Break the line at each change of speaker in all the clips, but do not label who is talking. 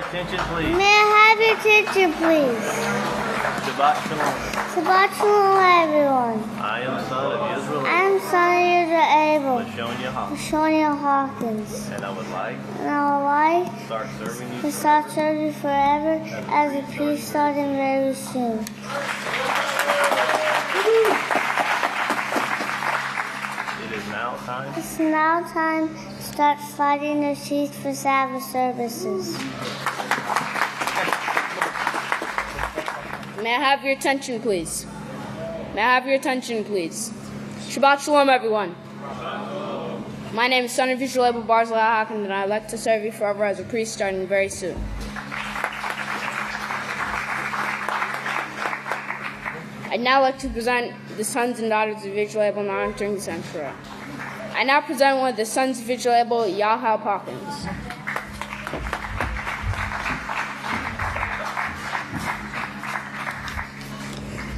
attention, please?
May I have your attention, please?
Shabbat Shalom.
Shabbat Shalom, everyone.
I am son of Yisrayl.
I am son of Yisrayl.
Shonia Hawkins.
And
And I would like
I would like
to start serving you
to start serving forever as a priest starting very soon.
It is now time.
It's now time to start sliding the sheets for Sabbath services.
May I have your attention, please? May I have your attention, please? Shabbat Shalom, everyone. My name is son of Yisrayl and I'd like to serve you forever as a priest starting very soon. I'd now like to present the sons and daughters of Yisrayl now entering the sanctuary. I now present one of the sons of Yisrayl, Yahweh Hawkins.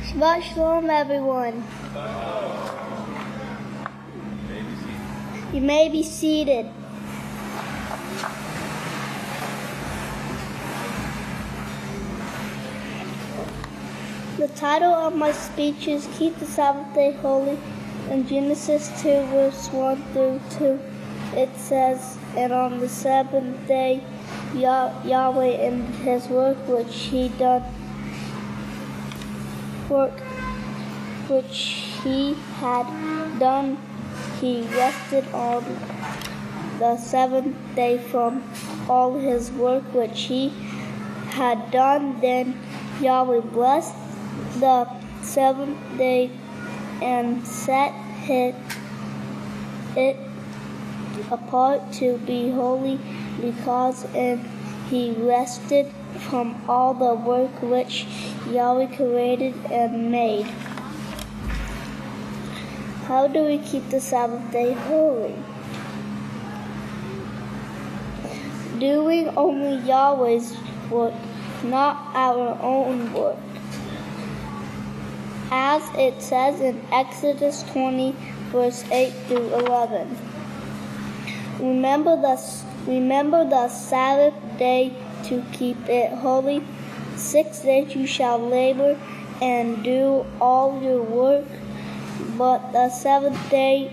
Shabbat Shalom, everyone. You may be seated. The title of my speech is Keep the Sabbath Day Holy. In Genesis 2, verse 1 through 2, it says, And on the seventh day, Yahweh ended his work which he had done. He rested on the seventh day from all his work which he had done. Then Yahweh blessed the seventh day and set it apart to be holy, because he rested from all the work which Yahweh created and made. How do we keep the Sabbath day holy? Doing only Yahweh's work, not our own work. As it says in Exodus 20, verse 8 through 11. Remember the Sabbath day to keep it holy. 6 days you shall labor and do all your work, but the seventh day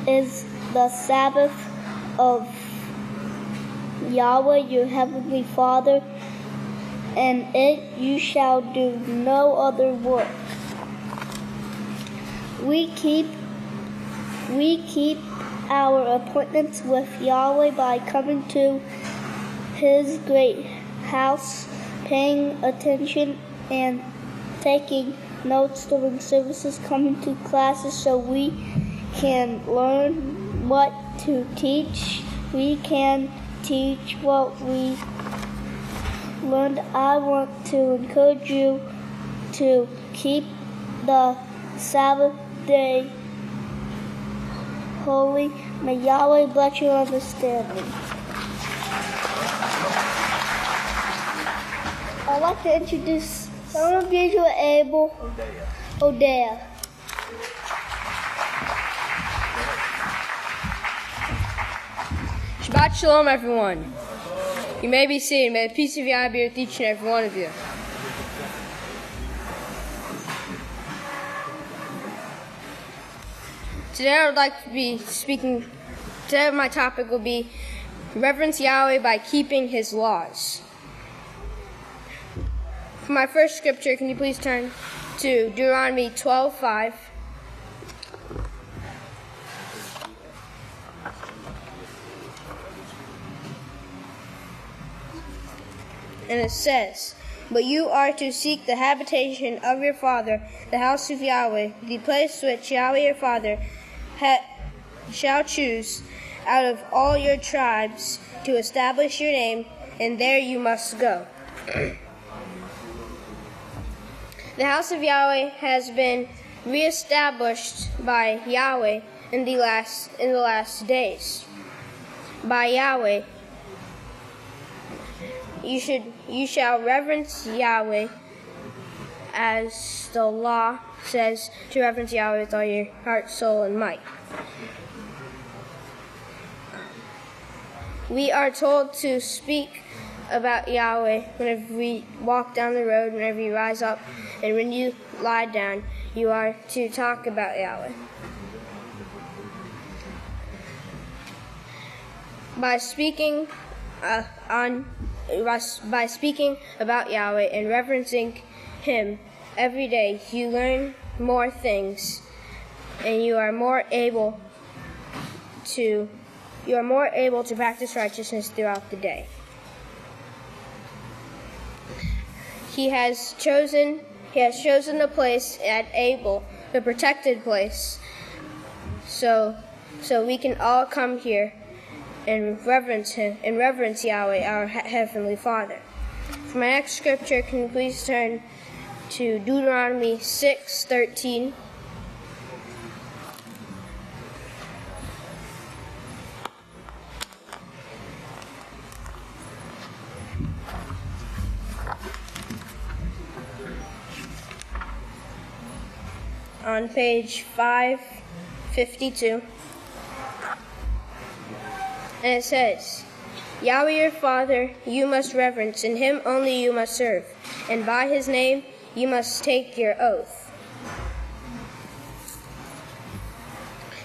is the Sabbath of Yahweh your heavenly Father, and it you shall do no other work. We keep our appointments with Yahweh by coming to his great house, paying attention and taking notes during services, coming to classes so we can learn what to teach. We can teach what we learned. I want to encourage you to keep the Sabbath day holy. May Yahweh bless your understanding. I'd like to introduce some of you to Abel. Odea.
Shabbat Shalom, everyone. You may be seated. May the peace of Yahweh be with each and every one of you. Today I would like to be speaking, today my topic will be reverence Yahweh by keeping his laws. For my first scripture, can you please turn to Deuteronomy 12:5. And it says, But you are to seek the habitation of your father, the house of Yahweh, the place which Yahweh your father shall choose out of all your tribes to establish your name, and there you must go. The house of Yahweh has been reestablished by Yahweh in the last days. By Yahweh, you shall reverence Yahweh, as the law says to reverence Yahweh with all your heart, soul, and might. We are told to speak about Yahweh whenever we walk down the road, whenever you rise up, and when you lie down, you are to talk about Yahweh. By speaking about Yahweh and reverencing Him every day, you learn more things, and you are more able to practice righteousness throughout the day. He has chosen a place at Abel, the protected place, so we can all come here and reverence Him and reverence Yahweh, our Heavenly Father. For my next scripture, can you please turn to Deuteronomy 6:13. On page 552. And it says, Yahweh your Father you must reverence, and Him only you must serve, and by His name you must take your oath.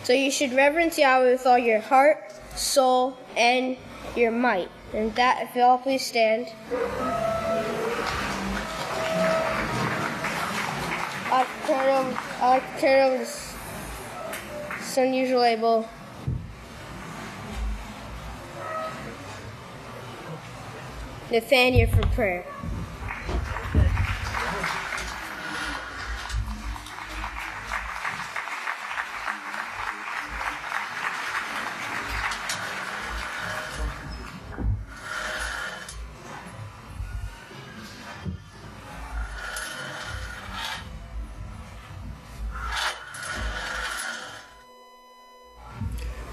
So you should reverence Yahweh with all your heart, soul, and your might. And that, if you all please stand. I like to turn over this unusual Abel. Nathaniel for prayer.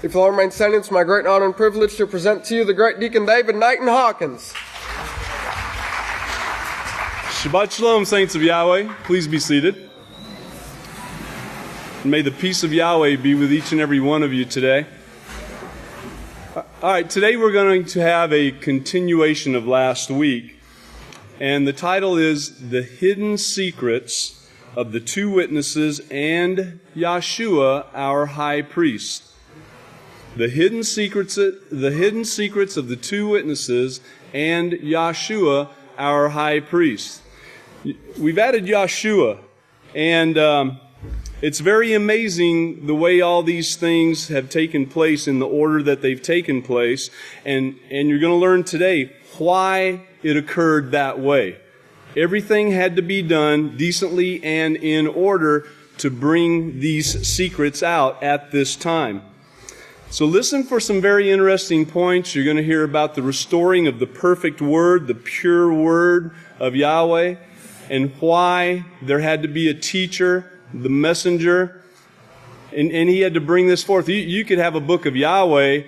If you'll all remain standing, it's my great honor and privilege to present to you the great Deacon David Knighton Hawkins.
Shabbat Shalom, saints of Yahweh. Please be seated. And may the peace of Yahweh be with each and every one of you today. All right, today we're going to have a continuation of last week. And the title is The Hidden Secrets of the Two Witnesses and Yahshua, our High Priest. The hidden secrets of the two witnesses and Yahshua, our high priest. We've added Yahshua, and it's very amazing the way all these things have taken place in the order that they've taken place, and you're going to learn today why it occurred that way. Everything had to be done decently and in order to bring these secrets out at this time. So listen for some very interesting points. You're going to hear about the restoring of the perfect word, the pure word of Yahweh, and why there had to be a teacher, the messenger, and he had to bring this forth. You could have a book of Yahweh,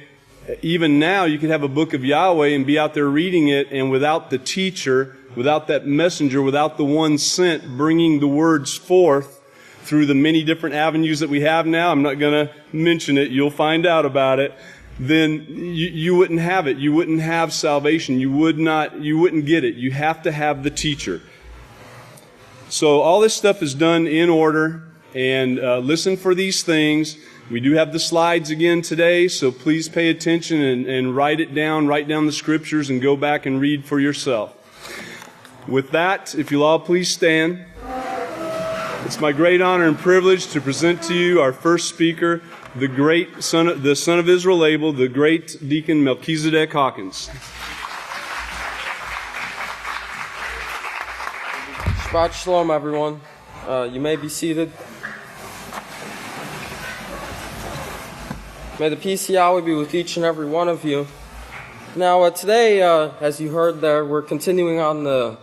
even now you could have a book of Yahweh and be out there reading it, and without the teacher, without that messenger, without the one sent bringing the words forth, through the many different avenues that we have now, I'm not going to mention it, you'll find out about it, then you wouldn't have it. You wouldn't have salvation. You wouldn't get it. You have to have the teacher. So all this stuff is done in order, and listen for these things. We do have the slides again today, so please pay attention and write it down, write down the scriptures, and go back and read for yourself. With that, if you'll all please stand. It's my great honor and privilege to present to you our first speaker, the son of Yisrayl, Abel, the great Deacon Melchizedek Hawkins.
Shabbat Shalom, everyone. You may be seated. May the peace of Yahweh be with each and every one of you. Now, today, as you heard there, we're continuing on the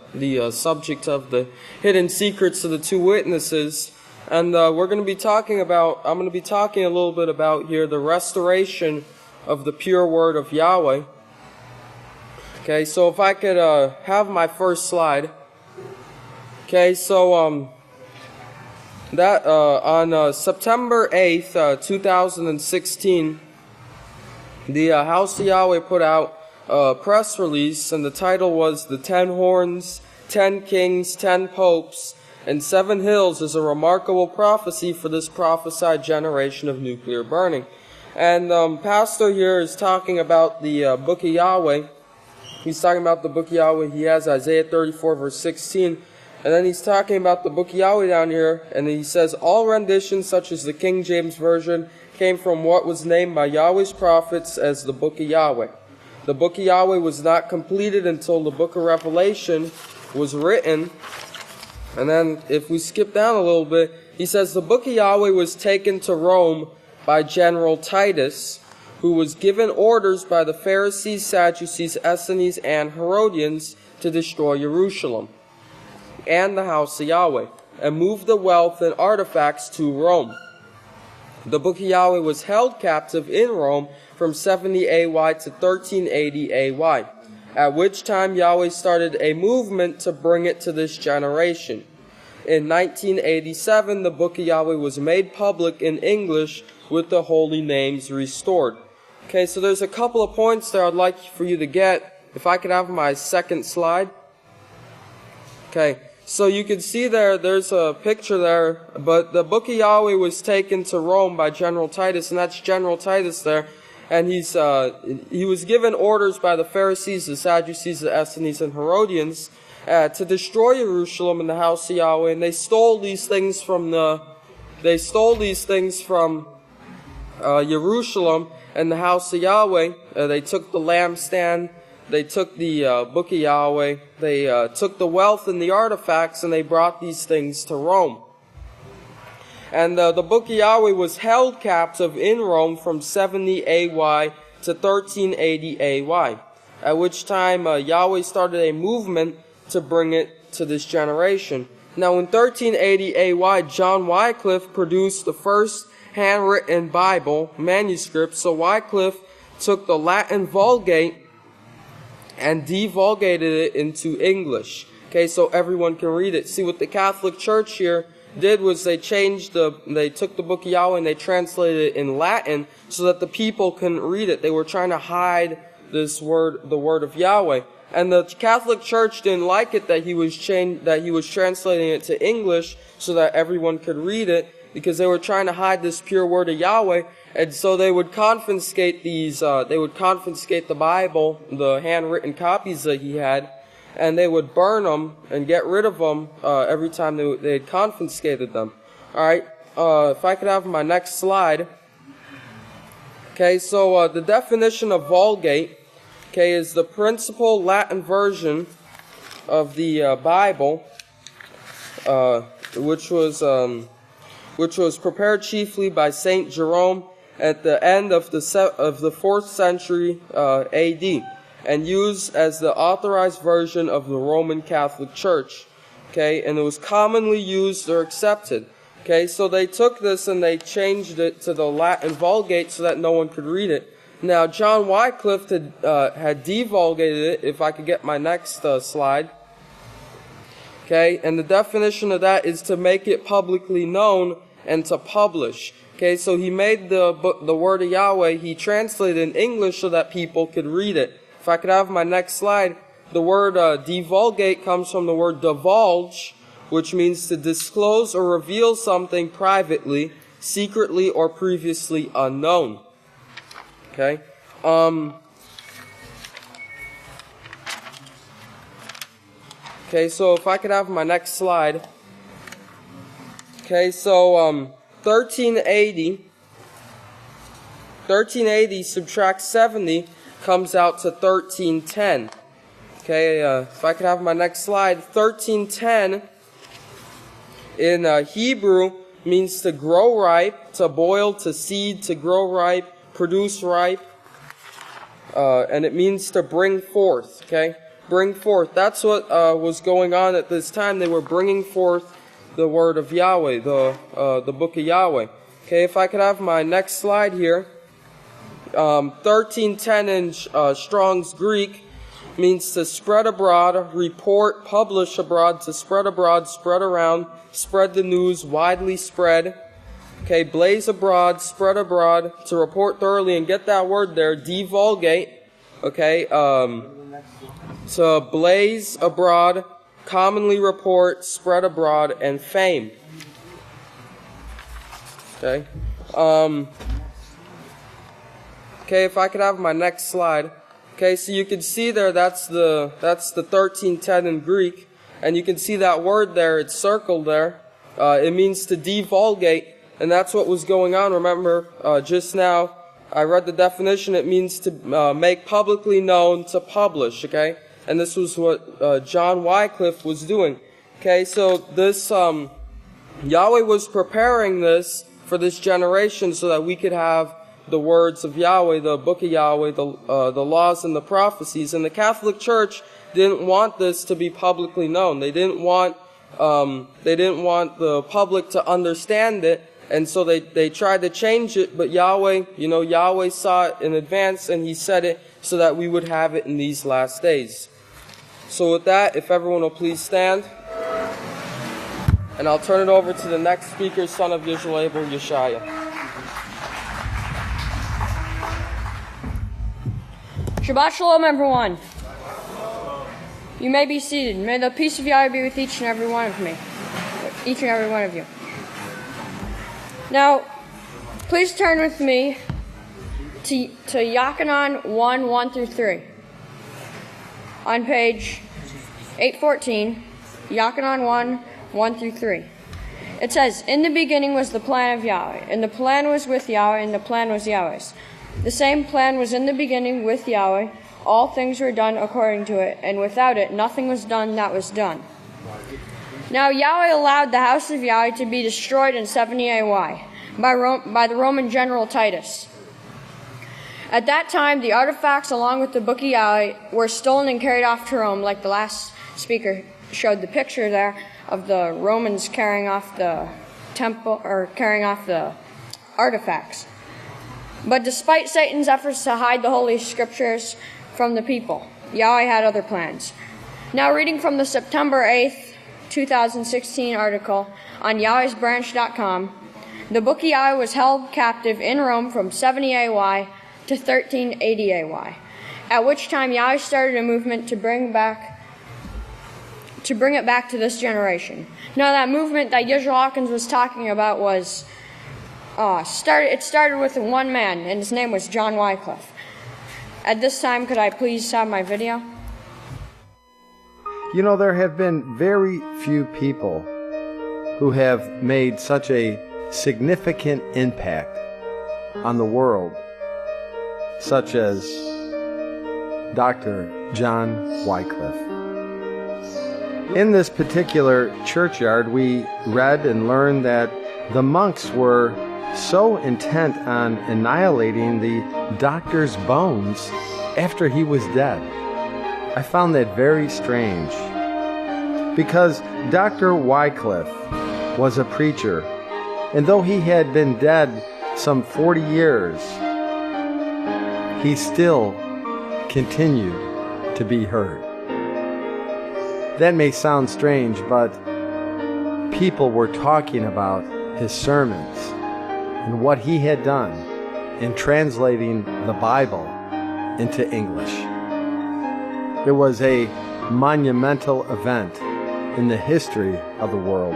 subject of the hidden secrets of the two witnesses. And I'm going to be talking a little bit about here the restoration of the pure word of Yahweh. Okay, so if I could have my first slide. Okay, so on September 8th, 2016, the House of Yahweh put out a press release, and the title was "The 10 Horns, 10 Kings, 10 Popes, and 7 Hills is a remarkable prophecy for this prophesied generation of nuclear burning." And Pastor here is talking about the Book of Yahweh. He's talking about the Book of Yahweh. He has Isaiah 34, verse 16. And then he's talking about the Book of Yahweh down here. And he says, all renditions, such as the King James Version, came from what was named by Yahweh's prophets as the Book of Yahweh. The Book of Yahweh was not completed until the Book of Revelation was written. And then if we skip down a little bit, he says the Book of Yahweh was taken to Rome by General Titus, who was given orders by the Pharisees, Sadducees, Essenes, and Herodians to destroy Jerusalem and the house of Yahweh, and move the wealth and artifacts to Rome. The Book of Yahweh was held captive in Rome from 70 AY to 1380 AY, at which time Yahweh started a movement to bring it to this generation. In 1987, the Book of Yahweh was made public in English with the holy names restored. Okay, so there's a couple of points there I'd like for you to get. If I could have my second slide. Okay, so you can see there's a picture there, but the Book of Yahweh was taken to Rome by General Titus, and that's General Titus there. And he was given orders by the Pharisees, the Sadducees, the Essenes, and Herodians to destroy Jerusalem and the house of Yahweh, and they stole these things from Jerusalem and the house of Yahweh. They took the lampstand, they took the Book of Yahweh, they took the wealth and the artifacts, and they brought these things to Rome. And the Book of Yahweh was held captive in Rome from 70 AY to 1380 AY, at which time Yahweh started a movement to bring it to this generation. Now in 1380 AY, John Wycliffe produced the first handwritten Bible manuscript. So Wycliffe took the Latin Vulgate and devulgated it into English. Okay, so everyone can read it. See, what the Catholic Church here did was they took the Book of Yahweh and they translated it in Latin so that the people couldn't read it. They were trying to hide this word, the word of Yahweh. And the Catholic Church didn't like it that he was translating it to English so that everyone could read it, because they were trying to hide this pure word of Yahweh. And so they would confiscate the Bible, the handwritten copies that he had, and they would burn them and get rid of them every time they had confiscated them. Alright, if I could have my next slide. Okay, so the definition of Vulgate, okay, is the principal Latin version of the Bible, which was prepared chiefly by Saint Jerome at the end of the 4th century AD, and used as the authorized version of the Roman Catholic Church. Okay, and it was commonly used or accepted. Okay, so they took this and they changed it to the Latin Vulgate so that no one could read it. Now, John Wycliffe had devulgated it, if I could get my next slide. Okay, and the definition of that is to make it publicly known and to publish. Okay, so he made the word of Yahweh, he translated it in English so that people could read it. If I could have my next slide, the word divulgate comes from the word divulge, which means to disclose or reveal something privately, secretly, or previously unknown. Okay. Okay, so if I could have my next slide. Okay, so 1380 subtract 70 comes out to 1310. Okay, if I could have my next slide. 1310 in Hebrew means to grow ripe, to boil, to seed, to grow ripe, produce ripe, and it means to bring forth. Okay, bring forth. That's what was going on at this time. They were bringing forth the word of Yahweh, the Book of Yahweh. Okay, if I could have my next slide here. 1310 in Strong's Greek means to spread abroad, report, publish abroad, to spread abroad, spread around, spread the news, widely spread. Okay, blaze abroad, spread abroad, to report thoroughly, and get that word there, divulgate. Okay, so blaze abroad, commonly report, spread abroad, and fame. Okay. Okay, if I could have my next slide. Okay, so you can see there, that's the 1310 in Greek, and you can see that word there, it's circled there. It means to divulgate, and that's what was going on. Remember, just now, I read the definition. It means to make publicly known, to publish, okay? And this was what John Wycliffe was doing. Okay, so this, Yahweh was preparing this for this generation so that we could have the words of Yahweh, the book of Yahweh, the laws and the prophecies. And the Catholic Church didn't want this to be publicly known. They didn't want the public to understand it, and so they tried to change it. But Yahweh, Yahweh saw it in advance, and He said it so that we would have it in these last days. So with that, if everyone will please stand, and I'll turn it over to the next speaker, son of Yisrayl, Yeshaya.
Shabbat Shalom, everyone. You may be seated. May the peace of Yahweh be with each and every one of you. Now, please turn with me to Yachanan 1:1-3. On page 814, Yachanan 1:1-3. It says, "In the beginning was the plan of Yahweh, and the plan was with Yahweh, and the plan was Yahweh's. The same plan was in the beginning with Yahweh. All things were done according to it, and without it nothing was done that was done." Now Yahweh allowed the house of Yahweh to be destroyed in 70 AY by the Roman general Titus. At that time, the artifacts along with the book of Yahweh were stolen and carried off to Rome, like the last speaker showed the picture there of the Romans carrying off the temple, or carrying off the artifacts. But despite Satan's efforts to hide the Holy Scriptures from the people, Yahweh had other plans. Now reading from the September 8th, 2016 article on Yahweh'sBranch.com, the book of Yahweh was held captive in Rome from 70 AY to 1380 AY, at which time Yahweh started a movement to bring it back to this generation. Now that movement that Yisrael Hawkins was talking about was it started with one man, and his name was John Wycliffe. At this time, could I please have my video?
You know, there have been very few people who have made such a significant impact on the world, such as Dr. John Wycliffe. In this particular churchyard, we read and learned that the monks were so intent on annihilating the doctor's bones after he was dead. I found that very strange, because Dr. Wycliffe was a preacher, and though he had been dead some 40 years, he still continued to be heard. That may sound strange, but people were talking about his sermons and what he had done in translating the Bible into English. It was a monumental event in the history of the world.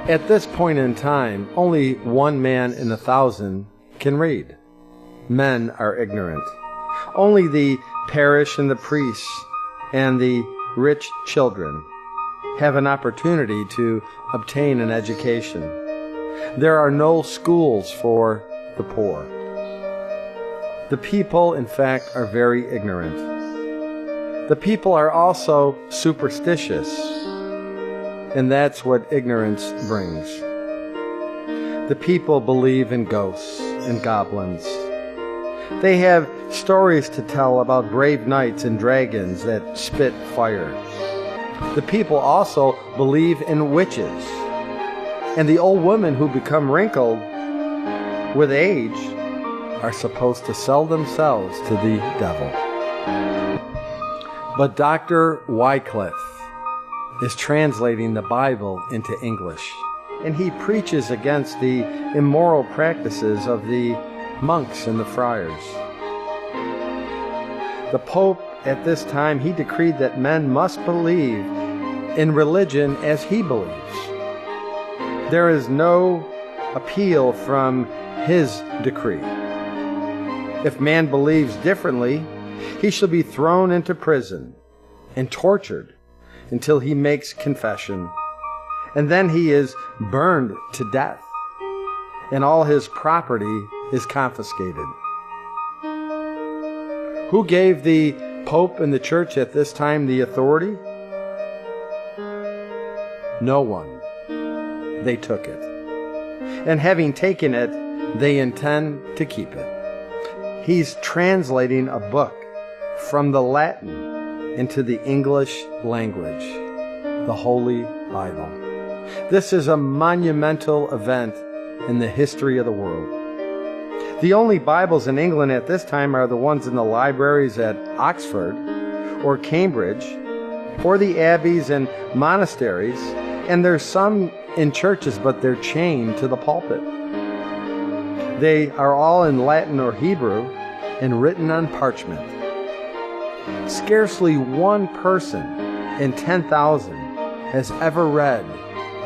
At this point in time, only one man in 1,000 can read. Men are ignorant. Only the parish and the priests and the rich children have an opportunity to obtain an education. There are no schools for the poor. The people, in fact, are very ignorant. The people are also superstitious, and that's what ignorance brings. The people believe in ghosts and goblins. They have stories to tell about brave knights and dragons that spit fire. The people also believe in witches, and the old women who become wrinkled with age are supposed to sell themselves to the devil. But Dr. Wycliffe is translating the Bible into English. and he preaches against the immoral practices of the monks and the friars. The Pope at this time, he decreed that men must believe in religion as he believes. There is no appeal from his decree. If man believes differently, he shall be thrown into prison and tortured until he makes confession. And then he is burned to death, and all his property is confiscated. Who gave the Pope and the Church at this time the authority? No one. They took it. And having taken it, they intend to keep it. He's translating a book from the Latin into the English language, the Holy Bible. This is a monumental event in the history of the world. The only Bibles in England at this time are the ones in the libraries at Oxford or Cambridge, or the abbeys and monasteries, and there's some in churches, but they're chained to the pulpit. They are all in Latin or Hebrew and written on parchment. Scarcely one person in 10,000 has ever read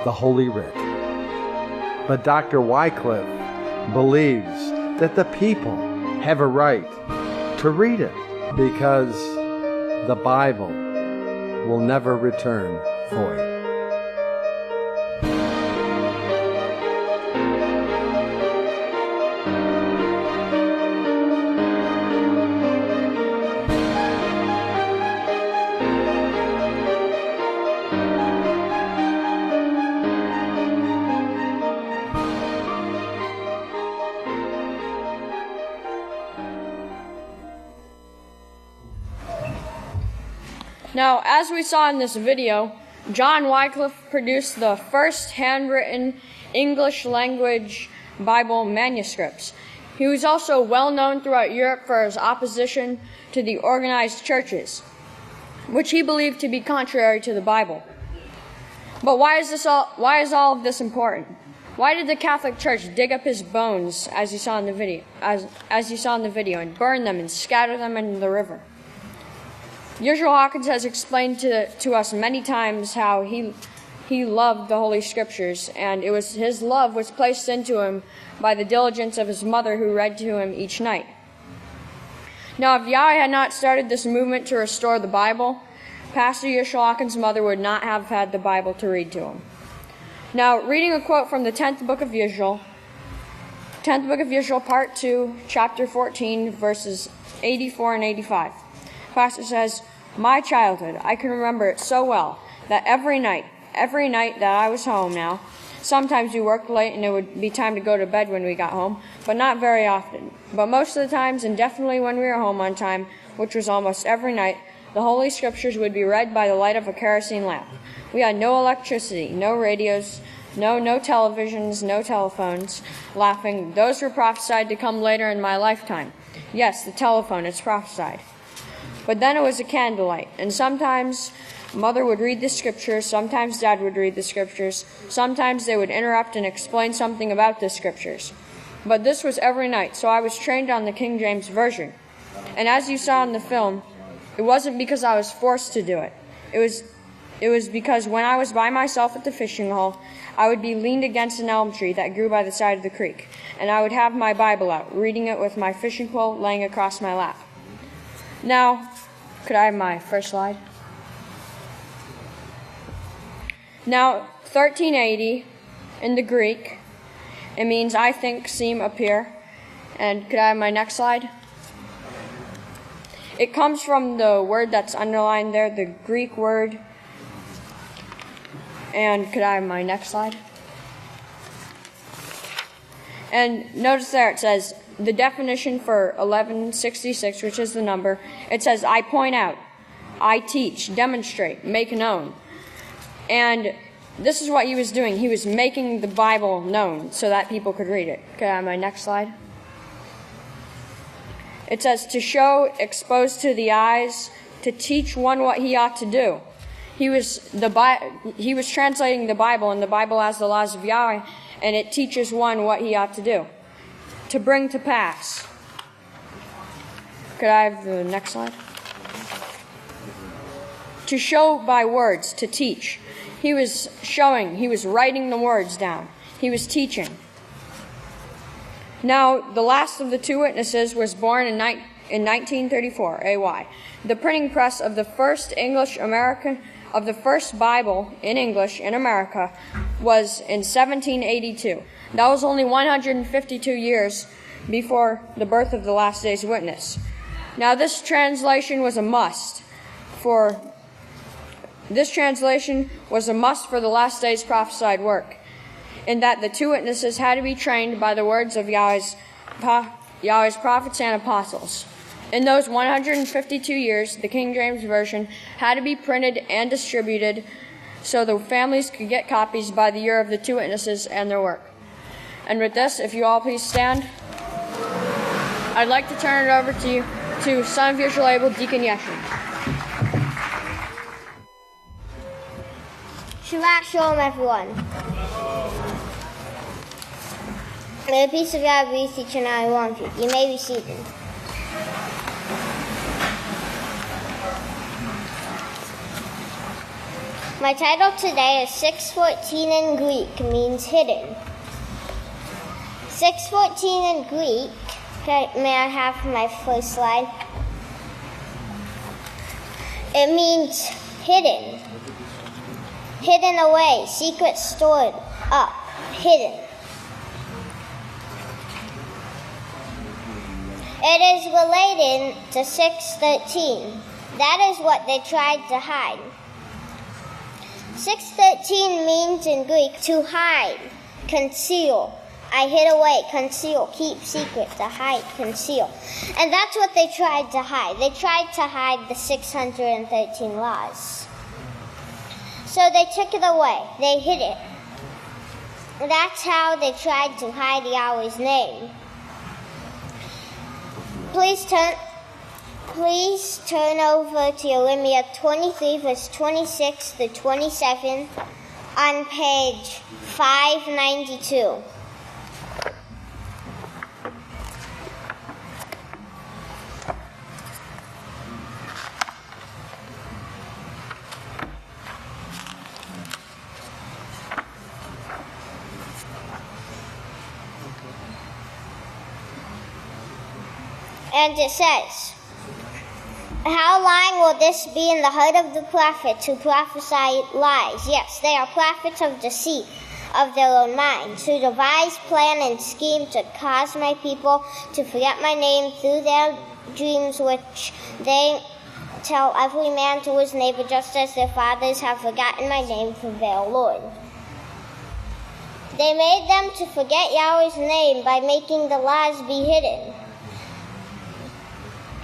the Holy Writ. But Dr. Wycliffe believes that the people have a right to read it because the Bible will never return void.
Now, as we saw in this video, John Wycliffe produced the first handwritten English language Bible manuscripts. He was also well known throughout Europe for his opposition to the organized churches, which he believed to be contrary to the Bible. But why is all of this important? Why did the Catholic Church dig up his bones, as you saw in the video, as you saw in the video, and burn them and scatter them in the river? Yisrayl Hawkins has explained to us many times how he loved the Holy Scriptures, and it was his love was placed into him by the diligence of his mother, who read to him each night. Now, if Yahweh had not started this movement to restore the Bible, Pastor Yisrayl Hawkins' mother would not have had the Bible to read to him. Now, reading a quote from the 10th book of Yisrayl, part 2, chapter 14, verses 84 and 85. Pastor says, "My childhood, I can remember it so well, that every night that I was home now, sometimes we worked late and it would be time to go to bed when we got home, but not very often. But most of the times, and definitely when we were home on time, which was almost every night, the Holy Scriptures would be read by the light of a kerosene lamp. We had no electricity, no radios, no televisions, no telephones." Laughing, "Those were prophesied to come later in my lifetime. Yes, the telephone, it's prophesied. But then it was a candlelight, and sometimes Mother would read the Scriptures, sometimes Dad would read the Scriptures, sometimes they would interrupt and explain something about the Scriptures. But this was every night, so I was trained on the King James Version. And as you saw in the film, it wasn't because I was forced to do it. It was because when I was by myself at the fishing hole, I would be leaned against an elm tree that grew by the side of the creek, and I would have my Bible out, reading it with my fishing pole laying across my lap." Now, could I have my first slide? Now, 1380 in the Greek, it means I think, seem, appear. And could I have my next slide? It comes from the word that's underlined there, the Greek word. And could I have my next slide? And notice there it says, the definition for 1166, which is the number, it says, I point out, I teach, demonstrate, make known. And this is what he was doing. He was making the Bible known so that people could read it. Could I have my next slide? It says, to show, expose to the eyes, to teach one what he ought to do. He was translating the Bible, and the Bible has the laws of Yahweh, and it teaches one what he ought to do, to bring to pass. Could I have the next slide? To show by words, to teach. He was showing, he was writing the words down. He was teaching. Now, the last of the two witnesses was born in 1934, AY. The printing press of the first Bible in English in America was in 1782. That was only 152 years before the birth of the last day's witness. Now, this translation was a must for the last day's prophesied work, in that the two witnesses had to be trained by the words of Yahweh's prophets and apostles. In those 152 years, the King James Version had to be printed and distributed so the families could get copies by the year of the two witnesses and their work. And with this, if you all please stand, I'd like to turn it over to you, to son of Yisrayl, Deacon Yeshin.
Shalom, everyone. May the peace of God be with each and every one of you. You may be seated. My title today is 614 in Greek means hidden. 614 in Greek, may I have my first slide? It means hidden. Hidden away, secret stored up, hidden. It is related to 613. That is what they tried to hide. 613 means in Greek to hide, conceal. I hid away, conceal, keep secret, to hide, conceal. And that's what they tried to hide. They tried to hide the 613 laws. So they took it away. They hid it. That's how they tried to hide Yahweh's name. Please turn over to Jeremiah 23, verse 26 to 27 on page 592. And it says, how long will this be in the heart of the prophets who prophesy lies? Yes, they are prophets of deceit of their own minds, who devise, plan, and scheme to cause my people to forget my name through their dreams, which they tell every man to his neighbor, just as their fathers have forgotten my name from their Lord. They made them to forget Yahweh's name by making the laws be hidden.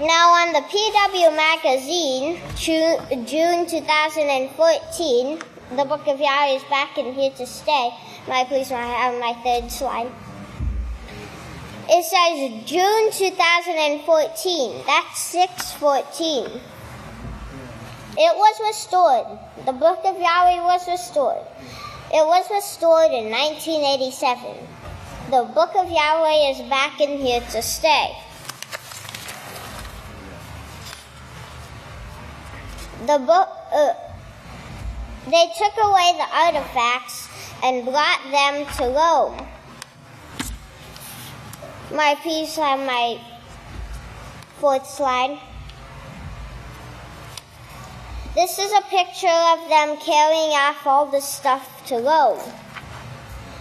Now on the PW Magazine, June 2014, the Book of Yahweh is back and here to stay. May I please have my third slide? It says June 2014. That's 614. It was restored. The Book of Yahweh was restored. It was restored in 1987. The Book of Yahweh is back and here to stay. They took away the artifacts and brought them to Rome. My piece on my fourth slide. This is a picture of them carrying off all the stuff to Rome.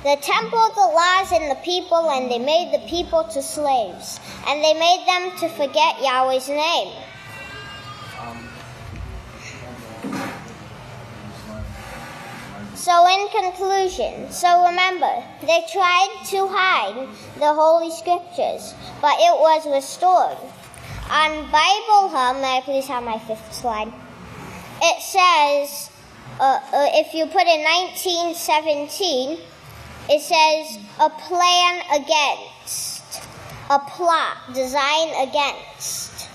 The temple, the laws, and the people, and they made the people to slaves. And they made them to forget Yahweh's name. So in conclusion, remember, they tried to hide the Holy Scriptures, but it was restored. On Bible Hub, may I please have my fifth slide? It says, if you put in 1917, it says a plan against, a plot, design against.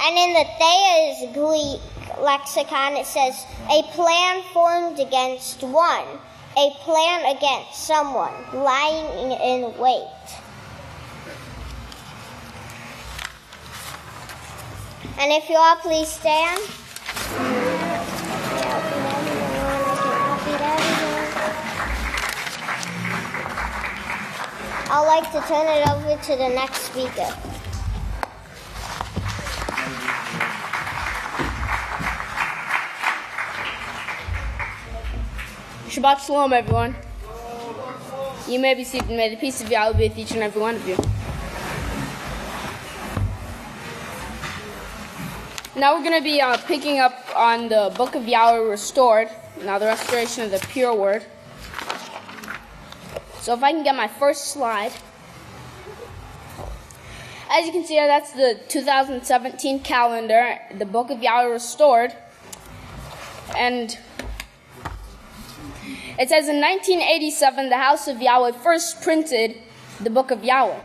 And in the Thayer's Greek lexicon, it says, a plan formed against one, a plan against someone, lying in wait. And if you all please stand. I'd like to turn it over to the next speaker.
Shabbat Shalom, everyone. You may be seated, and may the peace of Yahweh be with each and every one of you. Now we're going to be picking up on the Book of Yahweh Restored. Now the restoration of the pure word. So if I can get my first slide. As you can see here, that's the 2017 calendar, the Book of Yahweh Restored. And it says in 1987, the House of Yahweh first printed the Book of Yahweh.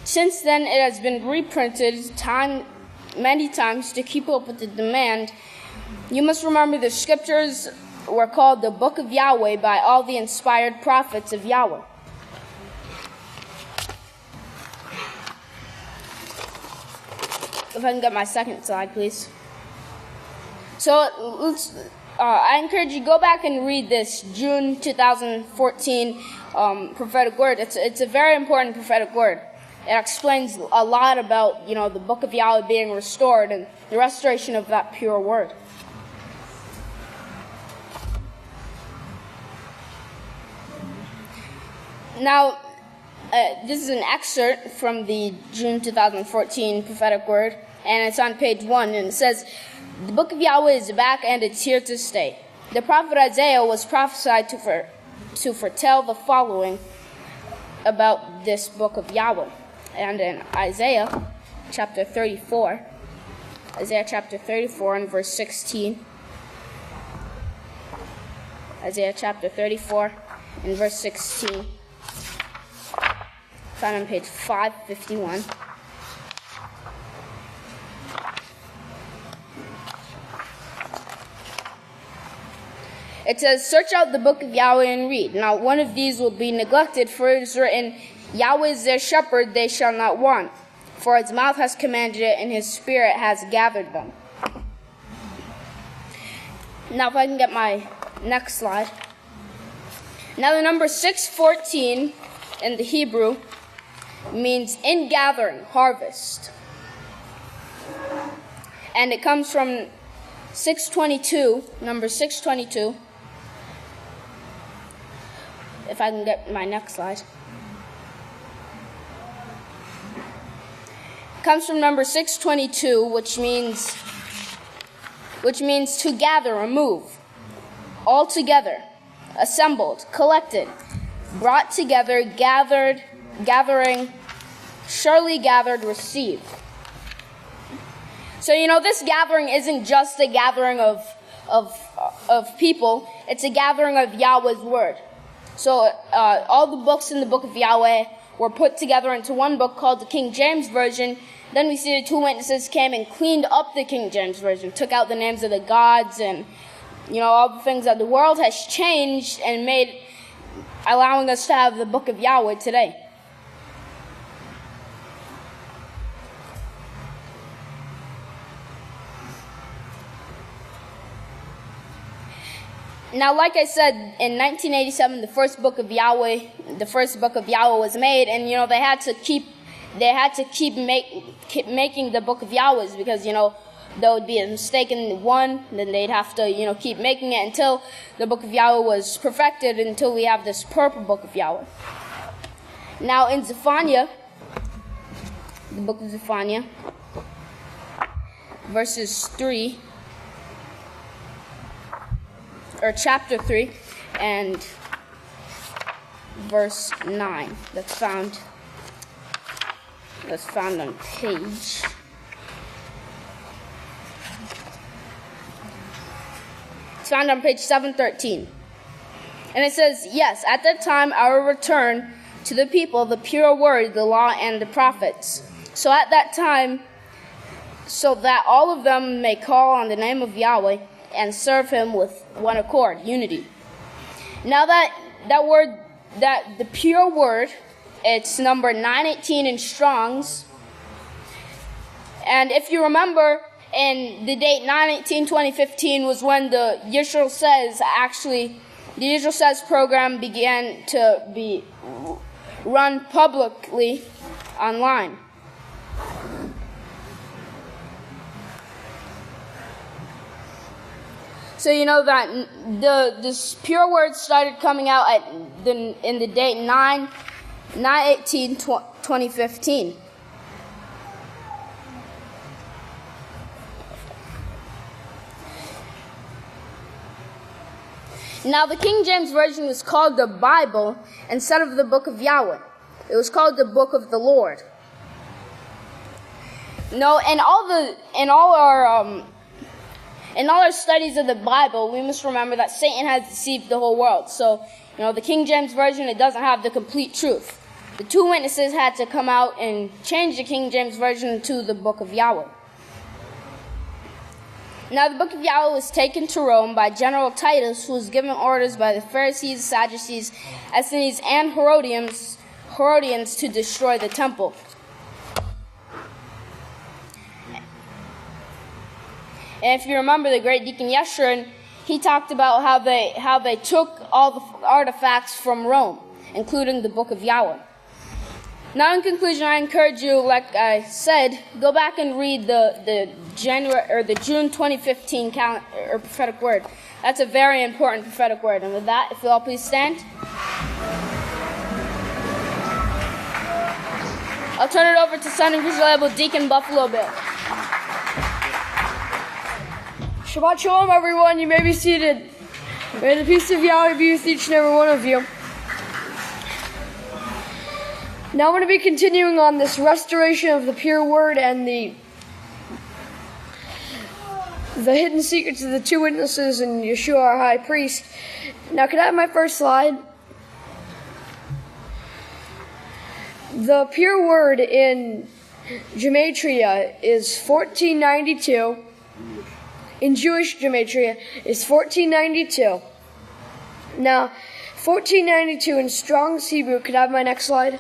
Since then, it has been reprinted many times to keep up with the demand. You must remember the scriptures were called the Book of Yahweh by all the inspired prophets of Yahweh. If I can get my second slide, please. So I encourage you to go back and read this June 2014 prophetic word. It's a very important prophetic word. It explains a lot about, the Book of Yahweh being restored and the restoration of that pure word. Now, this is an excerpt from the June 2014 prophetic word, and it's on page 1, and it says, the Book of Yahweh is back and it's here to stay. The prophet Isaiah was prophesied to foretell the following about this Book of Yahweh. And in Isaiah chapter 34 and verse 16. Isaiah chapter 34 and verse 16. Found on page 551. It says, search out the Book of Yahweh and read. Now one of these will be neglected, for it is written, Yahweh is their shepherd, they shall not want. For his mouth has commanded it, and his spirit has gathered them. Now if I can get my next slide. Now the number 614 in the Hebrew means ingathering, harvest. And it comes from 622, number 622. If I can get my next slide. Comes from number 622, which means to gather or move. All together, assembled, collected, brought together, gathered, gathering, surely gathered, received. So this gathering isn't just a gathering of people, it's a gathering of Yahweh's word. So all the books in the Book of Yahweh were put together into one book called the King James Version. Then we see the two witnesses came and cleaned up the King James Version, took out the names of the gods and, all the things that the world has changed and allowing us to have the Book of Yahweh today. Now, like I said, in 1987, the first book of Yahweh was made, and they had to keep making the Book of Yahweh because there would be a mistake in one, then they'd have to keep making it until the Book of Yahweh was perfected, until we have this purple Book of Yahweh. Now in Zephaniah, the book of Zephaniah, chapter 3 and verse 9. That's found on page. It's found on page 713. And it says, yes, at that time I will return to the people the pure word, the law, and the prophets. So at that time,
so that all of them may call on the name of Yahweh and serve him with one accord, unity. Now that the pure word, it's number 918 in Strong's. And if you remember, in the date 9/18/2015 was when the Yisrayl Says program began to be run publicly online. So you know that this pure word started coming out in the date 9/18/2015. Now the King James Version was called the Bible instead of the Book of Yahweh. It was called the Book of the Lord. No, in all our studies of the Bible, we must remember that Satan has deceived the whole world. So, the King James Version, it doesn't have the complete truth. The two witnesses had to come out and change the King James Version to the Book of Yahweh. Now, the Book of Yahweh was taken to Rome by General Titus, who was given orders by the Pharisees, Sadducees, Essenes, and Herodians to destroy the temple. And if you remember the great deacon Yisrayl, he talked about how they took all the artifacts from Rome, including the Book of Yahweh. Now, in conclusion, I encourage you, like I said, go back and read the June 2015 prophetic word. That's a very important prophetic word. And with that, if you all please stand. I'll turn it over to Son of Yisrael, Deacon Buffalo Bill.
Shabbat Shalom, everyone. You may be seated. May the peace of Yahweh be with each and every one of you. Now I'm going to be continuing on this restoration of the pure word and the hidden secrets of the two witnesses and Yeshua, our high priest. Now, could I have my first slide? The pure word in Gematria is 1492. In Jewish Gematria is 1492. Now, 1492 in Strong's Hebrew, could I have my next slide?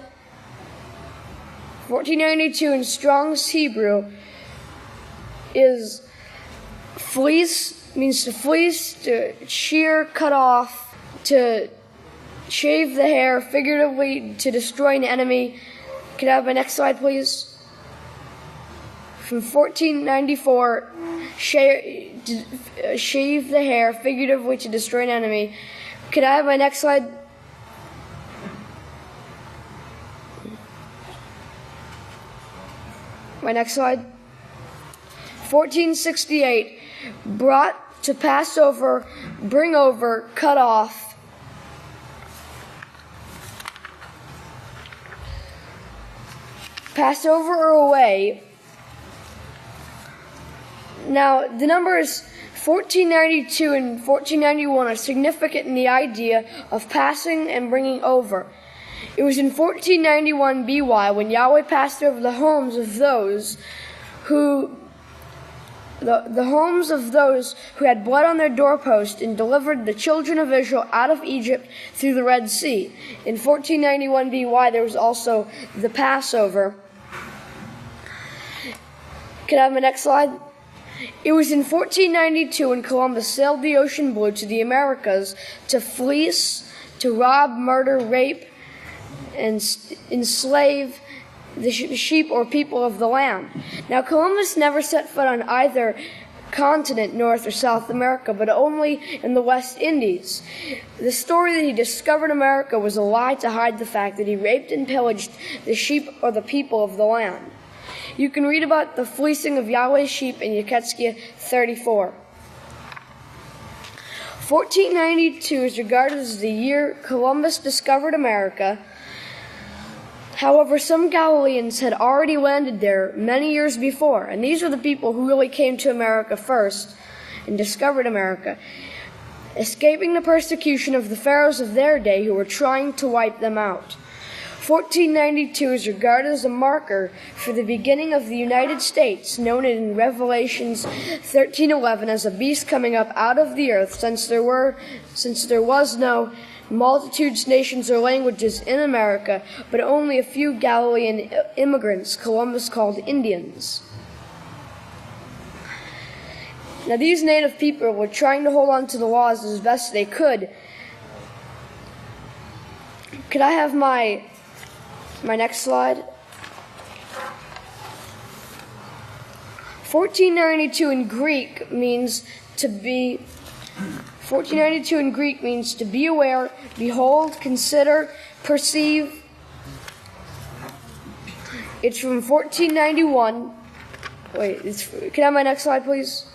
1492 in Strong's Hebrew is fleece, means to fleece, to shear, cut off, to shave the hair, figuratively to destroy an enemy. Could I have my next slide, please? From 1494, shave the hair, figuratively to destroy an enemy. Could I have my next slide? My next slide. 1468, brought to pass over, bring over, cut off. Pass over or away. Now, the numbers 1492 and 1491 are significant in the idea of passing and bringing over. It was in 1491 BY when Yahweh passed over the homes of those who the homes of those who had blood on their doorpost and delivered the children of Israel out of Egypt through the Red Sea. In 1491 BY there was also the Passover. Can I have my next slide? It was in 1492 when Columbus sailed the ocean blue to the Americas to fleece, to rob, murder, rape, and enslave the sheep or people of the land. Now, Columbus never set foot on either continent, North or South America, but only in the West Indies. The story that he discovered America was a lie to hide the fact that he raped and pillaged the sheep or the people of the land. You can read about the fleecing of Yahweh's sheep in Yeketskia 34. 1492 is regarded as the year Columbus discovered America. However, some Galileans had already landed there many years before, and these were the people who really came to America first and discovered America, escaping the persecution of the pharaohs of their day who were trying to wipe them out. 1492 is regarded as a marker for the beginning of the United States, known in Revelations 13:11 as a beast coming up out of the earth, since there was no multitudes, nations, or languages in America, but only a few Galilean immigrants Columbus called Indians. Now, these native people were trying to hold on to the laws as best they could. Could I have my next slide? 1492 in Greek means to be 1492 in Greek means to be aware, behold, consider, perceive. It's from 1491. Can I have my next slide, please?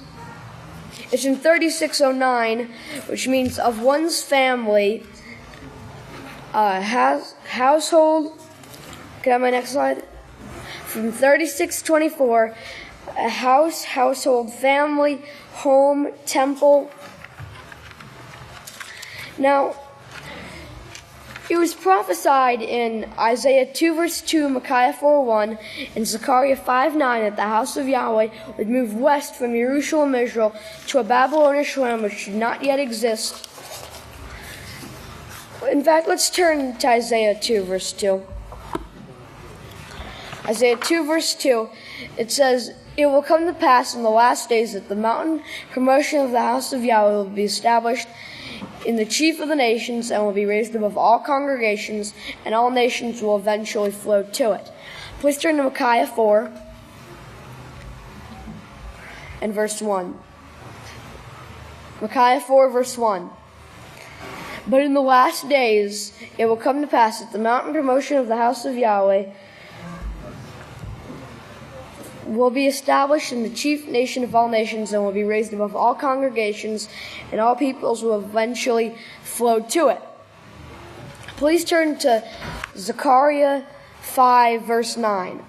It's in 3609, which means of one's family, household. Can I have my next slide? From 3624, a house, household, family, home, temple. Now, it was prophesied in Isaiah 2 verse 2, Micaiah 4:1, and Zechariah 5:9 that the house of Yahweh would move west from Jerusalem, Israel, to a Babylonish land which did not yet exist. In fact, let's turn to Isaiah 2 verse 2. Isaiah 2 verse 2, it says, "It will come to pass in the last days that the mountain promotion of the house of Yahweh will be established in the chief of the nations and will be raised above all congregations, and all nations will eventually flow to it." Please turn to Micaiah 4 and verse 1. Micaiah 4 verse 1. "But in the last days it will come to pass that the mountain promotion of the house of Yahweh will be established in the chief nation of all nations and will be raised above all congregations, and all peoples will eventually flow to it." Please turn to Zechariah 5 verse 9.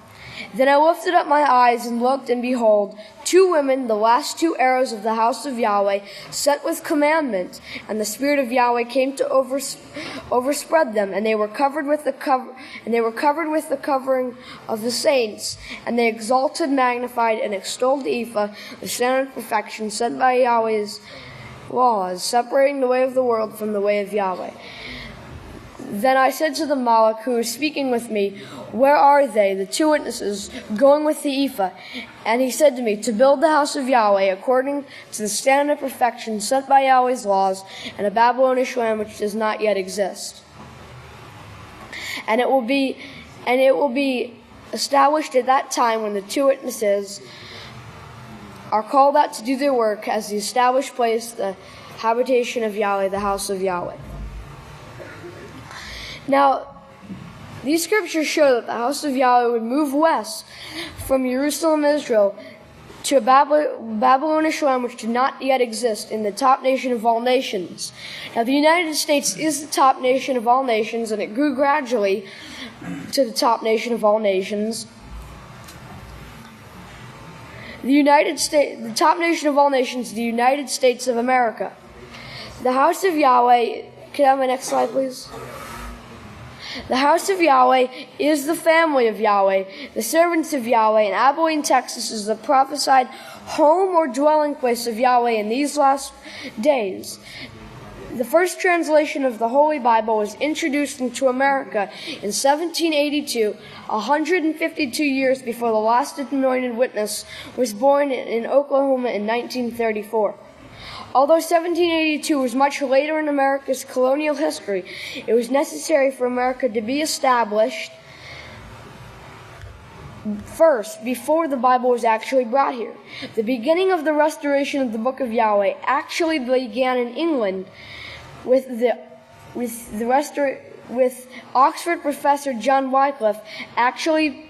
"Then I lifted up my eyes and looked, and behold, two women, the last two arrows of the house of Yahweh, sent with commandment, and the Spirit of Yahweh came to overspread them, and they were covered with the covering of the saints, and they exalted, magnified, and extolled the ephah, the standard of perfection, set by Yahweh's laws, separating the way of the world from the way of Yahweh. Then I said to the Malach who was speaking with me, Where are they, the two witnesses, going with the ephah? And he said to me, To build the house of Yahweh according to the standard of perfection set by Yahweh's laws, and a Babylonish land which does not yet exist. And it will be established at that time when the two witnesses are called out to do their work as the established place, the habitation of Yahweh, the house of Yahweh." Now, these scriptures show that the house of Yahweh would move west from Jerusalem, Israel, to a Babylonish land which did not yet exist, in the top nation of all nations. Now, the United States is the top nation of all nations, and it grew gradually to the top nation of all nations. The top nation of all nations, the United States of America. The house of Yahweh, can I have my next slide, please? The house of Yahweh is the family of Yahweh, the servants of Yahweh, and Abelin, Texas is the prophesied home or dwelling place of Yahweh in these last days. The first translation of the Holy Bible was introduced into America in 1782, 152 years before the last anointed witness was born in Oklahoma in 1934. Although 1782 was much later in America's colonial history, it was necessary for America to be established first, before the Bible was actually brought here. The beginning of the restoration of the Book of Yahweh actually began in England with Oxford professor John Wycliffe actually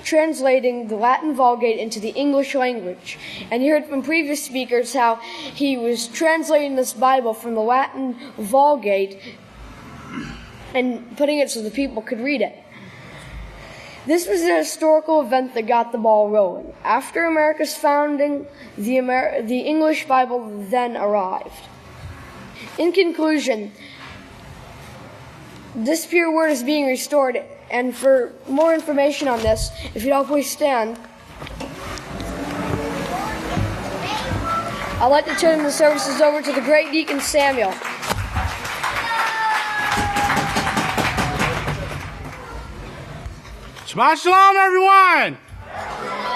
translating the Latin Vulgate into the English language. And you heard from previous speakers how he was translating this Bible from the Latin Vulgate and putting it so the people could read it. This was a historical event that got the ball rolling. After America's founding, the English Bible then arrived. In conclusion, this pure word is being restored. And for more information on this, if you'd all please stand, I'd like to turn the services over to the great Deacon Samuel.
Shabbat Shalom, everyone!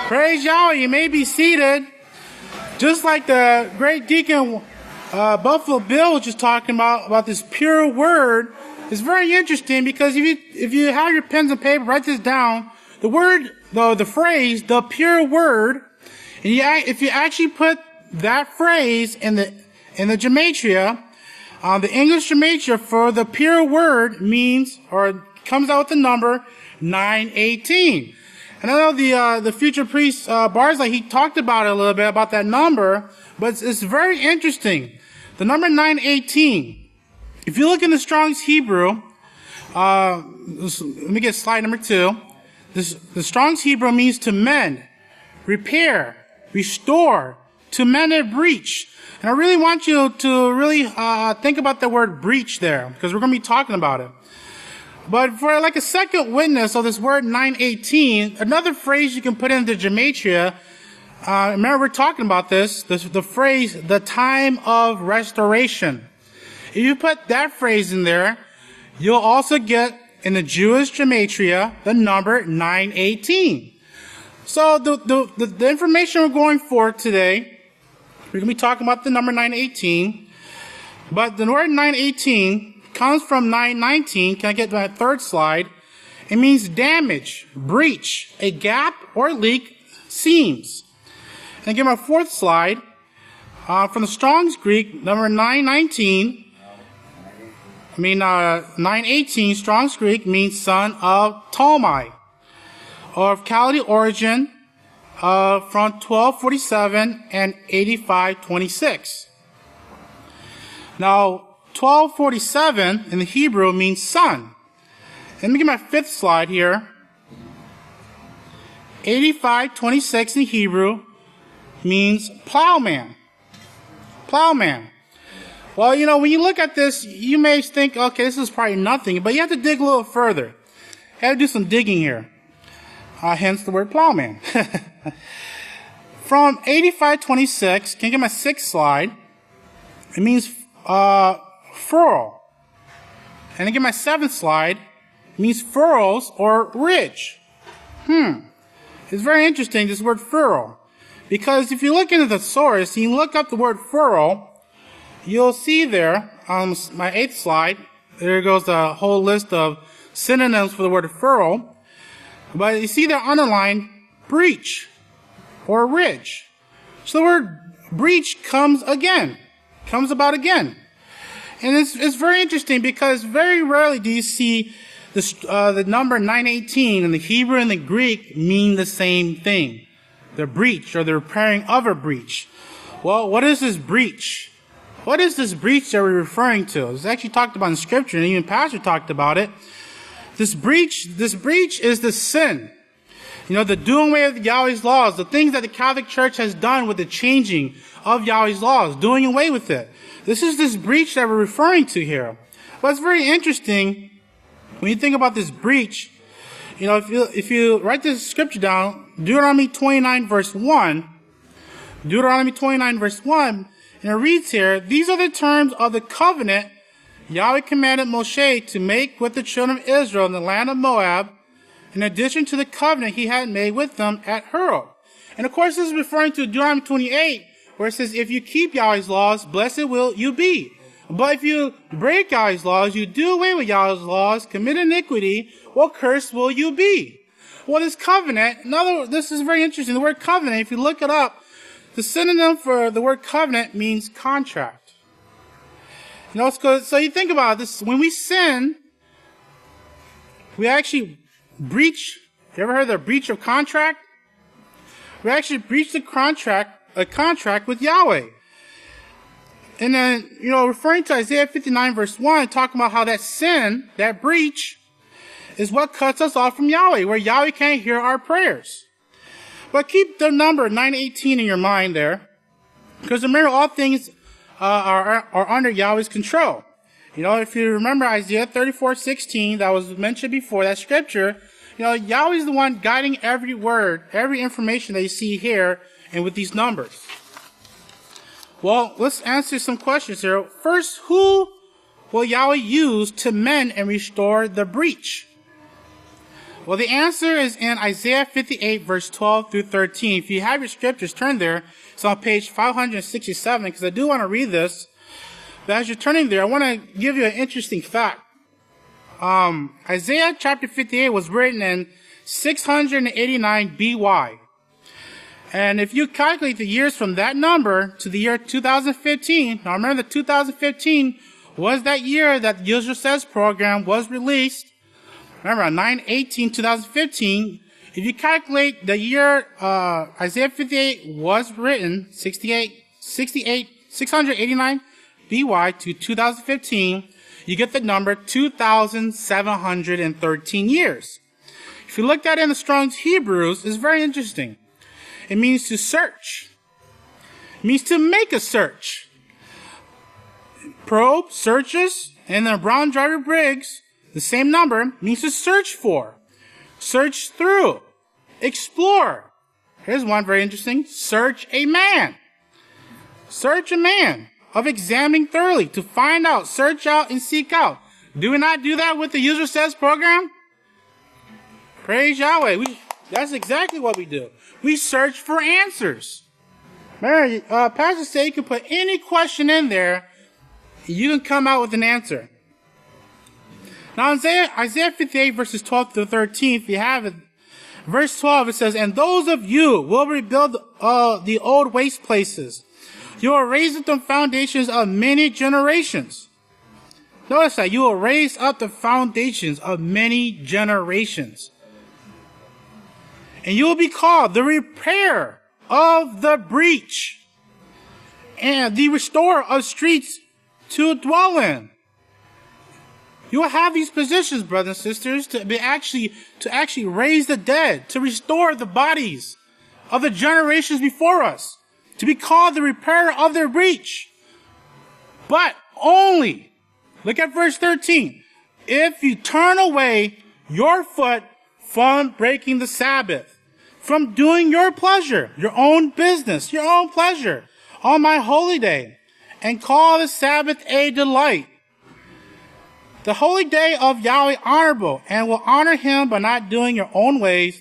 Praise Yahweh. You may be seated. Just like the great Deacon Buffalo Bill was just talking about this pure word, it's very interesting because if you have your pens and paper, write this down. The word, the phrase, the pure word, and if you actually put that phrase in the gematria, the English gematria for the pure word means, or comes out with the number 918. And I know the future priest Barzai, he talked about it a little bit about that number, but it's very interesting. The number 918. If you look in the Strong's Hebrew, let me get slide number 2. The Strong's Hebrew means to mend, repair, restore, to mend a breach. And I really want you to really think about the word breach there, because we're going to be talking about it. But for like a second witness of this word 918, another phrase you can put into gematria, remember we're talking about this, the phrase, the time of restoration. If you put that phrase in there, you'll also get in the Jewish gematria the number 918. So the information we're going for today, we're going to be talking about the number 918, but the word 918 comes from 919. Can I get my third slide? It means damage, breach, a gap or leak, seams. And get my fourth slide. From the Strong's Greek, number 918, Strong's Greek means son of Talmai, or of Chaldee origin, from 1247 and 8526. Now, 1247 in the Hebrew means son. Let me get my fifth slide here. 8526 in Hebrew means plowman. Plowman. Well, you know, when you look at this, you may think, okay, this is probably nothing, but you have to dig a little further. You have to do some digging here. Hence the word plowman. From 8526, can you get my sixth slide? It means furrow. And again, my seventh slide means furrows or ridge. It's very interesting, this word furrow. Because if you look into the source, and you look up the word furrow, you'll see there, on my eighth slide, there goes a whole list of synonyms for the word furrow. But you see there underlined breach or ridge. So the word breach comes about again. And it's very interesting because very rarely do you see the number 918 in the Hebrew and the Greek mean the same thing. The breach or the repairing of a breach. Well, what is this breach? What is this breach that we're referring to? It's actually talked about in Scripture, and even Pastor talked about it. This breach is the sin. You know, the doing away of Yahweh's laws, the things that the Catholic Church has done with the changing of Yahweh's laws, doing away with it. This is this breach that we're referring to here. But it's very interesting when you think about this breach. You know, if you write this scripture down, Deuteronomy 29 verse 1, and it reads here, these are the terms of the covenant Yahweh commanded Moshe to make with the children of Israel in the land of Moab, in addition to the covenant he had made with them at Horeb. And of course, this is referring to Deuteronomy 28, where it says, if you keep Yahweh's laws, blessed will you be. But if you break Yahweh's laws, you do away with Yahweh's laws, commit iniquity, what curse will you be? Well, this covenant, this is very interesting. The word covenant, if you look it up, the synonym for the word covenant means contract. You know, so you think about this. When we sin, we actually breach. You ever heard of the breach of contract? We actually breach a contract with Yahweh. And then, you know, referring to Isaiah 59 verse 1, talking about how that sin, that breach, is what cuts us off from Yahweh, where Yahweh can't hear our prayers. But keep the number 918 in your mind there, because remember, all things are under Yahweh's control. You know, if you remember Isaiah 34:16 that was mentioned before, that scripture, you know, Yahweh's the one guiding every word, every information that you see here and with these numbers. Well, let's answer some questions here. First, who will Yahweh use to mend and restore the breach? Well, the answer is in Isaiah 58, verse 12 through 13. If you have your scriptures, turn there. It's on page 567, because I do want to read this. But as you're turning there, I want to give you an interesting fact. Isaiah chapter 58 was written in 689 BY. And if you calculate the years from that number to the year 2015, now remember that 2015 was that year that the Yisrayl Says program was released. Remember, on 9/18/2015, if you calculate the year Isaiah 58 was written, 689 BY to 2015, you get the number 2,713 years. If you look at it in the Strong's Hebrews, it's very interesting. It means to search. It means to make a search. Probe, searches, and then Brown Driver Briggs, the same number, means to search for, search through, explore. Here's one very interesting. Search a man. Search a man, of examining thoroughly, to find out, search out, and seek out. Do we not do that with the Yisrayl Says program? Praise Yahweh. That's exactly what we do. We search for answers. Remember, Pastor said you can put any question in there, you can come out with an answer. Now, Isaiah 58, verses 12 to 13, if you have it, verse 12, it says, "And those of you will rebuild the old waste places. You will raise up the foundations of many generations." Notice that. You will raise up the foundations of many generations. And you will be called the repairer of the breach and the restorer of streets to dwell in. You will have these positions, brothers and sisters, to actually raise the dead, to restore the bodies of the generations before us, to be called the repairer of their breach. But only, look at verse 13, if you turn away your foot from breaking the Sabbath, from doing your pleasure, your own business, your own pleasure on my holy day, and call the Sabbath a delight, the holy day of Yahweh honorable, and will honor him by not doing your own ways,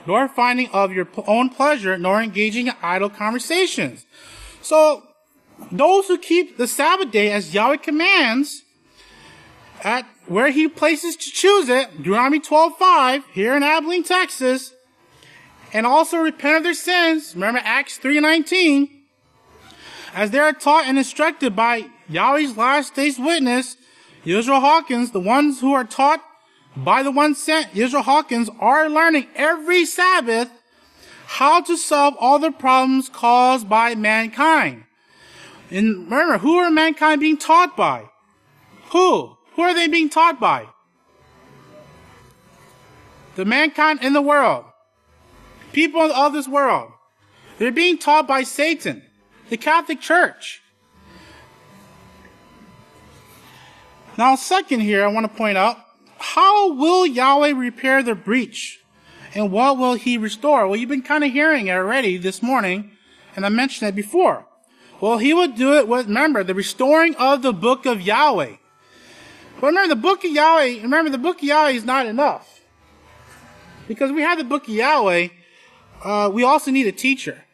nor finding of your own pleasure, nor engaging in idle conversations. So, those who keep the Sabbath day as Yahweh commands, at where he places to choose it, Deuteronomy 12:5, here in Abelin, Texas, and also repent of their sins, remember Acts 3:19, as they are taught and instructed by Yahweh's last day's witness, Yisrayl Hawkins, the ones who are taught by the one sent, Yisrayl Hawkins, are learning every Sabbath how to solve all the problems caused by mankind. And remember, who are mankind being taught by? Who? Who are they being taught by? The mankind in the world. People of this world. They're being taught by Satan, the Catholic Church. Now, second here, I want to point out, how will Yahweh repair the breach? And what will he restore? Well, you've been kind of hearing it already this morning, and I mentioned it before. Well, he will do it with, remember, the restoring of the book of Yahweh. But remember, the book of Yahweh is not enough. Because we have the book of Yahweh, we also need a teacher.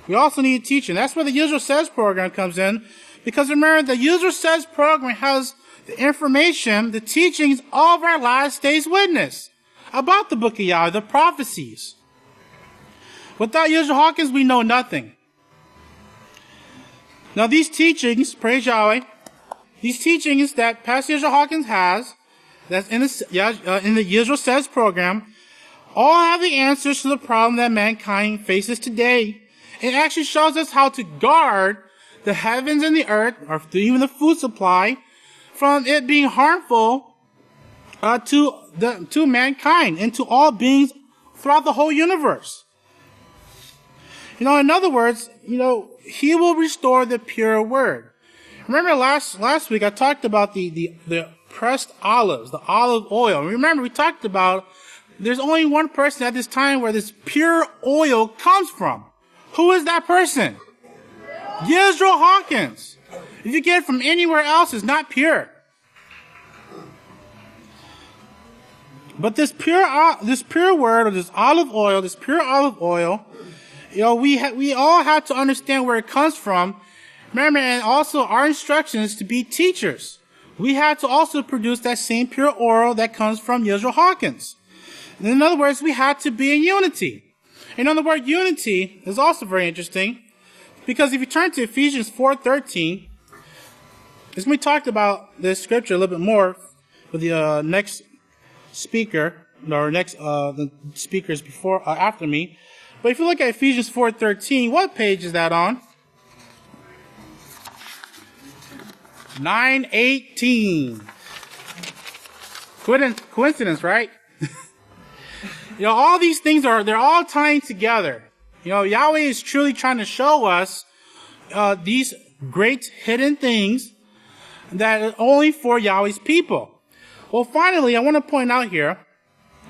We also need a teacher. And that's where the Yisrayl Says program comes in. Because remember, the Yisrayl Says program has the information, the teachings of our last day's witness about the book of Yahweh, the prophecies. Without Yisrayl Hawkins, we know nothing. Now these teachings, praise Yahweh, these teachings that Pastor Yisrayl Hawkins has, that's in the Yisrayl Says program, all have the answers to the problem that mankind faces today. It actually shows us how to guard the heavens and the earth, or even the food supply, from it being harmful to mankind and to all beings throughout the whole universe. In other words, he will restore the pure word. Remember last week I talked about the pressed olives, the olive oil. Remember we talked about there's only one person at this time where this pure oil comes from. Who is that person? Yisrayl Hawkins. If you get it from anywhere else, it's not pure. But this pure word, or this olive oil, this pure olive oil, we all have to understand where it comes from. Remember, and also our instructions to be teachers. We have to also produce that same pure oil that comes from Yisrayl Hawkins. In other words, we have to be in unity. And on the word unity is also very interesting, because if you turn to Ephesians 4:13, as we talked about this scripture a little bit more with the next speaker, or the speakers after me. But if you look at Ephesians 4:13, what page is that on? 918. Coincidence, right? All these things they're all tying together. Yahweh is truly trying to show us these great hidden things that are only for Yahweh's people. Well, finally, I want to point out here,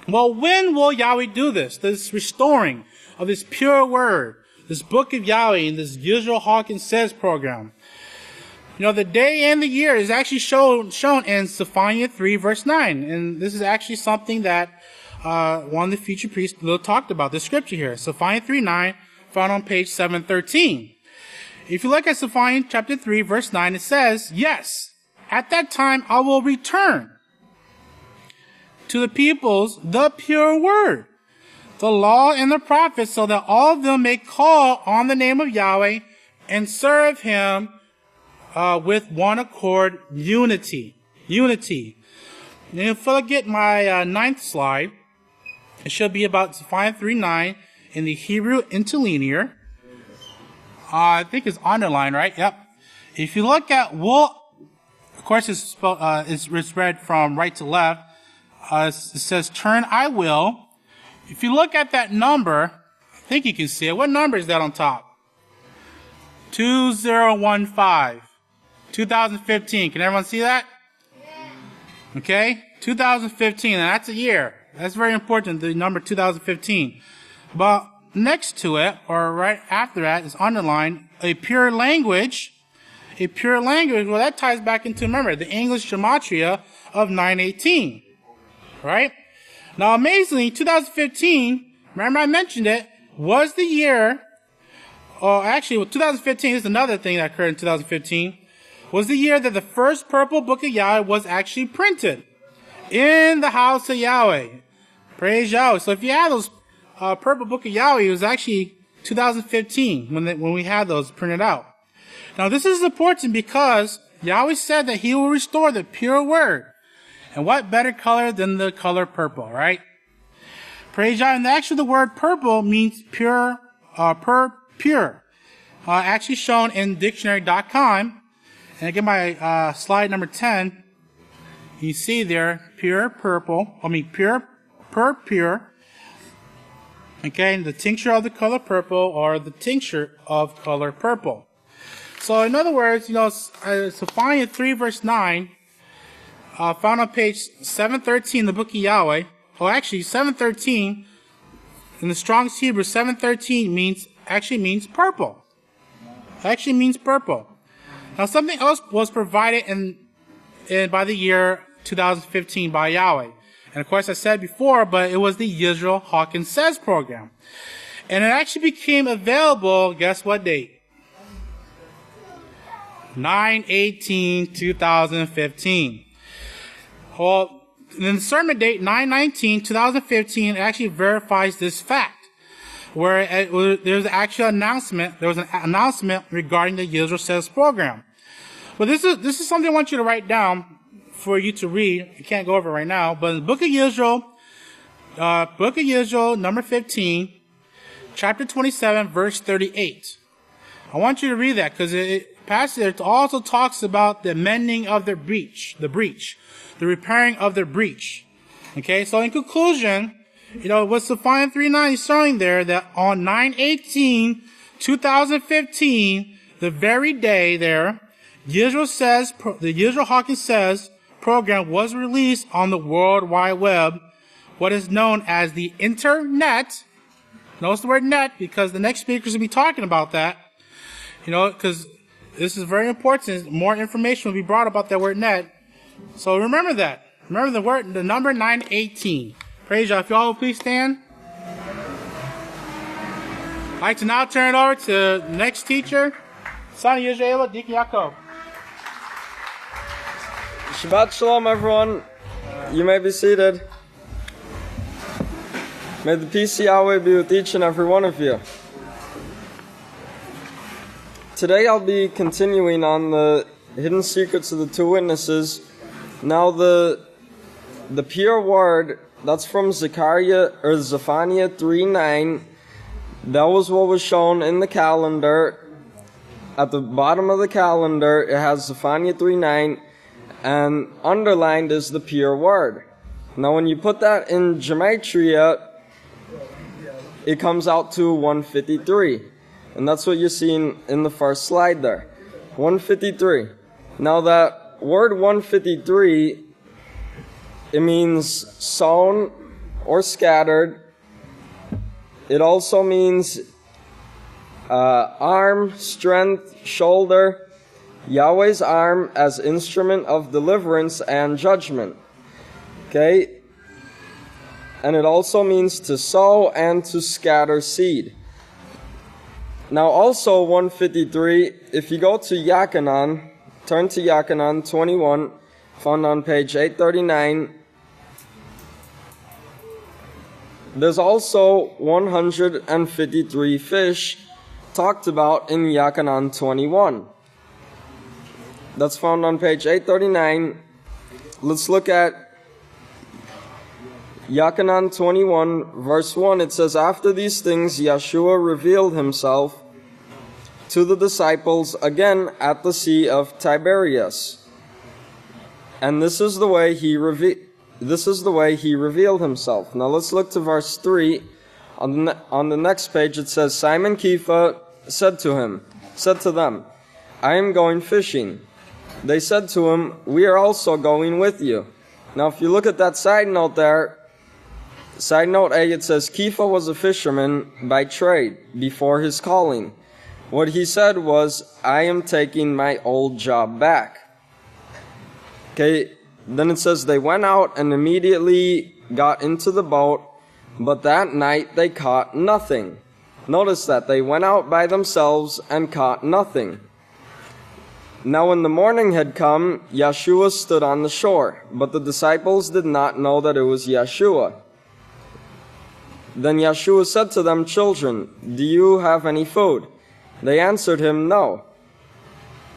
when will Yahweh do this restoring of this pure word, this book of Yahweh, and this Yisrayl Hawkins Says program? The day and the year is actually shown in Zephaniah 3, verse 9. And this is actually something that one of the future priests talked about, this scripture here. Zephaniah 3:9, found on page 713. If you look at Zephaniah chapter 3, verse 9, it says, "Yes, at that time I will return to the peoples the pure word, the law and the prophets, so that all of them may call on the name of Yahweh and serve him with one accord, unity." And if I get my ninth slide, it should be about Zephaniah 3:9 in the Hebrew interlinear. I think it's underlined, right? Yep. If you look at of course it's read from right to left. It says, "Turn I will." If you look at that number, I think you can see it. What number is that on top? 2015. 2015. Can everyone see that? Okay? 2015. And that's a year. That's very important, the number 2015. But next to it, or right after that, is underlined a pure language. A pure language, well, that ties back into, remember, the English gematria of 918. Right? Now, amazingly, 2015, remember I mentioned it, was the year, 2015 is another thing that occurred in 2015, was the year that the first purple book of Yahweh was actually printed in the House of Yahweh. Praise Yahweh. So if you have those purple book of Yahweh, it was actually 2015 when we had those printed out. Now, this is important because Yahweh said that he will restore the pure word. And what better color than the color purple, right? Praise Yahweh. And actually the word purple means pure, pure. Actually shown in dictionary.com. And again, my slide number 10, you see there, pure, pure. Okay, and the tincture of the color purple, or the tincture of color purple. So in other words, Zephaniah 3 verse 9, found on page 713, the book of Yahweh. Well, actually, 713, in the Strong's Hebrew, 713 means purple. Actually means purple. Now, something else was provided by the year 2015 by Yahweh. And of course, I said before, but it was the Yisrayl Hawkins Says program. And it actually became available, guess what date? 9/18/2015. Well, in the sermon date, 9/19/2015, it actually verifies this fact. Where there was an announcement regarding the Yisrayl Says program. But this is something I want you to write down for you to read. I can't go over it right now, but in the book of Yisrayl, number 15, chapter 27, verse 38. I want you to read that because it also talks about the mending of the breach, the repairing of the breach. Okay, so in conclusion, with Zephaniah 3:9 showing there that on 9/18/2015, the very day there, Yisrayl says, the Yisrayl Hawkins Says program was released on the World Wide Web, what is known as the Internet. Notice the word net, because the next speakers will be talking about that. Because this is very important. More information will be brought about that word net. So remember that. Remember the number 918. Praise y'all. If y'all will please stand. I'd like to now turn it over to the next teacher, son of Yisrayl, Deacon Yaakov.
Shabbat Shalom, everyone. You may be seated. May the peace of Yahweh be with each and every one of you. Today I'll be continuing on the hidden secrets of the two witnesses. Now the pure word, that's from Zephaniah 3:9. That was what was shown in the calendar. At the bottom of the calendar, it has Zephaniah 3:9, and underlined is the pure word. Now when you put that in gematria, it comes out to 153. And that's what you're seeing in the first slide there. 153. Now that word 153, it means sown or scattered. It also means arm, strength, shoulder. Yahweh's arm as instrument of deliverance and judgment. Okay? And it also means to sow and to scatter seed. Now also 153, if you go to Yachanan, turn to Yachanan 21, found on page 839. There's also 153 fish talked about in Yachanan 21. That's found on page 839. Let's look at Yachanan 21, verse 1. It says, after these things, Yeshua revealed himself to the disciples again at the Sea of Tiberias. And this is the way he revealed himself. Now let's look to verse 3. On the next page it says, Simon Kepha said to them, I am going fishing. They said to him, we are also going with you. Now if you look at that side note there, side note A, it says, Kepha was a fisherman by trade before his calling. What he said was, I am taking my old job back. Okay, then it says, they went out and immediately got into the boat, but that night they caught nothing. Notice that they went out by themselves and caught nothing. Now when the morning had come, Yeshua stood on the shore, but the disciples did not know that it was Yeshua. Then Yeshua said to them, children, do you have any food? They answered him, no.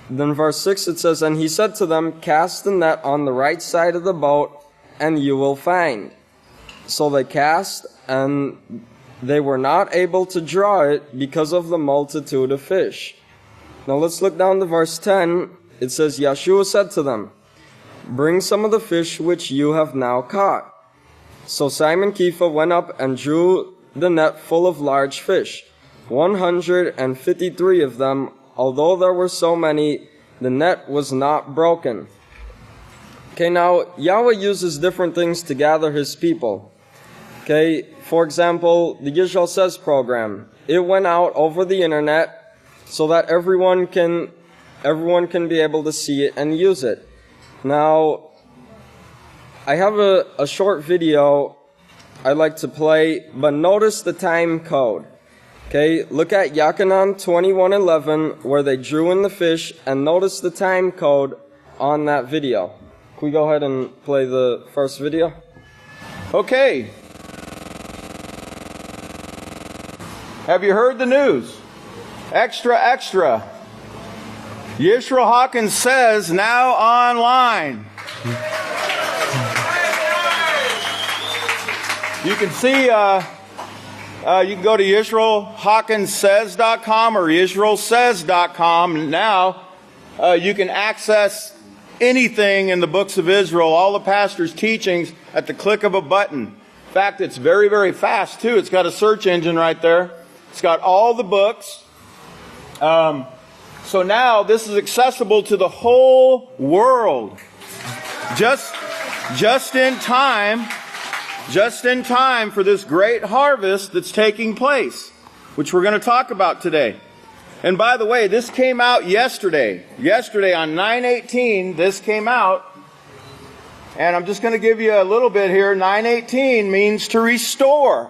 Then verse 6 it says, and he said to them, cast the net on the right side of the boat, and you will find. So they cast, and they were not able to draw it because of the multitude of fish. Now let's look down to verse 10. It says, Yeshua said to them, bring some of the fish which you have now caught. So Simon Kepha went up and drew the net full of large fish, 153 of them. Although there were so many, the net was not broken. Okay, now Yahweh uses different things to gather his people. Okay, for example, the Yisrayl Says program. It went out over the internet so that everyone can be able to see it and use it. Now, I have a short video I'd like to play, but notice the time code. Okay, look at Yachanan 21:11, where they drew in the fish, and notice the time code on that video. Can we go ahead and play the first video?
Okay. Have you heard the news? Extra, extra. Yisrayl Hawkins Says now online. You can see, you can go to YisraelHawkinsSays.com or YisraelSays.com. Now, you can access anything in the books of Israel, all the pastor's teachings, at the click of a button. In fact, it's very, very fast, too. It's got a search engine right there. It's got all the books. So now this is accessible to the whole world. Just in time for this great harvest that's taking place, which we're going to talk about today. And by the way, this came out yesterday. Yesterday on 9/18, this came out. And I'm just going to give you a little bit here. 9/18 means to restore.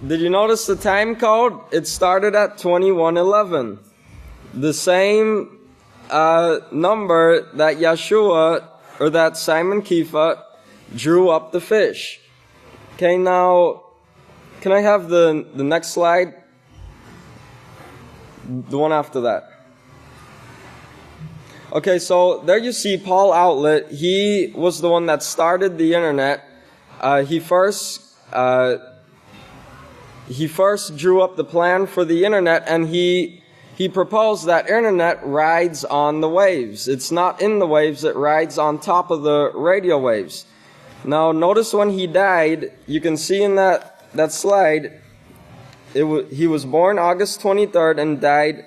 Did you notice the time code? It started at 21:11. The same number that Yeshua, or that Simon Kepha, drew up the fish. Okay, now, can I have the next slide? The one after that. Okay, so there you see Paul Outlet. He was the one that started the internet. He first drew up the plan for the internet, and he proposed that internet rides on the waves. It's not in the waves, it rides on top of the radio waves. Now notice when he died, you can see in that slide, he was born August 23rd and died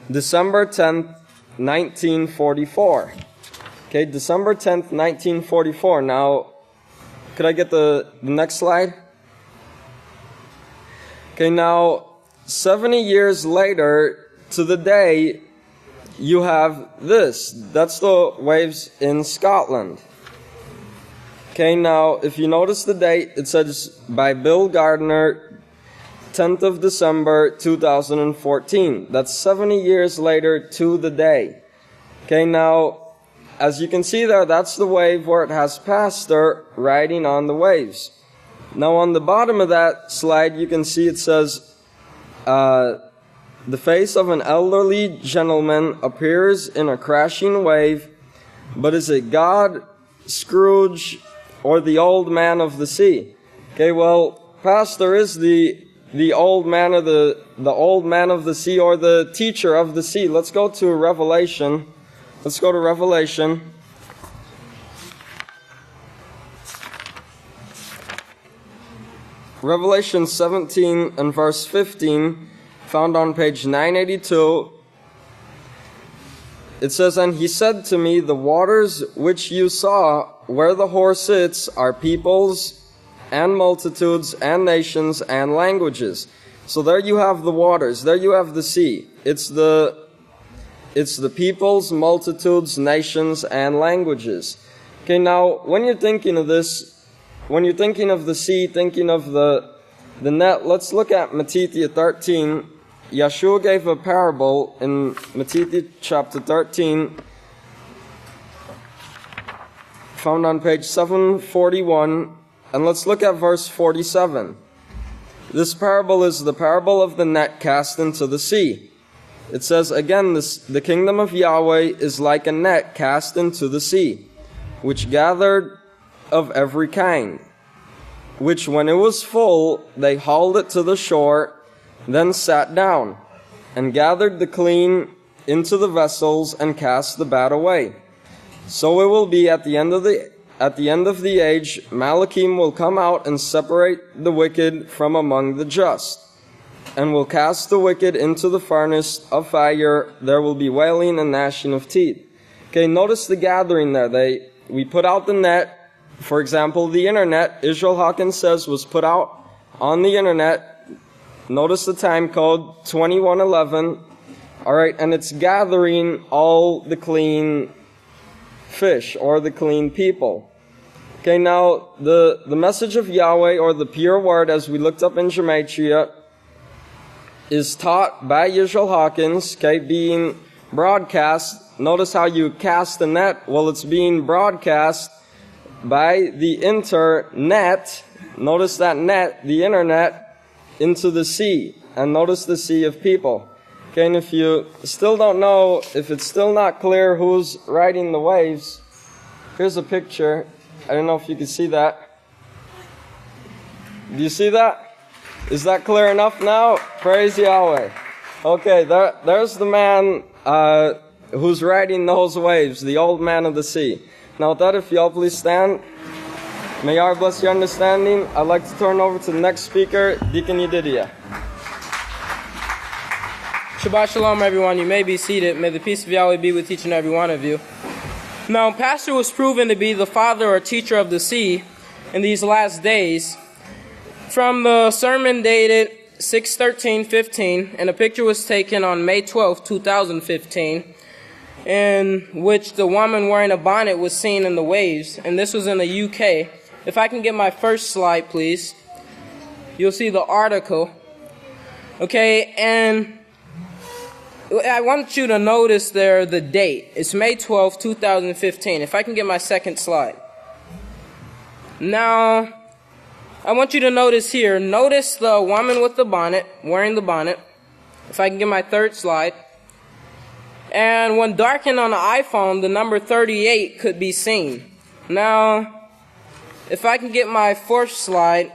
December 10th, 1944. Okay, December 10th, 1944. Now, could I get the next slide? Okay, now, 70 years later, to the day, you have this. That's the waves in Scotland. Okay, now, if you notice the date, it says by Bill Gardner, 10th of December, 2014. That's 70 years later to the day. Okay, now, as you can see there, that's the wave where it has pastor riding on the waves. Now, on the bottom of that slide, you can see it says, the face of an elderly gentleman appears in a crashing wave, but is it God, Scrooge, or the old man of the sea? Okay, well, pastor is the old man of the old man of the sea, or the teacher of the sea. Let's go to Revelation. Let's go to Revelation. Revelation 17 and verse 15, found on page 982. It says, "And he said to me, the waters which you saw where the horse sits are peoples and multitudes and nations and languages." So there you have the waters. There you have the sea. It's the peoples, multitudes, nations, and languages. Okay, now, when you're thinking of this, when you're thinking of the sea, thinking of the net, let's look at Matthew 13. Yeshua gave a parable in Matthew chapter 13, found on page 741, and let's look at verse 47. This parable is the parable of the net cast into the sea. It says, again, the kingdom of Yahweh is like a net cast into the sea, which gathered of every kind, which when it was full, they hauled it to the shore, then sat down, and gathered the clean into the vessels, and cast the bad away. So it will be at the end of the age, Malachim will come out and separate the wicked from among the just, and will cast the wicked into the furnace of fire. There will be wailing and gnashing of teeth. Okay, notice the gathering there. We put out the net. For example, the internet, Israel Hawkins says, was put out on the internet. Notice the time code, 2111. Alright, and it's gathering all the clean fish, or the clean people. Okay, now, the message of Yahweh, or the pure word, as we looked up in Gematria, is taught by Yisrael Hawkins, okay, being broadcast. Notice how you cast the net. Well, it's being broadcast by the internet. Notice that net, the internet, into the sea. And notice the sea of people. Okay, and if you still don't know, if it's still not clear who's riding the waves, here's a picture. I don't know if you can see that. Do you see that? Is that clear enough now? Praise Yahweh. Okay, there's the man who's riding those waves, the old man of the sea. Now with that, if y'all please stand. May Yahweh bless your understanding. I'd like to turn over to the next speaker, Deacon Yedidia. Shabbat Shalom, everyone. You may be seated. May the peace of Yahweh be with each and every one of you. Now, Pastor was proven to be the father or teacher of the sea in these last days. From the sermon dated 6/13/15, and a picture was taken on May 12, 2015, in which the woman wearing a bonnet was seen in the waves, and this was in the UK. If I can get my first slide, please. You'll see the article. Okay, and I want you to notice there the date. It's May 12, 2015. If I can get my second slide. Now, I want you to notice here, notice the woman with the bonnet, wearing the bonnet. If I can get my third slide. And when darkened on the iPhone, the number 38 could be seen. Now, if I can get my fourth slide.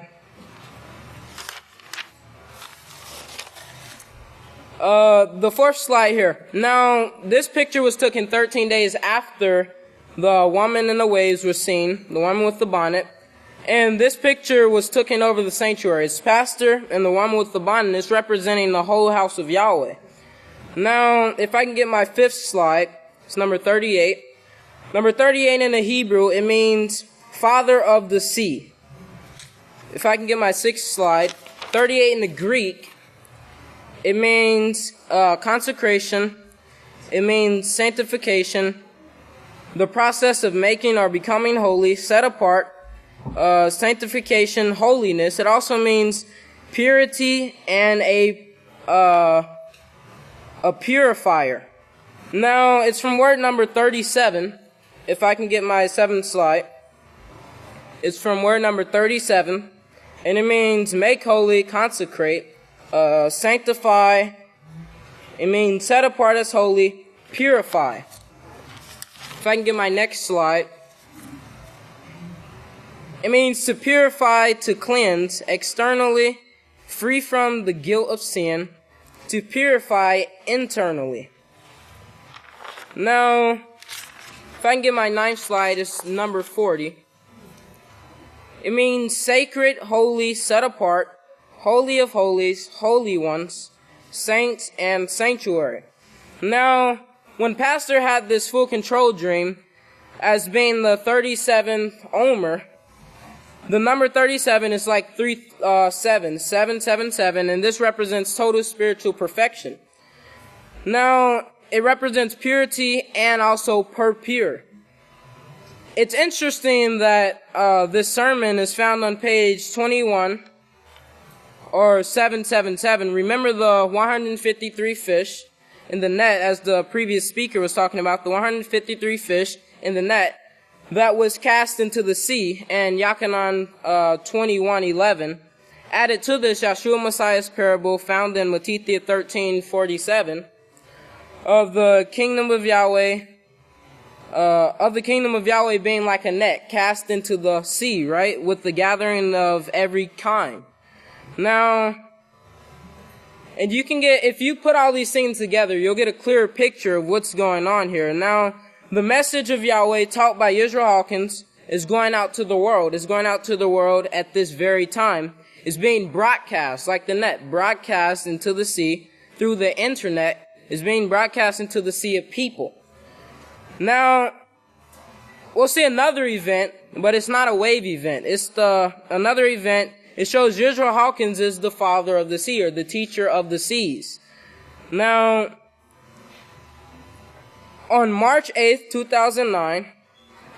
The fourth slide here. Now, this picture was taken 13 days after the woman in the waves was seen, the woman with the bonnet. And this picture was taken over the sanctuary. It's pastor and the woman with the bonnet is representing the whole house of Yahweh. Now, if I can get my fifth slide, it's number 38. Number 38 in the Hebrew, it means father of the sea. If I can get my sixth slide, 38 in the Greek, it means consecration. It means sanctification, the process of making or becoming holy, set apart, sanctification, holiness. It also means purity and a purifier. Now, it's from word number 37. If I can get my seventh slide. It's from word number 37. And it means make holy, consecrate, sanctify. It means set apart as holy, purify. If I can get my next slide. It means to purify, to cleanse, externally, free from the guilt of sin, to purify internally. Now, if I can get my ninth slide, it's number 40. It means sacred, holy, set apart, holy of holies, holy ones, saints, and sanctuary. Now, when Pastor had this full control dream, as being the 37th Omer, the number 37 is like 777, and this represents total spiritual perfection. Now, it represents purity and also pure. It's interesting that this sermon is found on page 21, or 777. Remember the 153 fish in the net, as the previous speaker was talking about, the 153 fish in the net that was cast into the sea, and Yachanan 21:11. Added to this, Yahshua Messiah's parable found in Matthew 13:47 of the kingdom of Yahweh, being like a net cast into the sea, right, with the gathering of every kind. Now, and you can get, if you put all these things together, you'll get a clearer picture of what's going on here. Now, the message of Yahweh taught by Yisrayl Hawkins is going out to the world. It's going out to the world at this very time. It's being broadcast, like the net, broadcast into the sea through the internet. It's being broadcast into the sea of people. Now, we'll see another event, but it's not a wave event. It's another event. It shows Yisrayl Hawkins is the father of the sea, or the teacher of the seas. Now, on March 8th, 2009,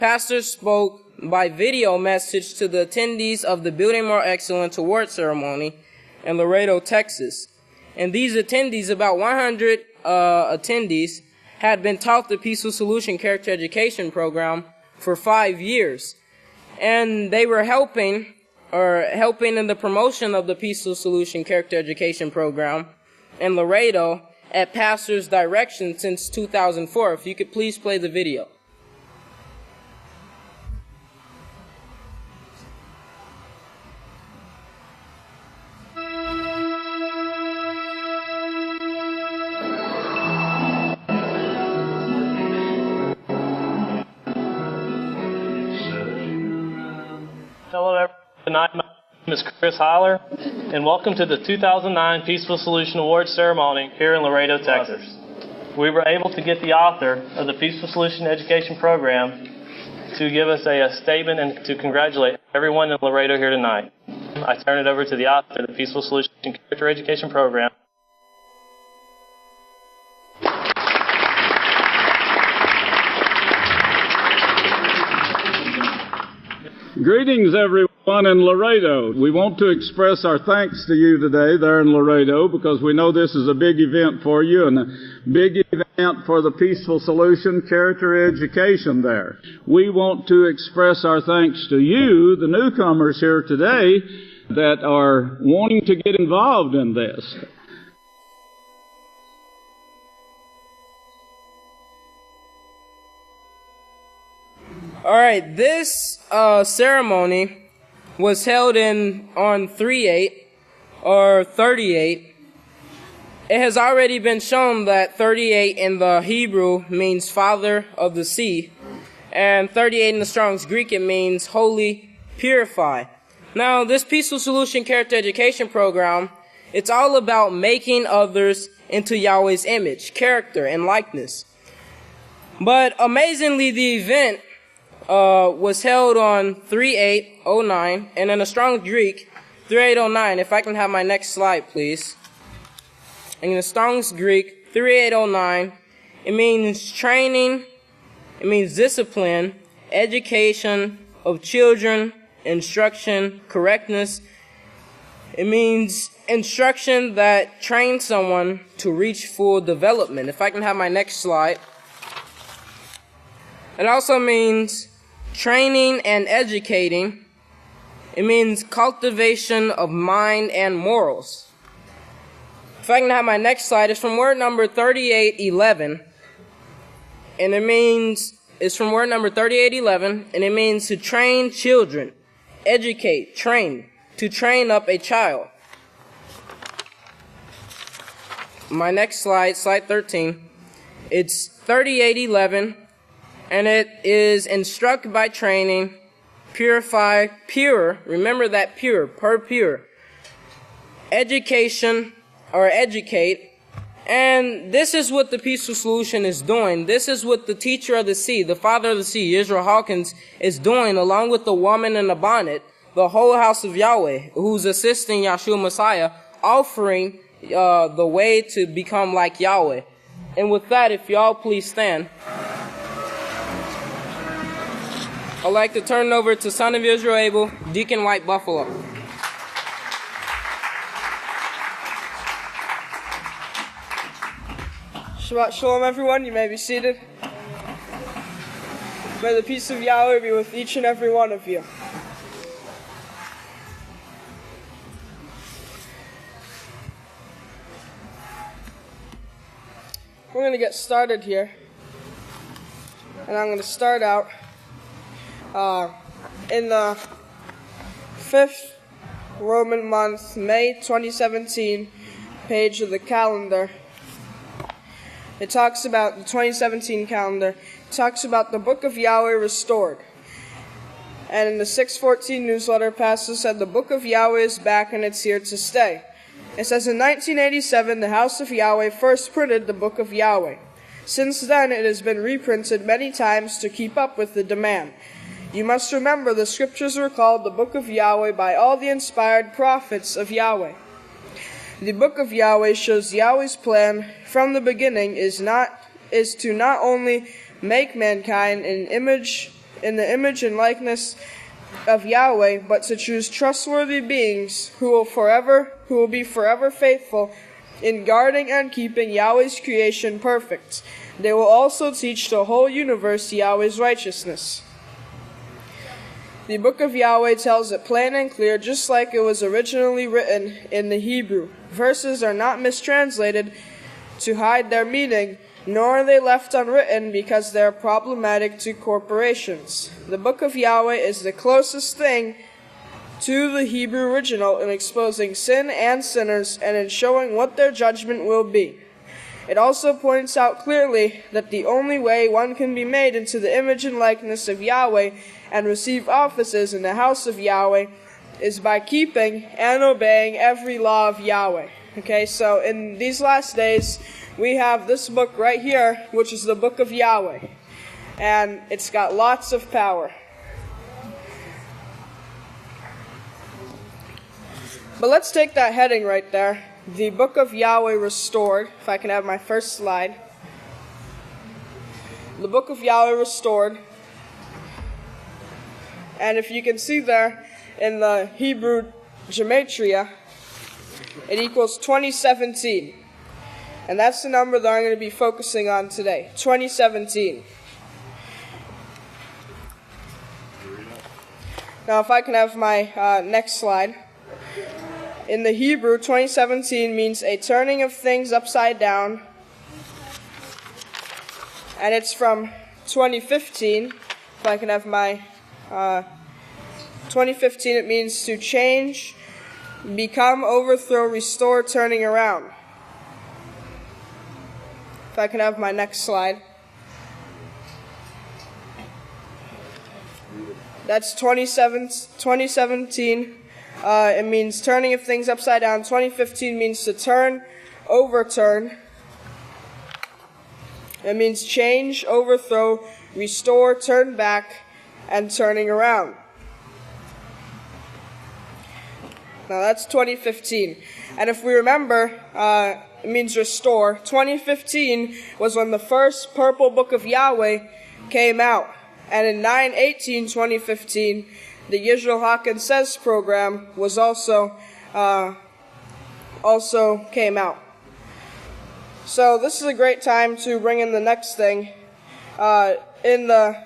Pastor spoke by video message to the attendees of the Building More Excellence Award Ceremony in Laredo, Texas. And these attendees, about 100 attendees, had been taught the Peaceful Solution Character Education Program for 5 years. And they were helping in the promotion of the Peaceful Solution Character Education Program in Laredo at Pastor's direction since 2004. If you could please play the video.
Hello, everyone. Tonight, my name
name is Chris Heiler, and welcome to the 2009 Peaceful Solution Awards ceremony here in Laredo, Texas. We were able to get the author of the Peaceful Solution Education Program to give us a statement and to congratulate everyone in Laredo here tonight. I turn it over to the author of the Peaceful Solution Character Education Program.
Greetings, everyone in Laredo. We want to express our thanks to you today there in Laredo because we know this is a big event for you and a big event for the Peaceful Solution Character Education there. We want to express our thanks to you, the newcomers here today, that are wanting to get involved in this.
All right, this ceremony was held on 3/8 or 38. It has already been shown that 38 in the Hebrew means Father of the Sea, and 38 in the Strong's Greek, it means holy, purify. Now, this Peaceful Solution Character Education Program, it's all about making others into Yahweh's image, character, and likeness. But amazingly, the event was held on 3/8/09, and in the Strong's Greek, 3/8/09. If I can have my next slide, please. In the Strong's Greek, 3/8/09, it means training, it means discipline, education of children, instruction, correctness. It means instruction that trains someone to reach full development. If I can have my next slide. It also means training and educating. It means cultivation of mind and morals. If I can have my next slide, it's from word number 3811. And it's from word number 3811, and it means to train children, educate, train, to train up a child. My next slide, slide 13, it's 3811. And it is instruct by training, purify, pure, remember that pure, pure, education, or educate. And this is what the Peaceful Solution is doing. This is what the teacher of the sea, the father of the sea, Yisrayl Hawkins, is doing, along with the woman in the bonnet, the whole House of Yahweh, who's assisting Yahshua Messiah, offering the way to become like Yahweh. And with that, if y'all please stand. I'd like to turn it over to Son of Israel Abel, Deacon White Buffalo.
Shabbat Shalom, everyone. You may be seated. May the peace of Yahweh be with each and every one of you. We're going to get started here. And I'm going to start out in the 5th Roman month, May 2017, page of the calendar. It talks about the 2017 calendar. It talks about the Book of Yahweh restored. And in the 614 newsletter, Pastor said the Book of Yahweh is back and it's here to stay. It says in 1987, the House of Yahweh first printed the Book of Yahweh. Since then, it has been reprinted many times to keep up with the demand. You must remember the scriptures were called the Book of Yahweh by all the inspired prophets of Yahweh. The Book of Yahweh shows Yahweh's plan from the beginning is to not only make mankind in the image and likeness of Yahweh, but to choose trustworthy beings who will be forever faithful in guarding and keeping Yahweh's creation perfect. They will also teach the whole universe Yahweh's righteousness. The Book of Yahweh tells it plain and clear, just like it was originally written in the Hebrew. Verses are not mistranslated to hide their meaning, nor are they left unwritten because they are problematic to corporations. The Book of Yahweh is the closest thing to the Hebrew original in exposing sin and sinners and in showing what their judgment will be. It also points out clearly that the only way one can be made into the image and likeness of Yahweh and receive offices in the house of Yahweh is by keeping and obeying every law of Yahweh. Okay, so in these last days, we have this book right here, which is the book of Yahweh. And it's got lots of power. But let's take that heading right there. The book of Yahweh restored. If I can have my first slide. The book of Yahweh restored. And if you can see there in the Hebrew gematria, it equals 2017. And that's the number that I'm going to be focusing on today. 2017. Now if I can have my next slide. In the Hebrew, 2017 means a turning of things upside down. And it's from 2015. If I can have my 2015, it means to change, become, overthrow, restore, turning around. If I can have my next slide. That's 2017. It means turning of things upside down. 2015 means to turn, overturn. It means change, overthrow, restore, turn back, and turning around. Now that's 2015. And if we remember, it means restore. 2015 was when the first purple book of Yahweh came out. And in 9/18/2015, the Yisrayl Hawk Says program was also came out. So this is a great time to bring in the next thing. In the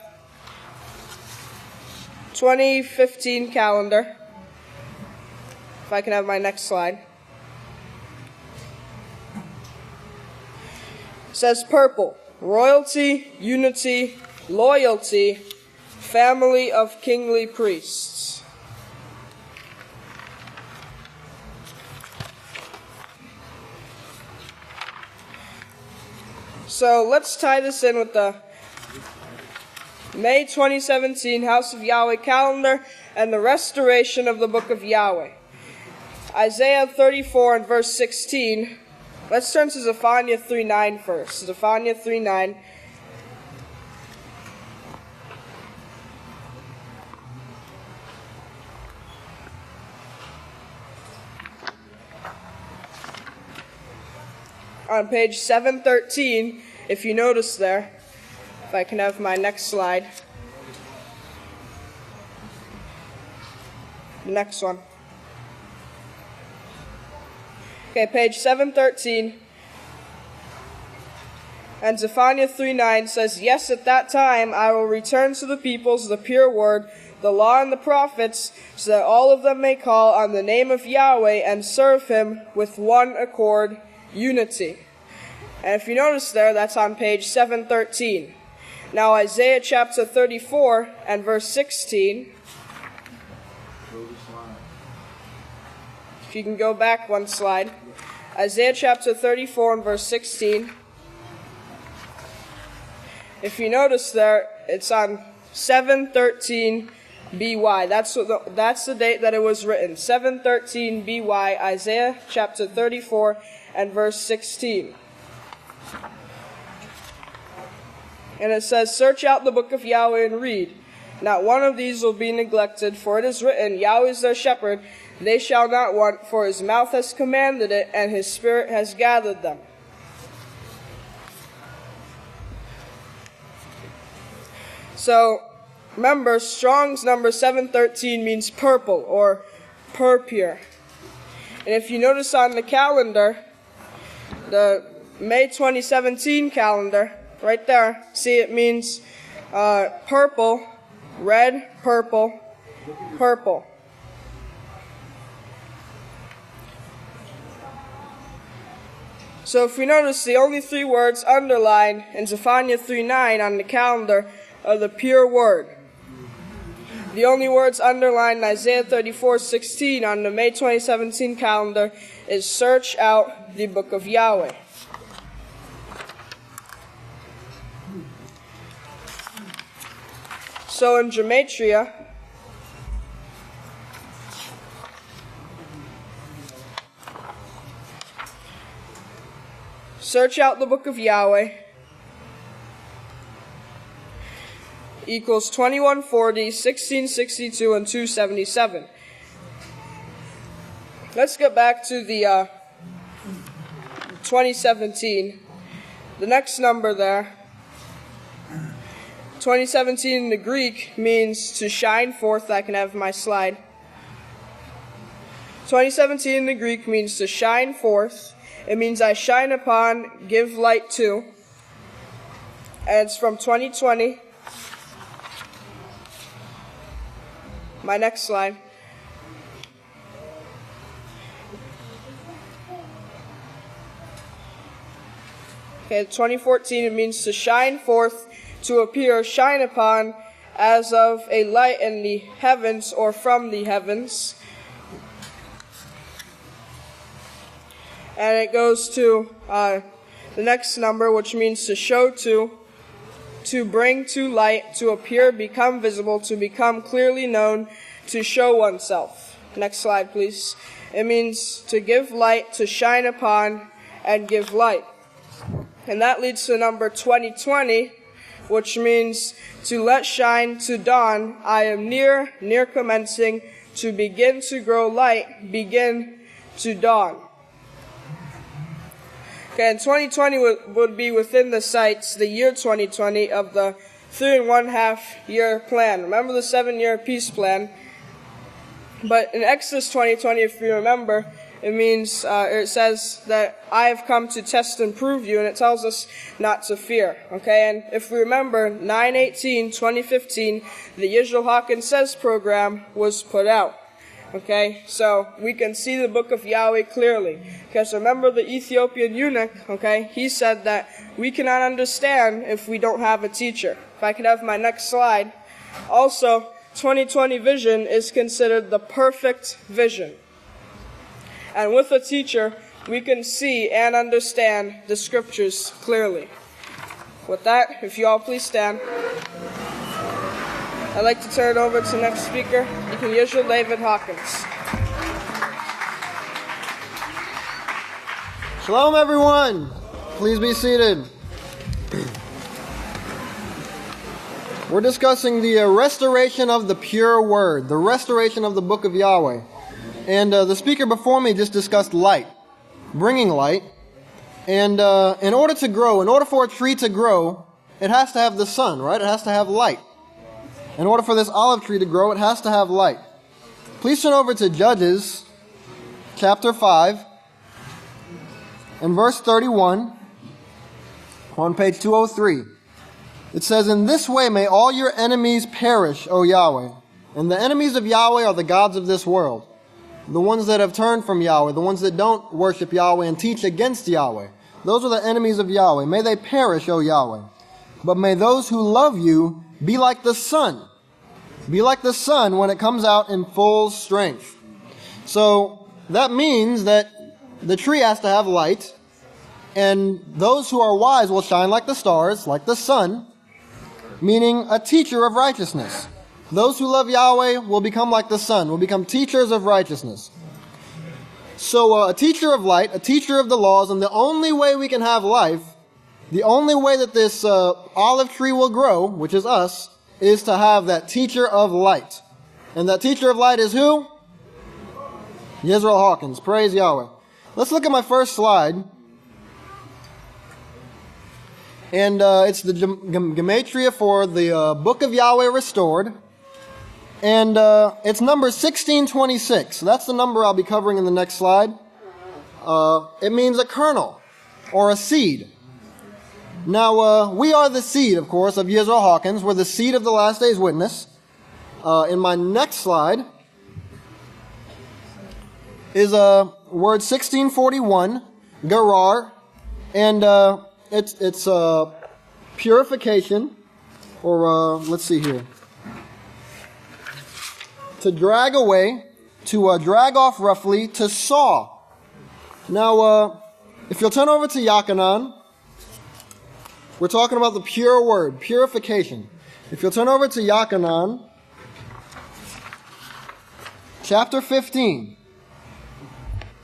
2015 calendar, if I can have my next slide, it says purple, royalty, unity, loyalty, family of kingly priests. So let's tie this in with the May 2017 House of Yahweh calendar and the restoration of the book of Yahweh. Isaiah 34 and verse 16. Let's turn to Zephaniah 3:9 first. Zephaniah 3:9. On page 713, if you notice there, if I can have my next slide. The next one. Okay, page 713. And Zephaniah 3:9 says, "Yes, at that time I will return to the peoples the pure word, the law and the prophets, so that all of them may call on the name of Yahweh and serve him with one accord, unity." And if you notice there, that's on page 713. Now Isaiah chapter 34 and verse 16. If you can go back one slide. Isaiah chapter 34 and verse 16. If you notice there, it's on 713 BY. That's the date that it was written. 713 BY, Isaiah chapter 34 and verse 16. And it says, "Search out the book of Yahweh and read. Not one of these will be neglected, for it is written, Yahweh is their shepherd, they shall not want, for his mouth has commanded it, and his spirit has gathered them." So, remember, Strong's number 713 means purple, or purpure. And if you notice on the calendar, the May 2017 calendar, right there, see it means purple, red, purple, purple. So if we notice, the only three words underlined in Zephaniah 3:9 on the calendar are the pure word. The only words underlined in Isaiah 34:16 on the May 2017 calendar is "Search out the book of Yahweh." So in gematria, search out the book of Yahweh equals 2140, 1662, and 277. Let's get back to the 2017. The next number there, 2017 in the Greek means to shine forth. I can have my slide. 2017 in the Greek means to shine forth. It means I shine upon, give light to. And it's from 2020. My next slide. Okay, 2014, it means to shine forth, to appear, shine upon, as of a light in the heavens or from the heavens. And it goes to the next number, which means to show to bring to light, to appear, become visible, to become clearly known, to show oneself. Next slide, please. It means to give light, to shine upon, and give light. And that leads to number 2020, which means to let shine, to dawn. I am near commencing, to begin to grow light, begin to dawn. Okay, and 2020 would be within the sights, the year 2020 of the 3½ year plan. Remember the 7-year peace plan? But in Exodus 2020, if you remember, it means, it says that I have come to test and prove you, and it tells us not to fear. Okay, and if we remember, 9/18/2015, the Yisrayl Hawkins Says program was put out. Okay, so we can see the book of Yahweh clearly. Because remember the Ethiopian eunuch, okay, he said that we cannot understand if we don't have a teacher. If I could have my next slide. Also, 2020 vision is considered the perfect vision. And with a teacher, we can see and understand the scriptures clearly. With that, if you all please stand. I'd like to turn it over to the next speaker, Deacon Yisrael David Hawkins.
Shalom, everyone. Please be seated. We're discussing the restoration of the pure word, the restoration of the book of Yahweh. And the speaker before me just discussed light, bringing light. And in order to grow, in order for a tree to grow, it has to have the sun, right? It has to have light. In order for this olive tree to grow, it has to have light. Please turn over to Judges chapter 5 and verse 31 on page 203. It says, "In this way may all your enemies perish, O Yahweh." And the enemies of Yahweh are the gods of this world. The ones that have turned from Yahweh, the ones that don't worship Yahweh and teach against Yahweh. Those are the enemies of Yahweh. May they perish, O Yahweh. But may those who love you be like the sun. Be like the sun when it comes out in full strength. So that means that the tree has to have light. And those who are wise will shine like the stars, like the sun, meaning a teacher of righteousness. Those who love Yahweh will become like the sun, will become teachers of righteousness. So a teacher of light, a teacher of the laws, and the only way we can have life, the only way that this olive tree will grow, which is us, is to have that teacher of light. And that teacher of light is who? Yisrayl Hawkins. Praise Yahweh. Let's look at my first slide. And it's the gematria for the book of Yahweh restored. And it's number 1626. So that's the number I'll be covering in the next slide. It means a kernel or a seed. Now, we are the seed, of course, of Yisrayl Hawkins. We're the seed of the last day's witness. In my next slide is word 1641, garar, and it's purification, or let's see here, to drag away, to drag off roughly, to saw. Now, if you'll turn over to Yachanan, we're talking about the pure word, purification. If you'll turn over to Yachanan, chapter 15.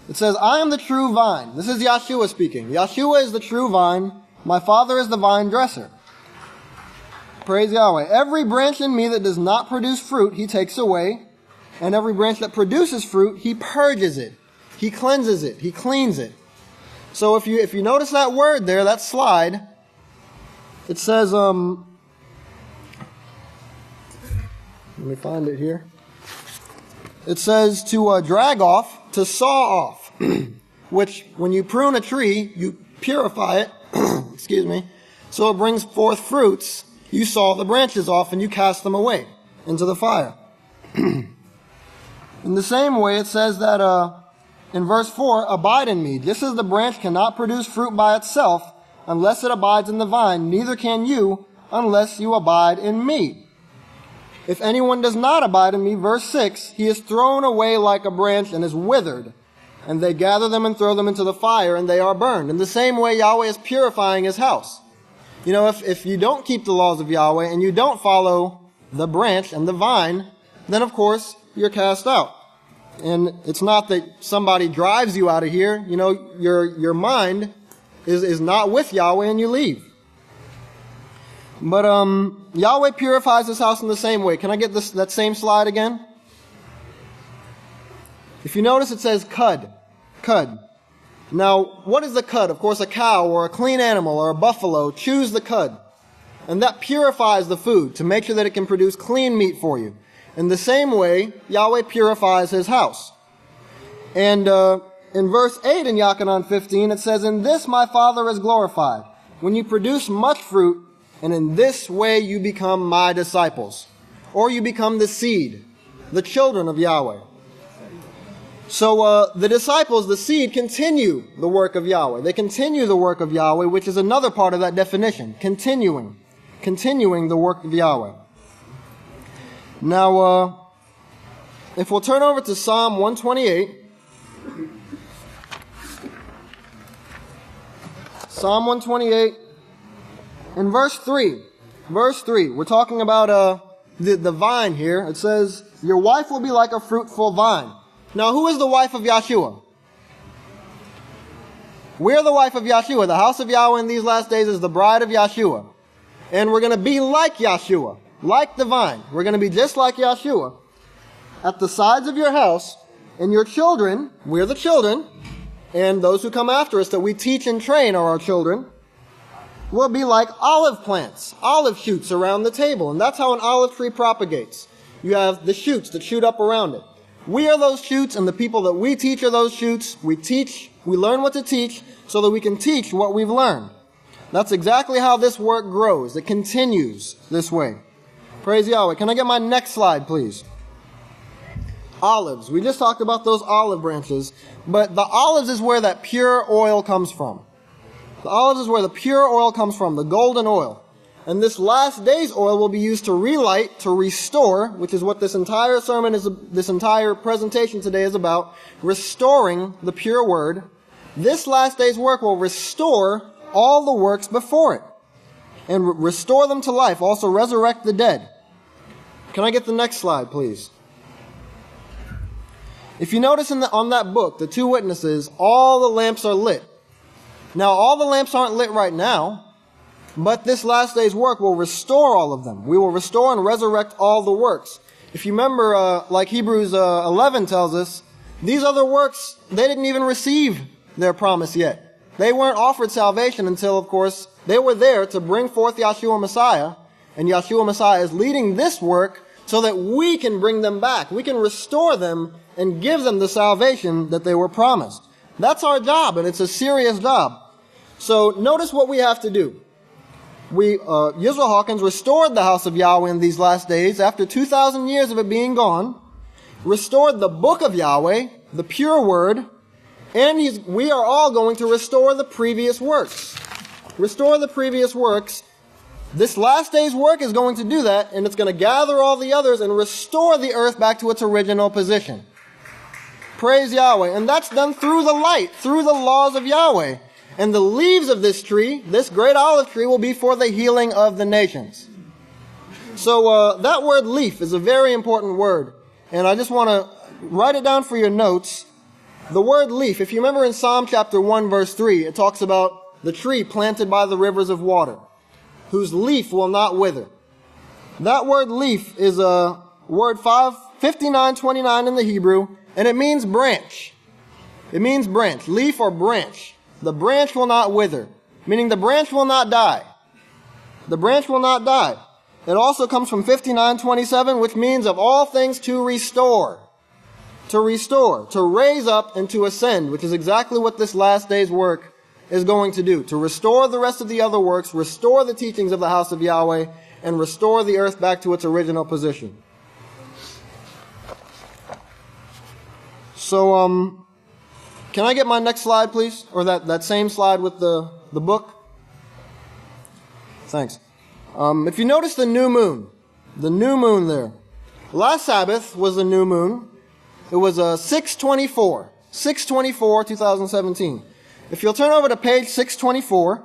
It says, I am the true vine. This is Yahshua speaking. Yahshua is the true vine. My Father is the vine dresser. Praise Yahweh. Every branch in me that does not produce fruit, he takes away. And every branch that produces fruit, he purges it. He cleanses it. He cleans it. So if you notice that word there, that slide, it says, let me find it here. It says to drag off, to saw off, which when you prune a tree, you purify it, excuse me, so it brings forth fruits. You saw the branches off and you cast them away into the fire. In the same way, it says that in verse 4, abide in me. Just as the branch cannot produce fruit by itself unless it abides in the vine, neither can you unless you abide in me. If anyone does not abide in me, verse 6, he is thrown away like a branch and is withered. And they gather them and throw them into the fire, and they are burned. In the same way, Yahweh is purifying his house. You know, if you don't keep the laws of Yahweh and you don't follow the branch and the vine, then of course you're cast out. And it's not that somebody drives you out of here. You know, your mind is not with Yahweh and you leave. But Yahweh purifies his house in the same way. Can I get that same slide again? If you notice, it says cud. Cud. Now, what is the cud? Of course, a cow or a clean animal or a buffalo chews the cud. And that purifies the food to make sure that it can produce clean meat for you. In the same way, Yahweh purifies his house. And in verse 8 in Yachanan 15, it says, in this my Father is glorified, when you produce much fruit, and in this way you become my disciples. Or you become the seed, the children of Yahweh. So the disciples, the seed, continue the work of Yahweh. They continue the work of Yahweh, which is another part of that definition. Continuing the work of Yahweh. Now, if we'll turn over to Psalm 128. Psalm 128, in verse 3. Verse 3, we're talking about the vine here. It says, your wife will be like a fruitful vine. Now, who is the wife of Yahshua? We're the wife of Yahshua. The house of Yahweh in these last days is the bride of Yahshua. And we're going to be like Yahshua, like the vine. We're going to be just like Yahshua. At the sides of your house, and your children, we're the children, and those who come after us that we teach and train are our children, will be like olive plants, olive shoots around the table. And that's how an olive tree propagates. You have the shoots that shoot up around it. We are those shoots, and the people that we teach are those shoots. We learn what to teach so that we can teach what we've learned. That's exactly how this work grows. It continues this way. Praise Yahweh. Can I get my next slide, please? Olives. We just talked about those olive branches, but the olives is where that pure oil comes from. The olives is where the pure oil comes from, the golden oil. And this last day's oil will be used to relight, to restore, which is what this entire this entire presentation today is about, restoring the pure word. This last day's work will restore all the works before it and restore them to life, also resurrect the dead. Can I get the next slide, please? If you notice on that book, the two witnesses, all the lamps are lit. Now, all the lamps aren't lit right now, but this last day's work will restore all of them. We will restore and resurrect all the works. If you remember, like Hebrews 11 tells us, these other works, they didn't even receive their promise yet. They weren't offered salvation until, of course, they were there to bring forth Yahshua Messiah. And Yahshua Messiah is leading this work so that we can bring them back. We can restore them and give them the salvation that they were promised. That's our job, and it's a serious job. So notice what we have to do. Yisrayl Hawkins restored the house of Yahweh in these last days after 2,000 years of it being gone, restored the book of Yahweh, the pure word, and we are all going to restore the previous works. Restore the previous works. This last day's work is going to do that, and it's going to gather all the others and restore the earth back to its original position. Praise Yahweh. And that's done through the light, through the laws of Yahweh. And the leaves of this tree, this great olive tree, will be for the healing of the nations. So that word leaf is a very important word. And I just want to write it down for your notes. The word leaf, if you remember in Psalm chapter 1 verse 3, it talks about the tree planted by the rivers of water, whose leaf will not wither. That word leaf is a word 5929 in the Hebrew, and it means branch. It means branch, leaf or branch. The branch will not wither, meaning the branch will not die. The branch will not die. It also comes from 5927, which means of all things to restore. To restore, to raise up and to ascend, which is exactly what this last day's work is going to do. To restore the rest of the other works, restore the teachings of the house of Yahweh, and restore the earth back to its original position. So, can I get my next slide, please? Or that same slide with the book? Thanks. If you notice the new moon there. Last Sabbath was the new moon. It was 6/24, 2017. If you'll turn over to page 624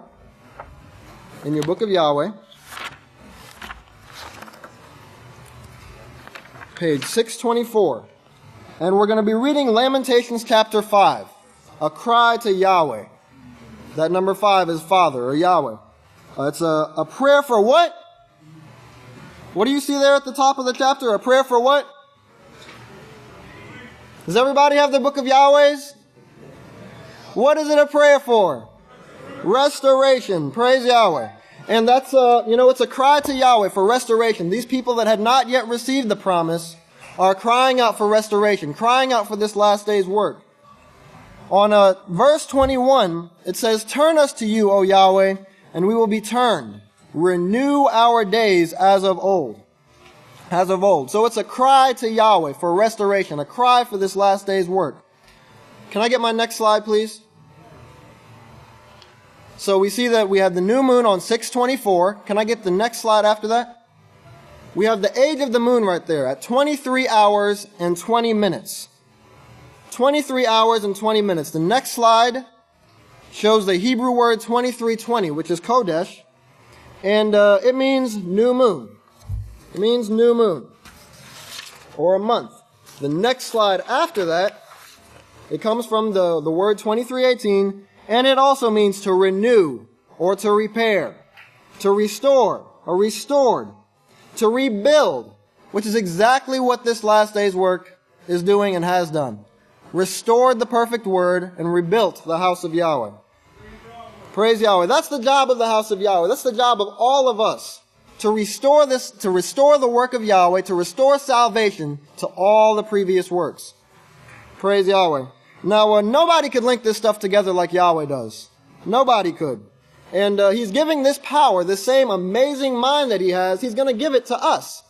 in your book of Yahweh, page 624, and we're going to be reading Lamentations chapter 5, a cry to Yahweh. That number 5 is Father, or Yahweh. It's a prayer for what? What do you see there at the top of the chapter? A prayer for what? Does everybody have the book of Yahweh's? What is it a prayer for? Restoration. Praise Yahweh. And that's, it's a cry to Yahweh for restoration. These people that had not yet received the promise are crying out for restoration, crying out for this last day's work. On verse 21, it says, "Turn us to you, O Yahweh, and we will be turned. Renew our days as of old." As of old. So it's a cry to Yahweh for restoration, a cry for this last day's work. Can I get my next slide, please? So we see that we have the new moon on 6/24. Can I get the next slide after that? We have the age of the moon right there at 23 hours and 20 minutes. 23 hours and 20 minutes. The next slide shows the Hebrew word 2320, which is Kodesh, and it means new moon. It means new moon, or a month. The next slide after that, it comes from the word 2318, and it also means to renew, or to repair, to restore, or restored, to rebuild, which is exactly what this last day's work is doing and has done. Restored the perfect word and rebuilt the house of Yahweh. Praise Yahweh. That's the job of the house of Yahweh. That's the job of all of us. To restore the work of Yahweh, to restore salvation to all the previous works. Praise Yahweh. Now, nobody could link this stuff together like Yahweh does. Nobody could. And He's giving this power, this same amazing mind that He has, He's going to give it to us.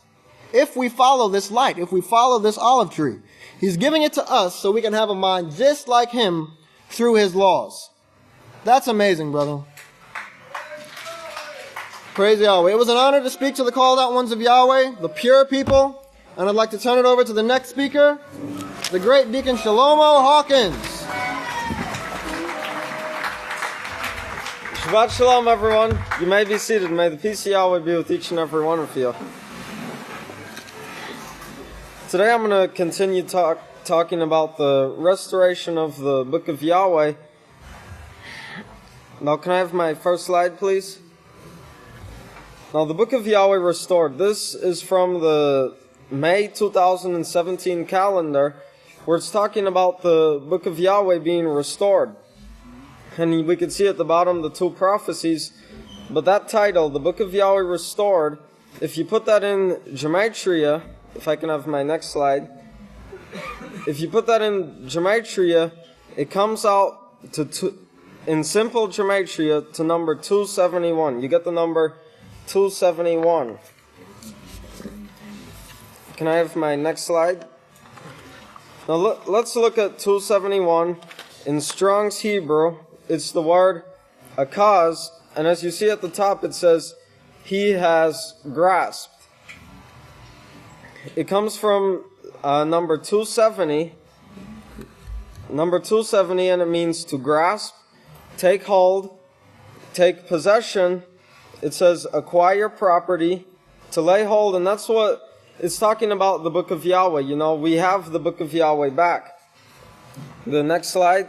If we follow this light, if we follow this olive tree. He's giving it to us so we can have a mind just like Him through His laws. That's amazing, brother. Praise Yahweh. It was an honor to speak to the called out ones of Yahweh, the pure people. And I'd like to turn it over to the next speaker, the great Deacon Shalom Hawkins.
Shabbat Shalom, everyone. You may be seated. May the peace of Yahweh be with each and every one of you. Today I'm going to continue talking about the restoration of the book of Yahweh. Now, can I have my first slide, please? Now, the book of Yahweh restored. This is from the May 2017 calendar, where it's talking about the book of Yahweh being restored. And we can see at the bottom the two prophecies. But that title, the book of Yahweh restored, if you put that in Gematria, if I can have my next slide. If you put that in Gematria, it comes out in simple Gematria to number 271. You get the number 271. Can I have my next slide? Now let's look at 271. In Strong's Hebrew, it's the word akaz, and as you see at the top it says, he has grasped. It comes from number 270. Number 270, and it means to grasp, take hold, take possession. It says acquire property, to lay hold, and that's what it's talking about the book of Yahweh. You know, we have the book of Yahweh back. The next slide.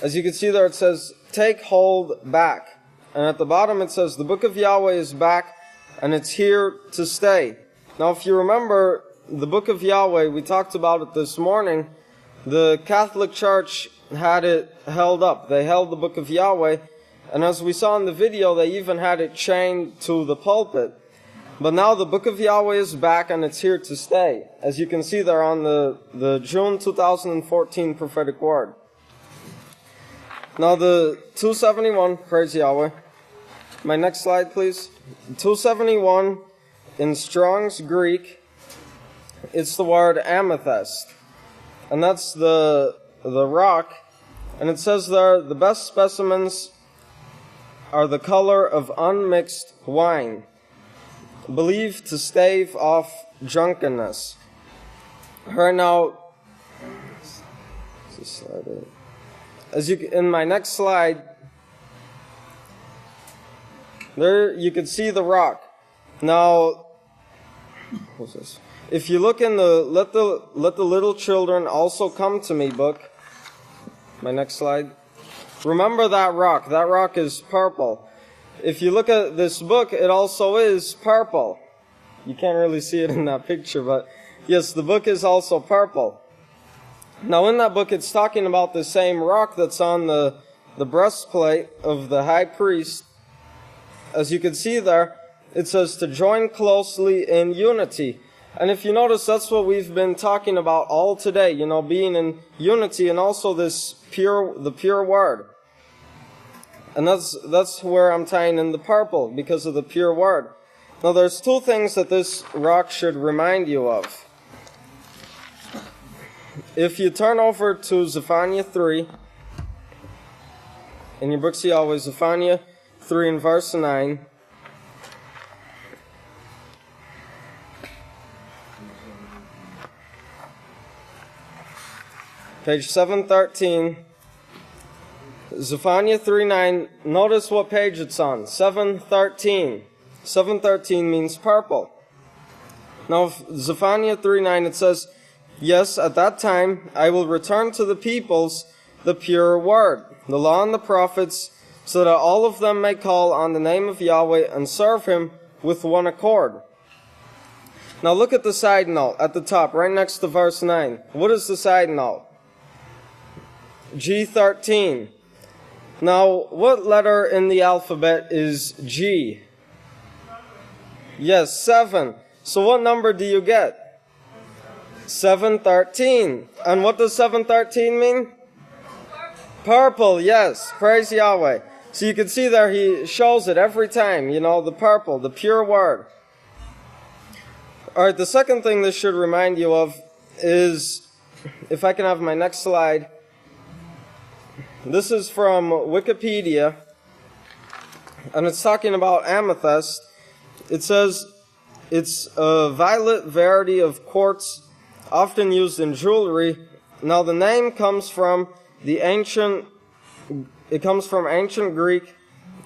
As you can see there, it says, take hold back. And at the bottom it says, the book of Yahweh is back, and it's here to stay. Now if you remember, the book of Yahweh, we talked about it this morning, the Catholic Church had it held up. They held the book of Yahweh, and as we saw in the video, they even had it chained to the pulpit. But now the book of Yahweh is back, and it's here to stay. As you can see there on the June 2014 prophetic word. Now the 271, praise Yahweh. My next slide, please. 271 in Strong's Greek, it's the word amethyst. And that's the rock. And it says there, the best specimens are the color of unmixed wine, believed to stave off drunkenness. Right now, as you in my next slide, there you can see the rock. Now, what's this? If you look in the Let the Little Children Also Come to Me book, my next slide. Remember that rock. That rock is purple. If you look at this book, it also is purple. You can't really see it in that picture, but yes, the book is also purple. Now in that book, it's talking about the same rock that's on the breastplate of the high priest. As you can see there, it says to join closely in unity. And if you notice, that's what we've been talking about all today, being in unity, and also the pure word. And that's where I'm tying in the purple, because of the pure word. Now there's two things that this rock should remind you of. If you turn over to Zephaniah 3, in your books of Yahweh, Zephaniah 3 and verse 9, page 713, Zephaniah 3:9. Notice what page it's on. 713. 713 means purple. Now, Zephaniah 3:9, it says, yes, at that time I will return to the peoples the pure word, the law and the prophets, so that all of them may call on the name of Yahweh and serve Him with one accord. Now look at the side note at the top, right next to verse 9. What is the side note? G13. Now, what letter in the alphabet is G? Yes, 7. So what number do you get? 713. And what does 713 mean? Purple, yes. Praise Yahweh. So you can see there, he shows it every time, the purple, the pure word. Alright, the second thing this should remind you of is, if I can have my next slide, this is from Wikipedia, and it's talking about amethyst. It says it's a violet variety of quartz, often used in jewelry. Now the name comes from ancient Greek,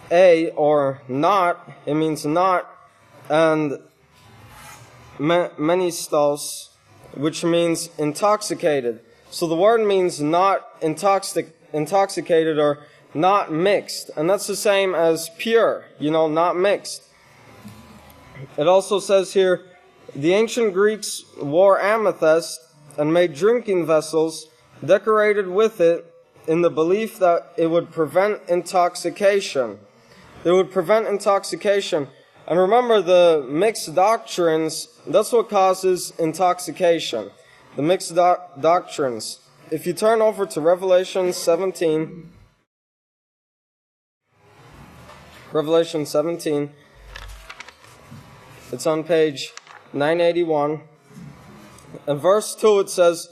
or not, it means not, and menistos, which means intoxicated. So the word means not intoxicated or not mixed. And that's the same as pure, not mixed. It also says here, the ancient Greeks wore amethyst and made drinking vessels decorated with it in the belief that it would prevent intoxication. It would prevent intoxication. And remember, the mixed doctrines, that's what causes intoxication. The mixed doctrines. If you turn over to Revelation 17, it's on page 981. In verse 2 it says,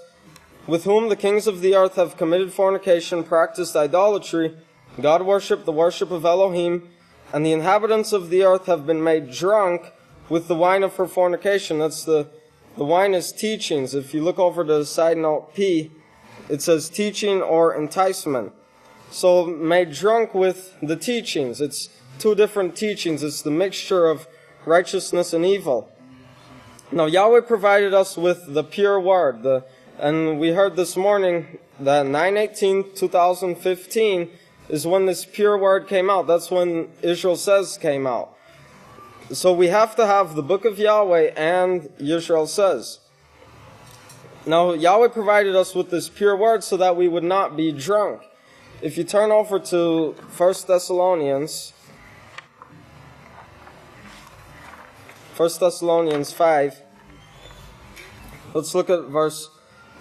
with whom the kings of the earth have committed fornication, practiced idolatry, God worshipped the worship of Elohim, and the inhabitants of the earth have been made drunk with the wine of her fornication. That's the wine is teachings. If you look over to side note P, it says teaching or enticement. So made drunk with the teachings. It's two different teachings. It's the mixture of righteousness and evil. Now Yahweh provided us with the pure word, the And we heard this morning that 9/18/2015 is when this pure word came out. That's when Yisrayl Says came out. So we have to have the book of Yahweh and Yisrayl Says. Now, Yahweh provided us with this pure word so that we would not be drunk. If you turn over to 1 Thessalonians 5, let's look at verse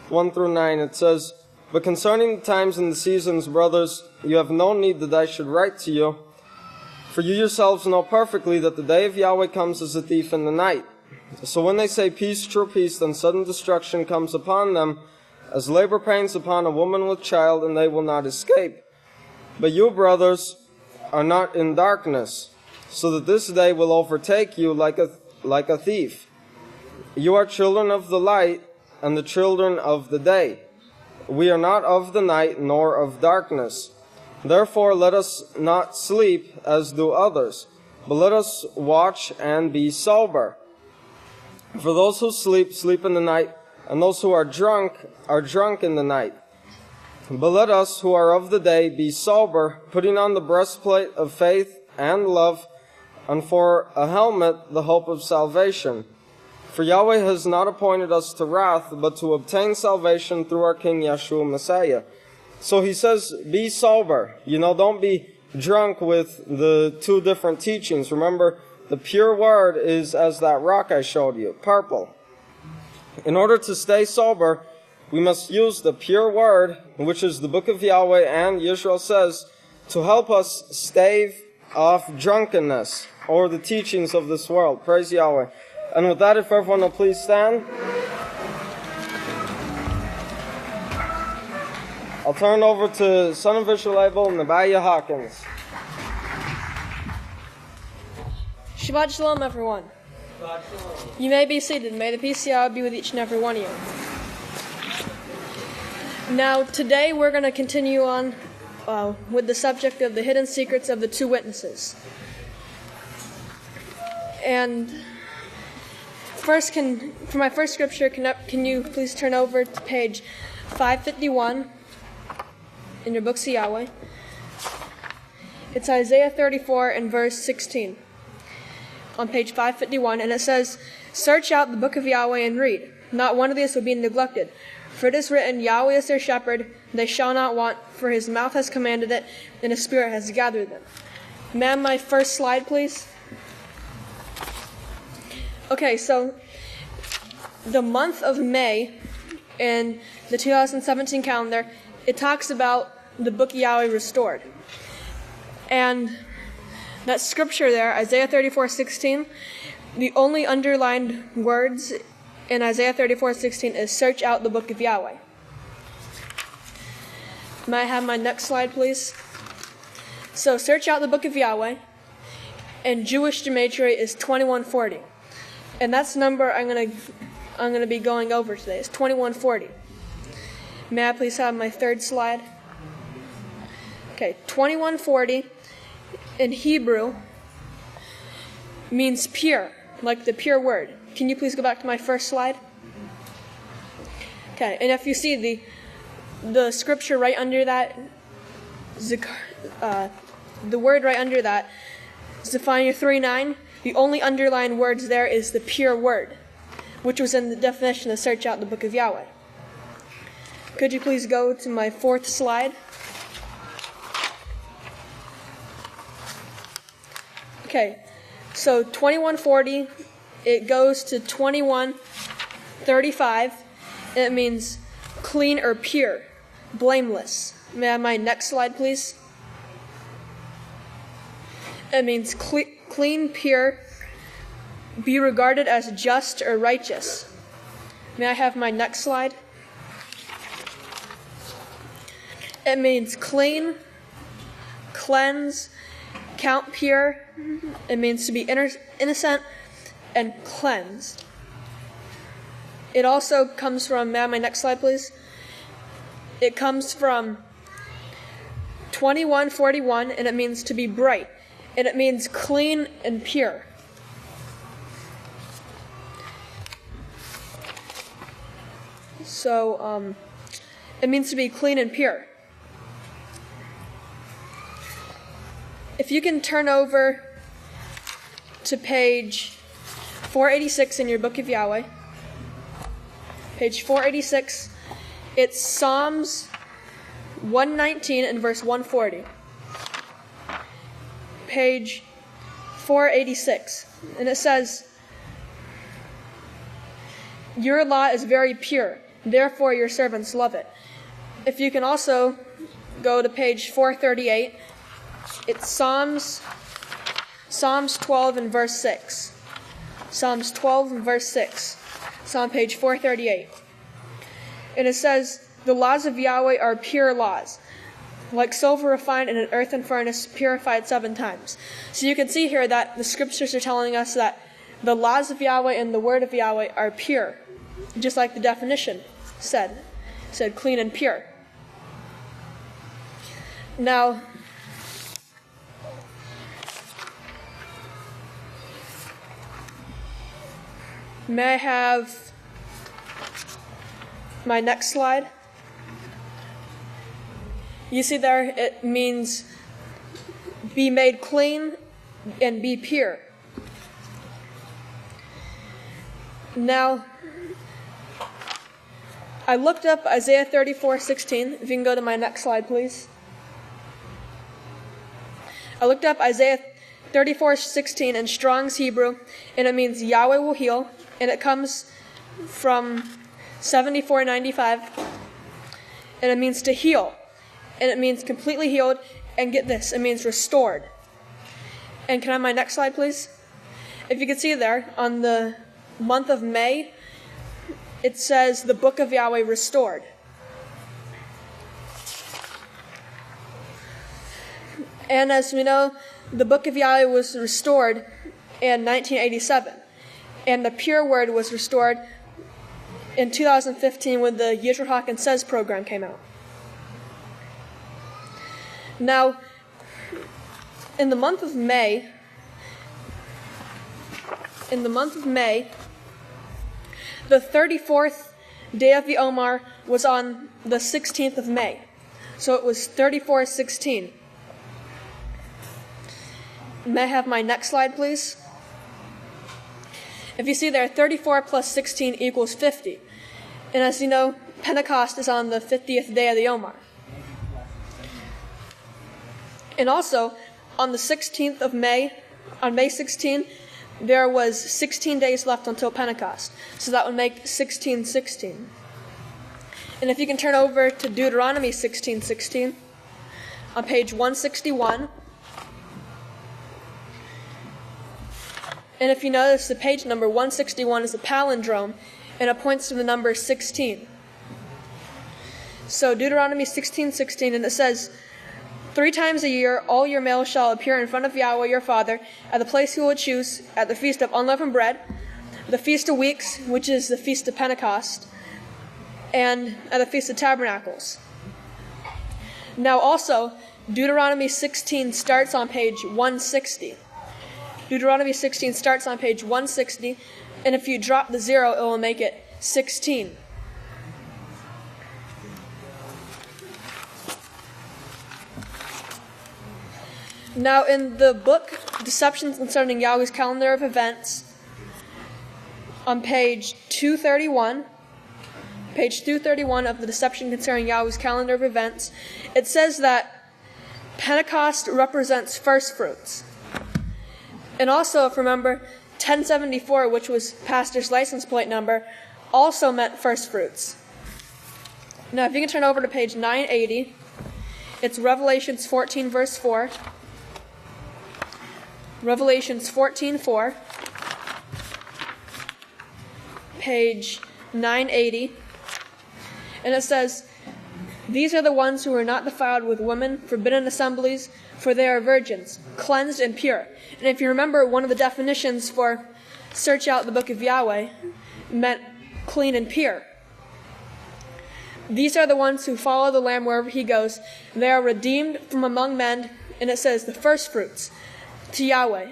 1 through 9. It says, "But concerning the times and the seasons, brothers, you have no need that I should write to you, for you yourselves know perfectly that the day of Yahweh comes as a thief in the night. So when they say peace, true peace, then sudden destruction comes upon them, as labor pains upon a woman with child, and they will not escape. But you, brothers, are not in darkness, so that this day will overtake you like a thief. You are children of the light and the children of the day. We are not of the night nor of darkness. Therefore let us not sleep as do others, but let us watch and be sober. For those who sleep, sleep in the night, and those who are drunk in the night. But let us who are of the day be sober, putting on the breastplate of faith and love, and for a helmet the hope of salvation. For Yahweh has not appointed us to wrath, but to obtain salvation through our King Yeshua Messiah." So he says, be sober. Don't be drunk with the two different teachings. Remember, the pure word is as that rock I showed you, purple. In order to stay sober, we must use the pure word, which is the book of Yahweh and Yisrayl Says, to help us stave off drunkenness or the teachings of this world. Praise Yahweh. And with that, if everyone will please stand. I'll turn over to son of Yisrael Abel and Nebiah Hawkins.
Shabbat Shalom, everyone. You may be seated. May the peace of Yahweh be with each and every one of you. Now, today we're going to continue on with the subject of the hidden secrets of the two witnesses. And first, for my first scripture, can you please turn over to page 551 in your books of Yahweh? It's Isaiah 34 and verse 16 on page 551, and it says, "Search out the book of Yahweh and read. Not one of these will be neglected. For it is written, Yahweh is their shepherd, they shall not want, for his mouth has commanded it, and his spirit has gathered them." May I have my first slide, please? Okay, so the month of May in the 2017 calendar, it talks about the book of Yahweh restored. And that scripture there, Isaiah 34:16, the only underlined words in Isaiah 34:16 is "search out the book of Yahweh." May I have my next slide, please? So, search out the book of Yahweh, and Jewish gematria is 2140. And that's the number I'm gonna be going over today. It's 2140. May I please have my third slide? Okay, 2140 in Hebrew means pure, like the pure word. Can you please go back to my first slide? Okay, and if you see the scripture right under that, the word right under that, Zephaniah 3:9, the only underlined words there is the pure word, which was in the definition to search out the book of Yahweh. Could you please go to my fourth slide? Okay, so 2140, it goes to 2135. It means clean or pure, blameless. May I have my next slide, please? It means clean, pure, be regarded as just or righteous. May I have my next slide? It means clean, cleanse, count pure. It means to be innocent and cleansed. It also comes from, may I have my next slide, please? It comes from 2141, and it means to be bright. And it means clean and pure. So it means to be clean and pure. If you can turn over to page 486 in your Book of Yahweh, page 486, it's Psalms 119 and verse 140. Page 486. And it says, "Your law is very pure, therefore your servants love it." If you can also go to page 438, it's Psalms 12 and verse 6. Psalms 12 and verse 6. It's on page 438. And it says, "The laws of Yahweh are pure laws, like silver refined in an earthen furnace, purified 7 times." So you can see here that the scriptures are telling us that the laws of Yahweh and the word of Yahweh are pure, just like the definition said clean and pure. Now, may I have my next slide? You see there, it means be made clean and be pure. Now, I looked up Isaiah 34:16. If you can go to my next slide, please. I looked up Isaiah 34:16 in Strong's Hebrew, and it means Yahweh will heal, and it comes from 7495, and it means to heal, and it means completely healed, and get this, it means restored. And can I have my next slide, please? If you can see there, on the month of May, it says the Book of Yahweh restored. And as we know, the Book of Yahweh was restored in 1987. And the Pure Word was restored in 2015 when the Yisrayl Says program came out. Now, in the month of May, the 34th day of the Omer was on the 16th of May. So it was 34:16. May I have my next slide, please? If you see there, 34 plus 16 equals 50. And as you know, Pentecost is on the 50th day of the Omer. And also, on the 16th of May, on May 16, there was 16 days left until Pentecost. So that would make 16:16. And if you can turn over to Deuteronomy 16:16, on page 161. And if you notice, the page number 161 is a palindrome, and it points to the number 16. So Deuteronomy 16:16, and it says, 3 times a year all your males shall appear in front of Yahweh your Father at the place he will choose, at the Feast of Unleavened Bread, the Feast of Weeks, which is the Feast of Pentecost, and at the Feast of Tabernacles. Now also, Deuteronomy 16 starts on page 160. Deuteronomy 16 starts on page 160, and if you drop the 0, it will make it 16. Now in the book, Deceptions Concerning Yahweh's Calendar of Events, on page 231 of the Deception Concerning Yahweh's Calendar of Events, it says that Pentecost represents first fruits. And also, if you remember, 1074, which was Pastor's license plate number, also meant first fruits. Now, if you can turn over to page 980, it's Revelations 14, verse 4. Revelations 14:4, page 980, and it says, "These are the ones who are not defiled with women, forbidden assemblies, for they are virgins, cleansed and pure." And if you remember, one of the definitions for search out the Book of Yahweh meant clean and pure. These are the ones who follow the Lamb wherever he goes. They are redeemed from among men, and it says the first fruits. To Yahweh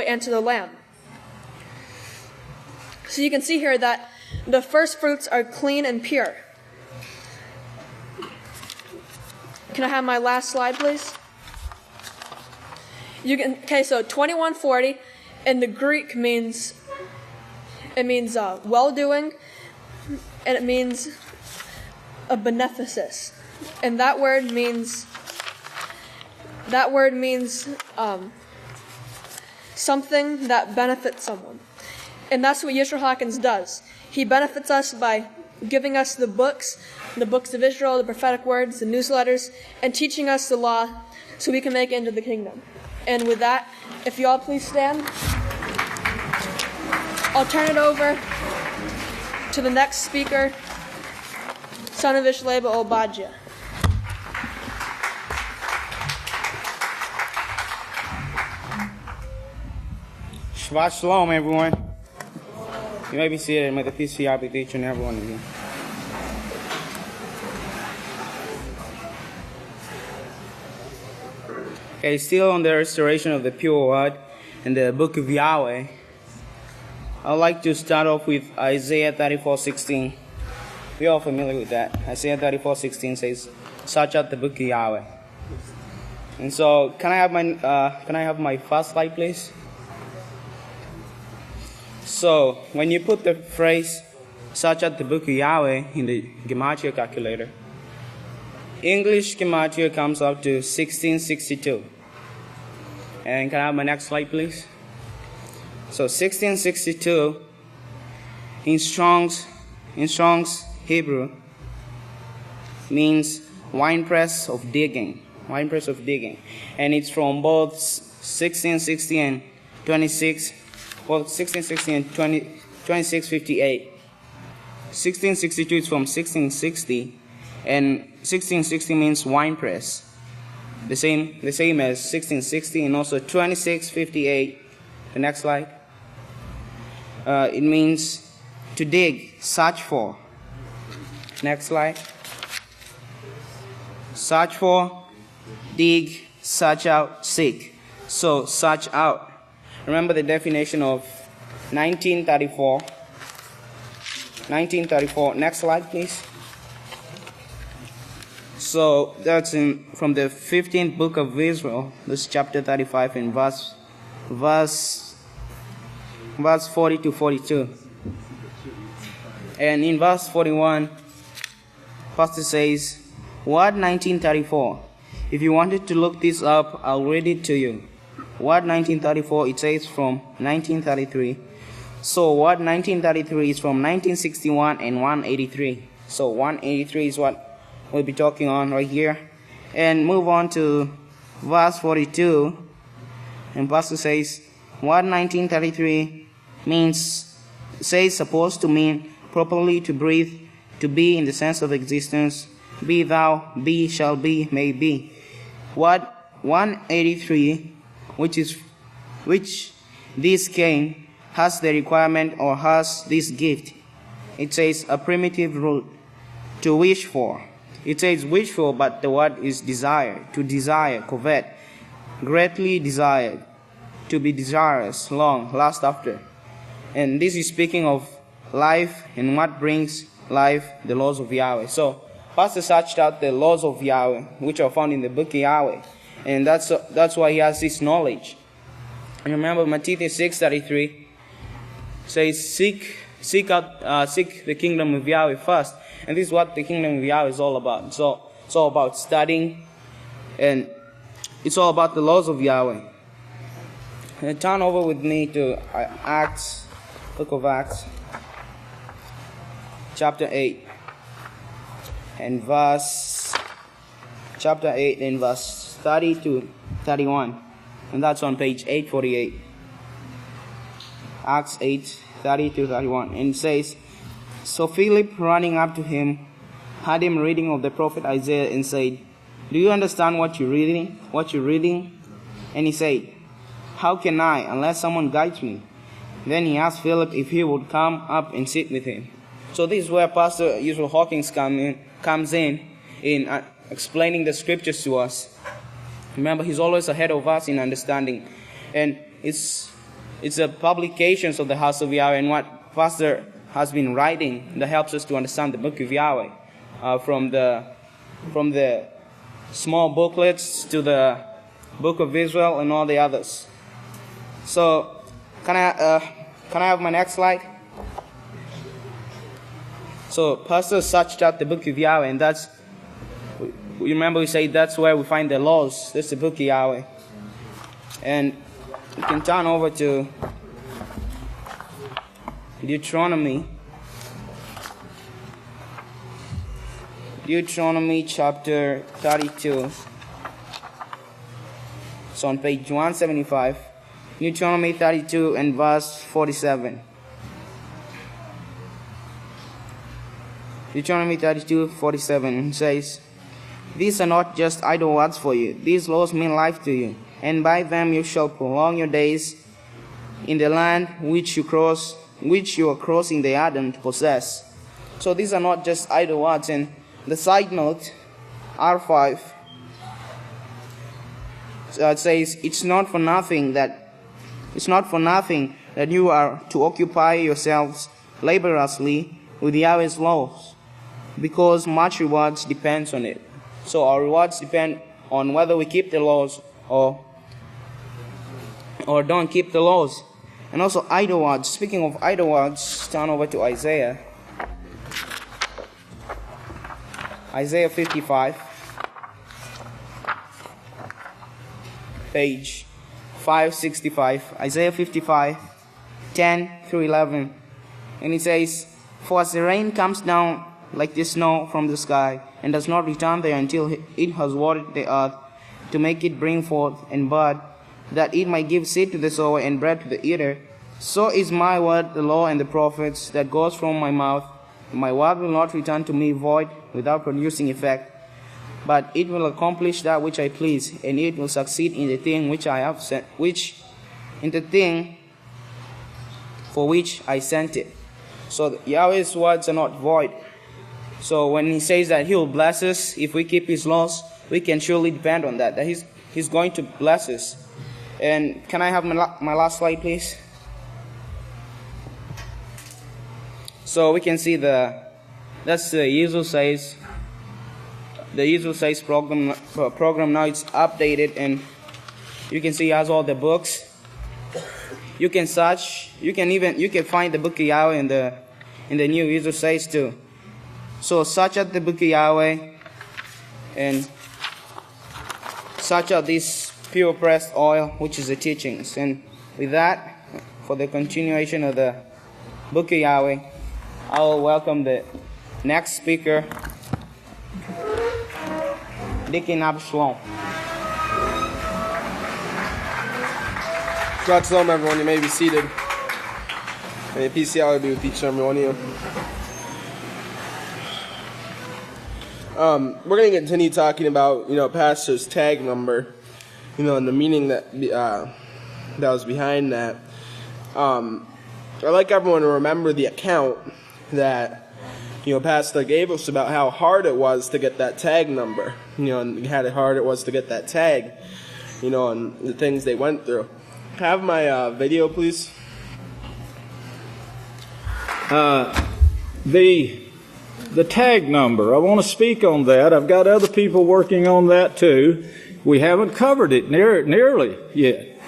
and to the Lamb. So you can see here that
The first fruits are clean and pure. Can I have my last slide, please? So 2140 in the Greek means well-doing, and it means a beneficence, and that word means something that benefits someone, and that's what Yisrayl Hawkins does. He benefits us by giving us the books of Israel, the prophetic words, the newsletters, and teaching us the law so we can make it into the kingdom. And with that, if you all please stand, I'll turn it over to the next speaker, son of Yisrayl Obadjah.
Shabbat Shalom, everyone. You may be seated. May the peace of Yahweh be with each and every one of you. Okay, still on the restoration of the pure word in the book of Yahweh, I'd like to start off with Isaiah 34:16. We're all familiar with that. Isaiah 34:16 says, "Search out the book of Yahweh." And so, can I have my first slide, please? So, when you put the phrase "search out the book of Yahweh" in the Gematria calculator, English Gematria comes up to 1662. And can I have my next slide, please? So 1662 in Strong's Hebrew means winepress of digging, and it's from both 1660 and 2658. 1662 is from 1660, and 1660 means winepress. The same as 1660, and also 2658. The next slide. It means to dig, search for. Next slide. Search for, dig, search out, seek. So search out. Remember the definition of 1934. 1934. Next slide, please. So that's from the 15th book of Israel. This is chapter 35 in verse 40 to 42. And in verse 41, pastor says, Word 1934. If you wanted to look this up, I'll read it to you. Word 1934, it says from 1933. So word 1933 is from 1961 and 183. So 183 is what we'll be talking on right here. And move on to verse 42. And pastor says, word 1933 says supposed to mean properly to breathe, to be in the sense of existence, be thou, be, shall be, may be. Word 183, which this came, has the requirement or has this gift. It says a primitive root, to wish for. It says wish for, but the word is desire, to desire, covet, greatly desired, to be desirous, long, last after. And this is speaking of life and what brings life, the laws of Yahweh. So, pastor searched out the laws of Yahweh, which are found in the book of Yahweh. And that's why he has this knowledge. And remember, Matthew 6:33 says, seek the kingdom of Yahweh first. And this is what the kingdom of Yahweh is all about. It's all about studying, and it's all about the laws of Yahweh. And turn over with me to Acts, book of Acts, chapter 8, and verse 30 to 31. And that's on page 848. Acts 8, 30 to 31. And it says, So Philip, running up to him, heard him reading of the prophet Isaiah and said, Do you understand what you're reading? And he said, How can I, unless someone guides me? Then he asked Philip if he would come up and sit with him. So this is where Pastor Yisrayl Hawkins comes in explaining the scriptures to us. Remember, he's always ahead of us in understanding. And it's the publications of the House of Yahweh and what Pastor has been writing that helps us to understand the book of Yahweh, from the small booklets to the book of Israel and all the others. So, can I have my next slide? So, Pastor searched out the book of Yahweh, and that's, you remember we said that's where we find the laws. That's the book of Yahweh. And you can turn over to Deuteronomy chapter 32. It's on page 175. Deuteronomy 32 and verse 47. Deuteronomy 32:47 says, "These are not just idle words for you. These laws mean life to you, and by them you shall prolong your days in the land which you are crossing the Jordan to possess." So these are not just idle words. And the side note, R5, it says, it's not for nothing that you are to occupy yourselves laboriously with Yahweh's laws, because much rewards depends on it. So our rewards depend on whether we keep the laws or don't keep the laws. And also idle words. Speaking of idle words, turn over to Isaiah. Isaiah 55, page 565. Isaiah 55, 10 through 11. And it says, "For as the rain comes down like the snow from the sky, and does not return there until it has watered the earth, to make it bring forth and bud, that it might give seed to the sower and bread to the eater, so is my word, the law and the prophets, that goes from my mouth. My word will not return to me void, without producing effect, but it will accomplish that which I please, and it will succeed in the thing which I have sent, in the thing for which I sent it." So Yahweh's words are not void. So when he says that he will bless us if we keep his laws, we can surely depend on that he's going to bless us. And can I have my last slide, please? So we can see that's the Yisrayl Says. The Yisrayl Says program now it's updated, and you can see it has all the books. You can search. You can find the book of Yahweh in the new Yisrayl Says too. So search out the book of Yahweh and search out this pure pressed oil, which is the teachings. And with that, for the continuation of the book of Yahweh, I will welcome the next speaker, Deacon Shalom.
God shalom, everyone. You may be seated. May peace of Yahweh be with each and every one of you. We're going to continue talking about, pastor's tag number, and the meaning that was behind that. I'd like everyone to remember the account that, pastor gave us about how hard it was to get that tag number, and how hard it was to get that tag, and the things they went through. Have my video, please.
The tag number, I want to speak on that. I've got other people working on that too. We haven't covered it nearly yet.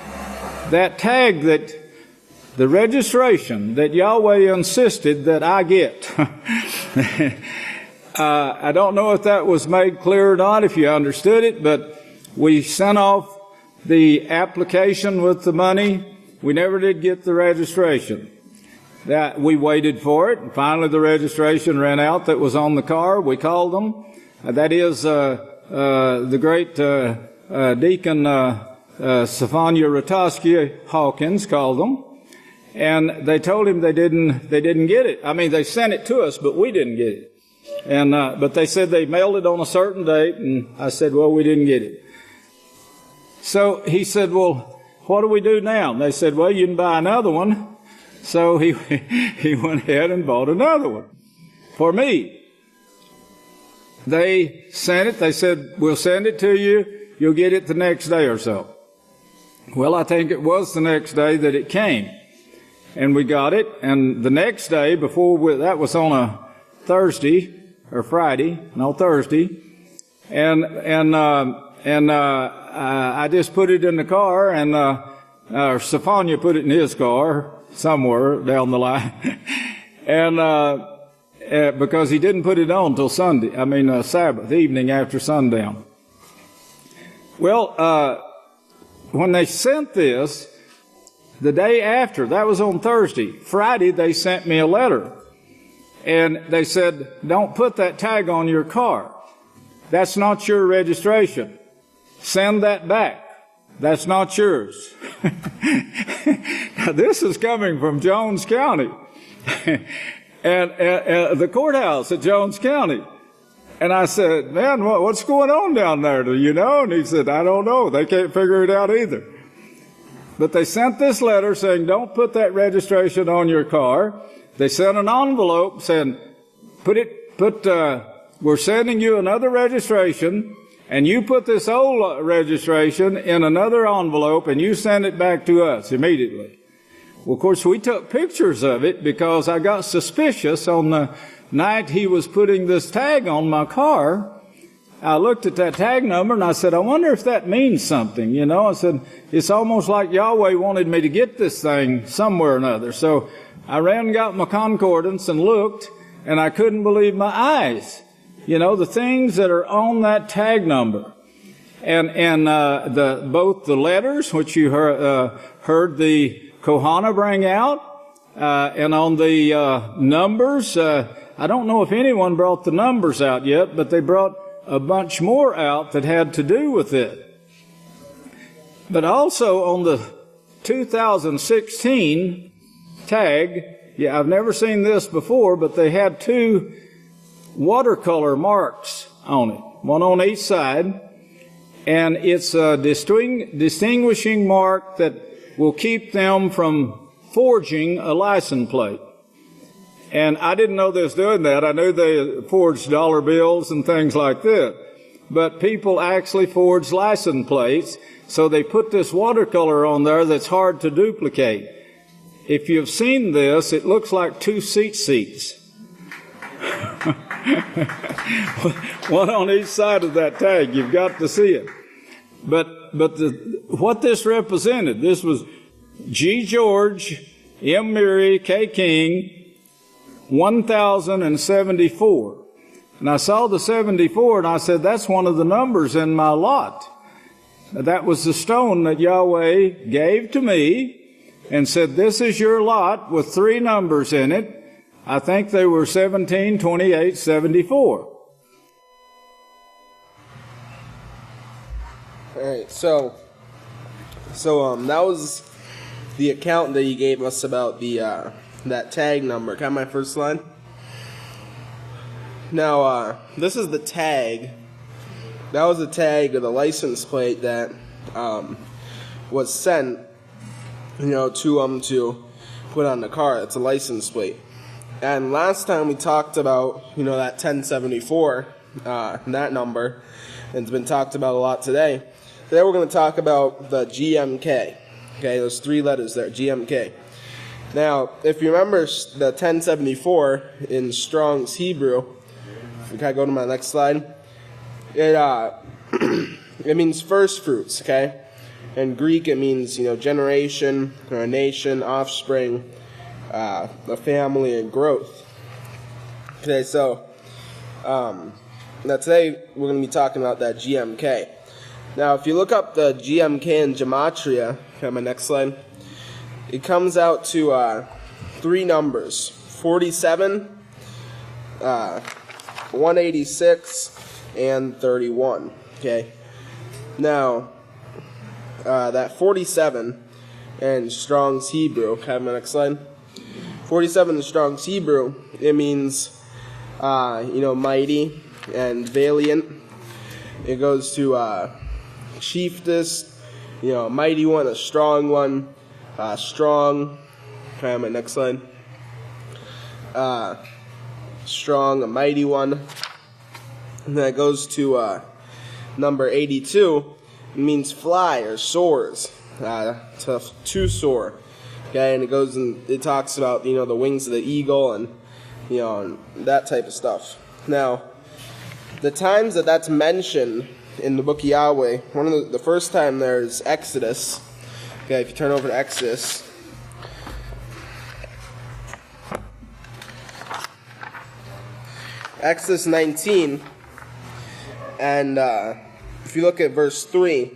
That tag, the registration that Yahweh insisted that I get. I don't know if that was made clear or not, if you understood it, but we sent off the application with the money. We never did get the registration. That we waited for it, and finally the registration ran out that was on the car. We called them. That is the great Deacon Safanya Ratosky Hawkins called them, and they told him they didn't get it. I mean, they sent it to us, but we didn't get it. And but they said they mailed it on a certain date, and I said, well, we didn't get it. So he said, well, what do we do now? And they said, well, you can buy another one. So he went ahead and bought another one for me. They sent it. They said, we'll send it to you. You'll get it the next day or so. Well, I think it was the next day that it came. and we got it. And the next day, that was on a Thursday or Friday, no Thursday, and I just put it in the car, and Sophia put it in his car somewhere down the line, and because he didn't put it on till Sabbath evening after sundown. Well, when they sent this, the day after, that was on Thursday, Friday they sent me a letter. And they said, don't put that tag on your car. That's not your registration. Send that back. That's not yours. Now, this is coming from Jones County. and the courthouse at Jones County. And I said, man, what's going on down there? Do you know? And he said, I don't know. They can't figure it out either. But they sent this letter saying, don't put that registration on your car. They sent an envelope saying, we're sending you another registration, and you put this old registration in another envelope, and you send it back to us immediately. Well, of course, we took pictures of it because I got suspicious on the night he was putting this tag on my car. I looked at that tag number and I said, I wonder if that means something. You know, I said, it's almost like Yahweh wanted me to get this thing somewhere or another. So I ran and got my concordance and looked, and I couldn't believe my eyes. You know, the things that are on that tag number. And both the letters, which you heard the Kohana bring out, and on the numbers, I don't know if anyone brought the numbers out yet, but they brought a bunch more out that had to do with it. But also on the 2016 tag, yeah, I've never seen this before, but they had two watercolor marks on it, one on each side, and it's a distinguishing mark that will keep them from forging a license plate. And I didn't know they was doing that. I knew they forged dollar bills and things like that. But people actually forged license plates, so they put this watercolor on there that's hard to duplicate. If you've seen this, it looks like two seats. One on each side of that tag. You've got to see it. But what this represented, this was G. George, M. Mary, K. King, 1074. And I saw the 74 and I said, that's one of the numbers in my lot. That was the stone that Yahweh gave to me and said, this is your lot with three numbers in it. I think they were 17, 28, 74.
All right, so that was the account that you gave us about the that tag number. Got my first slide? Now, this is the tag. That was the tag of the license plate that was sent, to put on the car. It's a license plate. And last time we talked about, that 1074, that number, and it's been talked about a lot today. Today we're going to talk about the GMK. Okay, those three letters there, GMK. Now, if you remember the 1074 in Strong's Hebrew, if I go to my next slide, it means first fruits, okay? In Greek, it means, generation, or a nation, offspring, a family, and growth. Okay, so now today we're going to be talking about that GMK. Now, if you look up the GMK in Gematria, okay, my next slide, it comes out to three numbers, 47, 186, and 31, okay? Now, that 47 in Strong's Hebrew, okay, my next slide, 47 in Strong's Hebrew, it means, mighty and valiant. It goes to chiefest, a mighty one, a strong one, strong. Okay, my next slide. Strong, a mighty one. And that goes to number 82. It means fly or soars, to soar. Okay, and it talks about, the wings of the eagle and, and that type of stuff. Now, the times that's mentioned in the book of Yahweh, the first time there is Exodus. Okay, if you turn over to Exodus. Exodus 19, and if you look at verse 3, it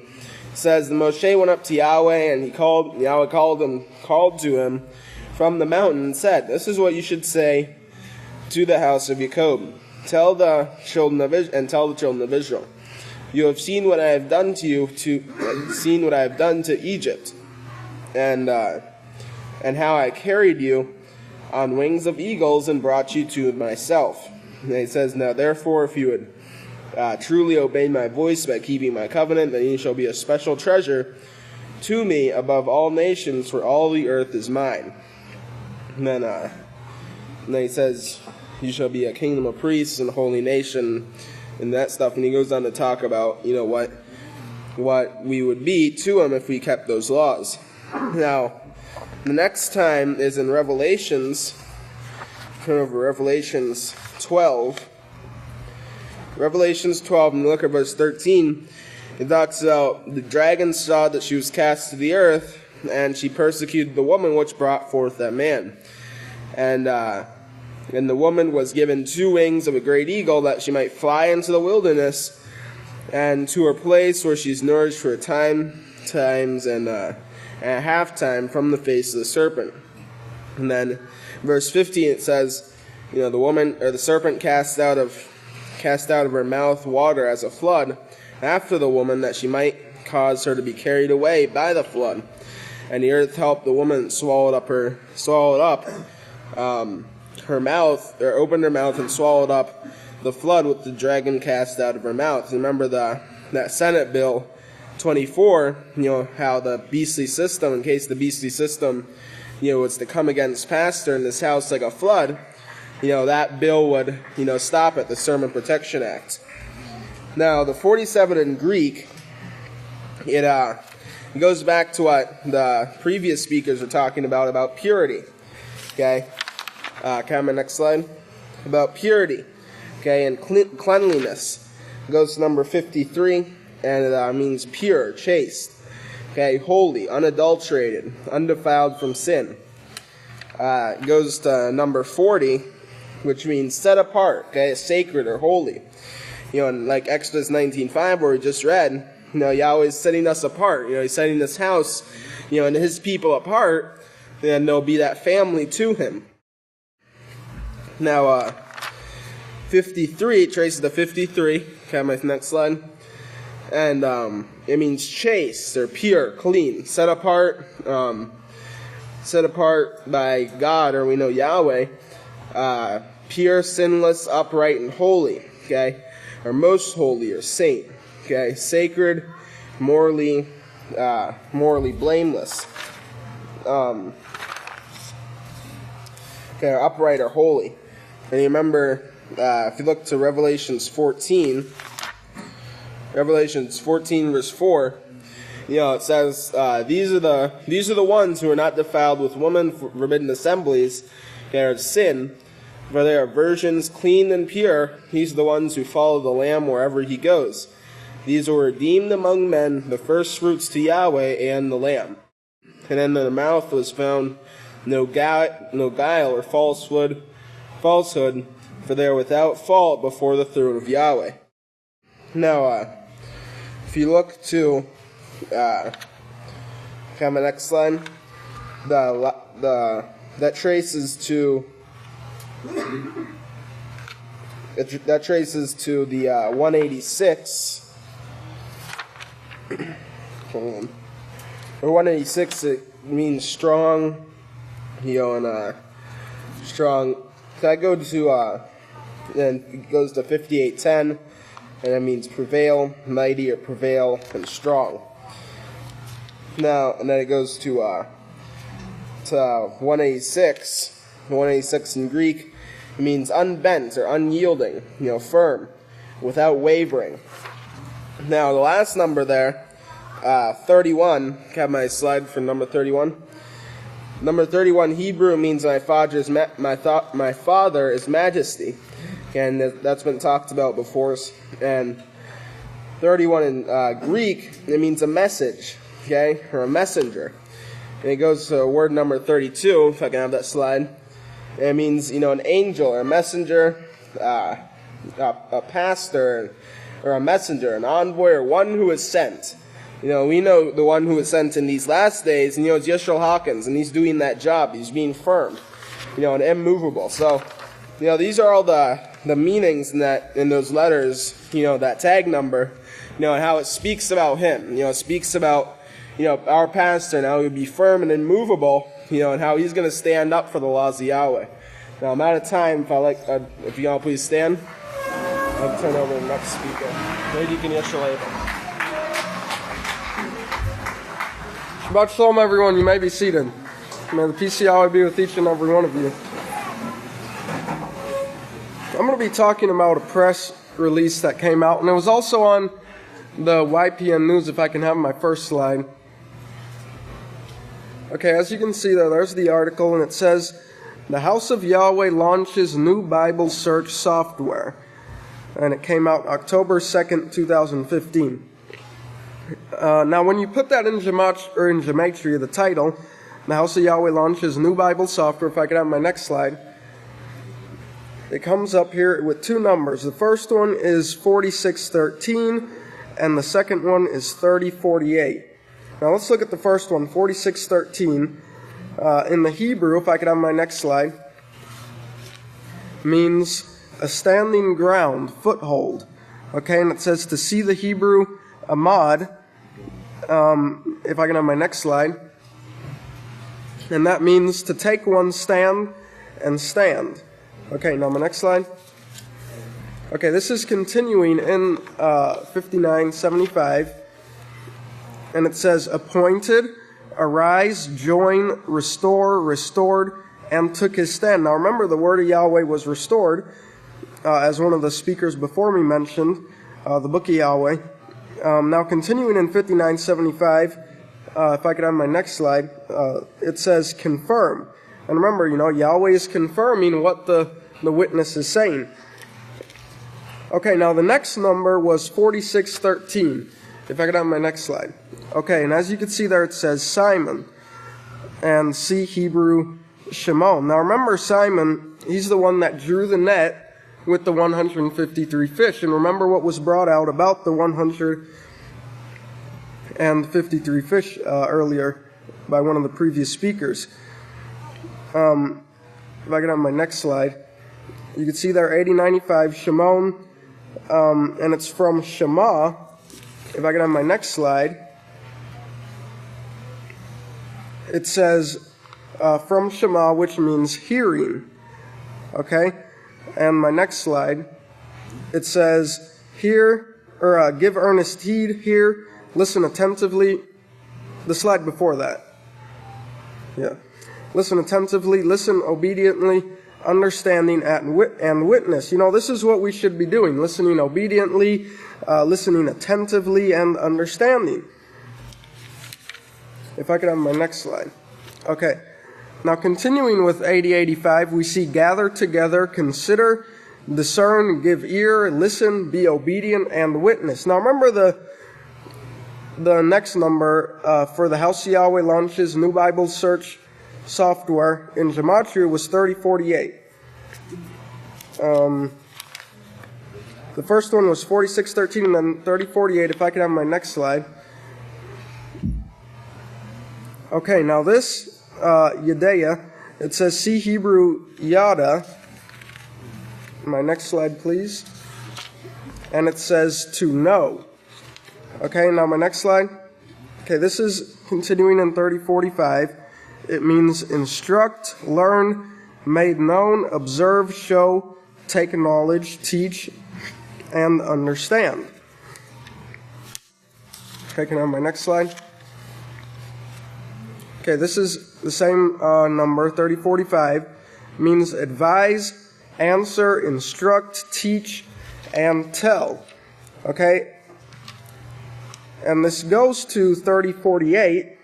says, "The Moshe went up to Yahweh, and Yahweh called to him from the mountain and said, 'This is what you should say to the house of Jacob. Tell the children of Israel, you have seen what I have done to you, seen what I have done to Egypt, and how I carried you on wings of eagles and brought you to myself.' And he says, 'Now therefore, if you would truly obey my voice by keeping my covenant, then you shall be a special treasure to me above all nations, for all the earth is mine.'" And then he says, "You shall be a kingdom of priests and a holy nation," and that stuff. And he goes on to talk about, what we would be to him if we kept those laws. Now, the next time is in Revelations. Turn over Revelations 12. Revelations 12, and look at verse 13. It talks about the dragon saw that she was cast to the earth, and she persecuted the woman which brought forth that man. And the woman was given 2 wings of a great eagle, that she might fly into the wilderness, and to her place where she's nourished for times and a half time from the face of the serpent. And then verse 15, it says, the serpent cast out of her mouth water as a flood after the woman, that she might cause her to be carried away by the flood. And the earth helped the woman swallow up her mouth, or opened her mouth and swallowed up the flood with the dragon cast out of her mouth. Remember that Senate Bill 24, how the beastly system, in case the beastly system, was to come against pastor in this house like a flood, that bill would, stop it, the Sermon Protection Act. Now, the 47 in Greek, it goes back to what the previous speakers were talking about purity. Okay? Cameron, next slide. About purity. Okay, and cleanliness. It goes to number 53, and it means pure, chaste. Okay, holy, unadulterated, undefiled from sin. It goes to number 40, which means set apart, okay, sacred or holy. And like Exodus 19:5, where we just read, Yahweh is setting us apart. He's setting this house, and his people apart, and they'll be that family to him. Now, 53, it traces to 53. Okay, my next slide. And it means chaste or pure, clean, set apart by God, or we know Yahweh, pure, sinless, upright, and holy. Okay, or most holy, or saint. Okay, sacred, morally blameless. Okay, upright or holy. And you remember, if you look to Revelations 14 verse 4, it says, these are the ones who are not defiled with women, forbidden assemblies, they are sin, for they are virgins, clean and pure. These are the ones who follow the Lamb wherever he goes. These are redeemed among men, the first fruits to Yahweh and the Lamb. And in their mouth was found no guile or falsehood, for they are without fault before the throne of Yahweh. Now, if you look to, my next slide, that traces to the 186. Hold on. Or 186, it means strong, and strong. So I go to, then it goes to 58:10, and it means prevail, mighty, or prevail, and strong. Now, and then it goes to 186. 186 in Greek, it means unbent or unyielding, firm, without wavering. Now, the last number there, 31, I have my slide for number 31. Number 31, Hebrew, means my father is majesty. And that's been talked about before. And 31 in Greek, it means a message, okay, or a messenger. And it goes to word number 32, if I can have that slide. It means, an angel or a messenger, a pastor, or a messenger, an envoy, or one who is sent. We know the one who is sent in these last days, and it's Yisrayl Hawkins, and he's doing that job. He's being firm, and immovable. So, these are all the meanings in those letters, that tag number, and how it speaks about him. It speaks about, our pastor, and how he would be firm and immovable, and how he's going to stand up for the laws of Yahweh. Now, I'm out of time. If you all please stand, I'll turn over to the next speaker. Lady Yisrayl.
Shabbat Shalom, everyone. You may be seated. May the peace of Yahweh be with each and every one of you. I'm going to be talking about a press release that came out, and it was also on the YPN News, if I can have my first slide. Okay, as you can see there's the article, and it says, the House of Yahweh launches new Bible search software. And it came out October 2nd, 2015. Now, when you put that in Gematria, the title, the House of Yahweh launches new Bible software, if I could have my next slide, it comes up here with two numbers. The first one is 4613, and the second one is 3048. Now let's look at the first one, 4613. In the Hebrew, if I could have my next slide, means a standing ground, foothold. Okay, and it says to see the Hebrew amad, if I can have my next slide, and that means to take one's stand and stand. Okay, now my next slide. Okay, this is continuing in 5975. And it says, appointed, arise, join, restore, restored, and took his stand. Now remember, the word of Yahweh was restored, as one of the speakers before me mentioned, the book of Yahweh. Now continuing in 5975, if I could have my next slide, it says confirm. And remember, Yahweh is confirming what the witness is saying. Okay, now the next number was 4613. If I could have my next slide. Okay, and as you can see there, it says Simon, and see Hebrew Shimon. Now remember, Simon, he's the one that drew the net with the 153 fish. And remember what was brought out about the 153 fish earlier by one of the previous speakers. If I could have my next slide. You can see there 8095 Shimon, and it's from Shema. If I could have my next slide, it says from Shema, which means hearing. Okay? And my next slide, it says hear, or give earnest heed, hear, listen attentively. The slide before that. Yeah. Listen attentively, listen obediently, understanding and witness. This is what we should be doing. Listening obediently, listening attentively, and understanding. If I could have my next slide. Okay. Now continuing with 8085, we see gather together, consider, discern, give ear, listen, be obedient, and witness. Now remember the next number for the House of Yahweh launches new Bible search software in Gematria was 3048. The first one was 4613 and then 3048. If I could have my next slide. Okay, now this Yedea, it says see Hebrew Yada. My next slide, please. And it says to know. Okay, now my next slide. Okay, this is continuing in 3045. It means instruct, learn, made known, observe, show, take knowledge, teach, and understand. Okay, can I have my next slide? Okay, this is the same number, 3045. Means advise, answer, instruct, teach, and tell. Okay? And this goes to 3048.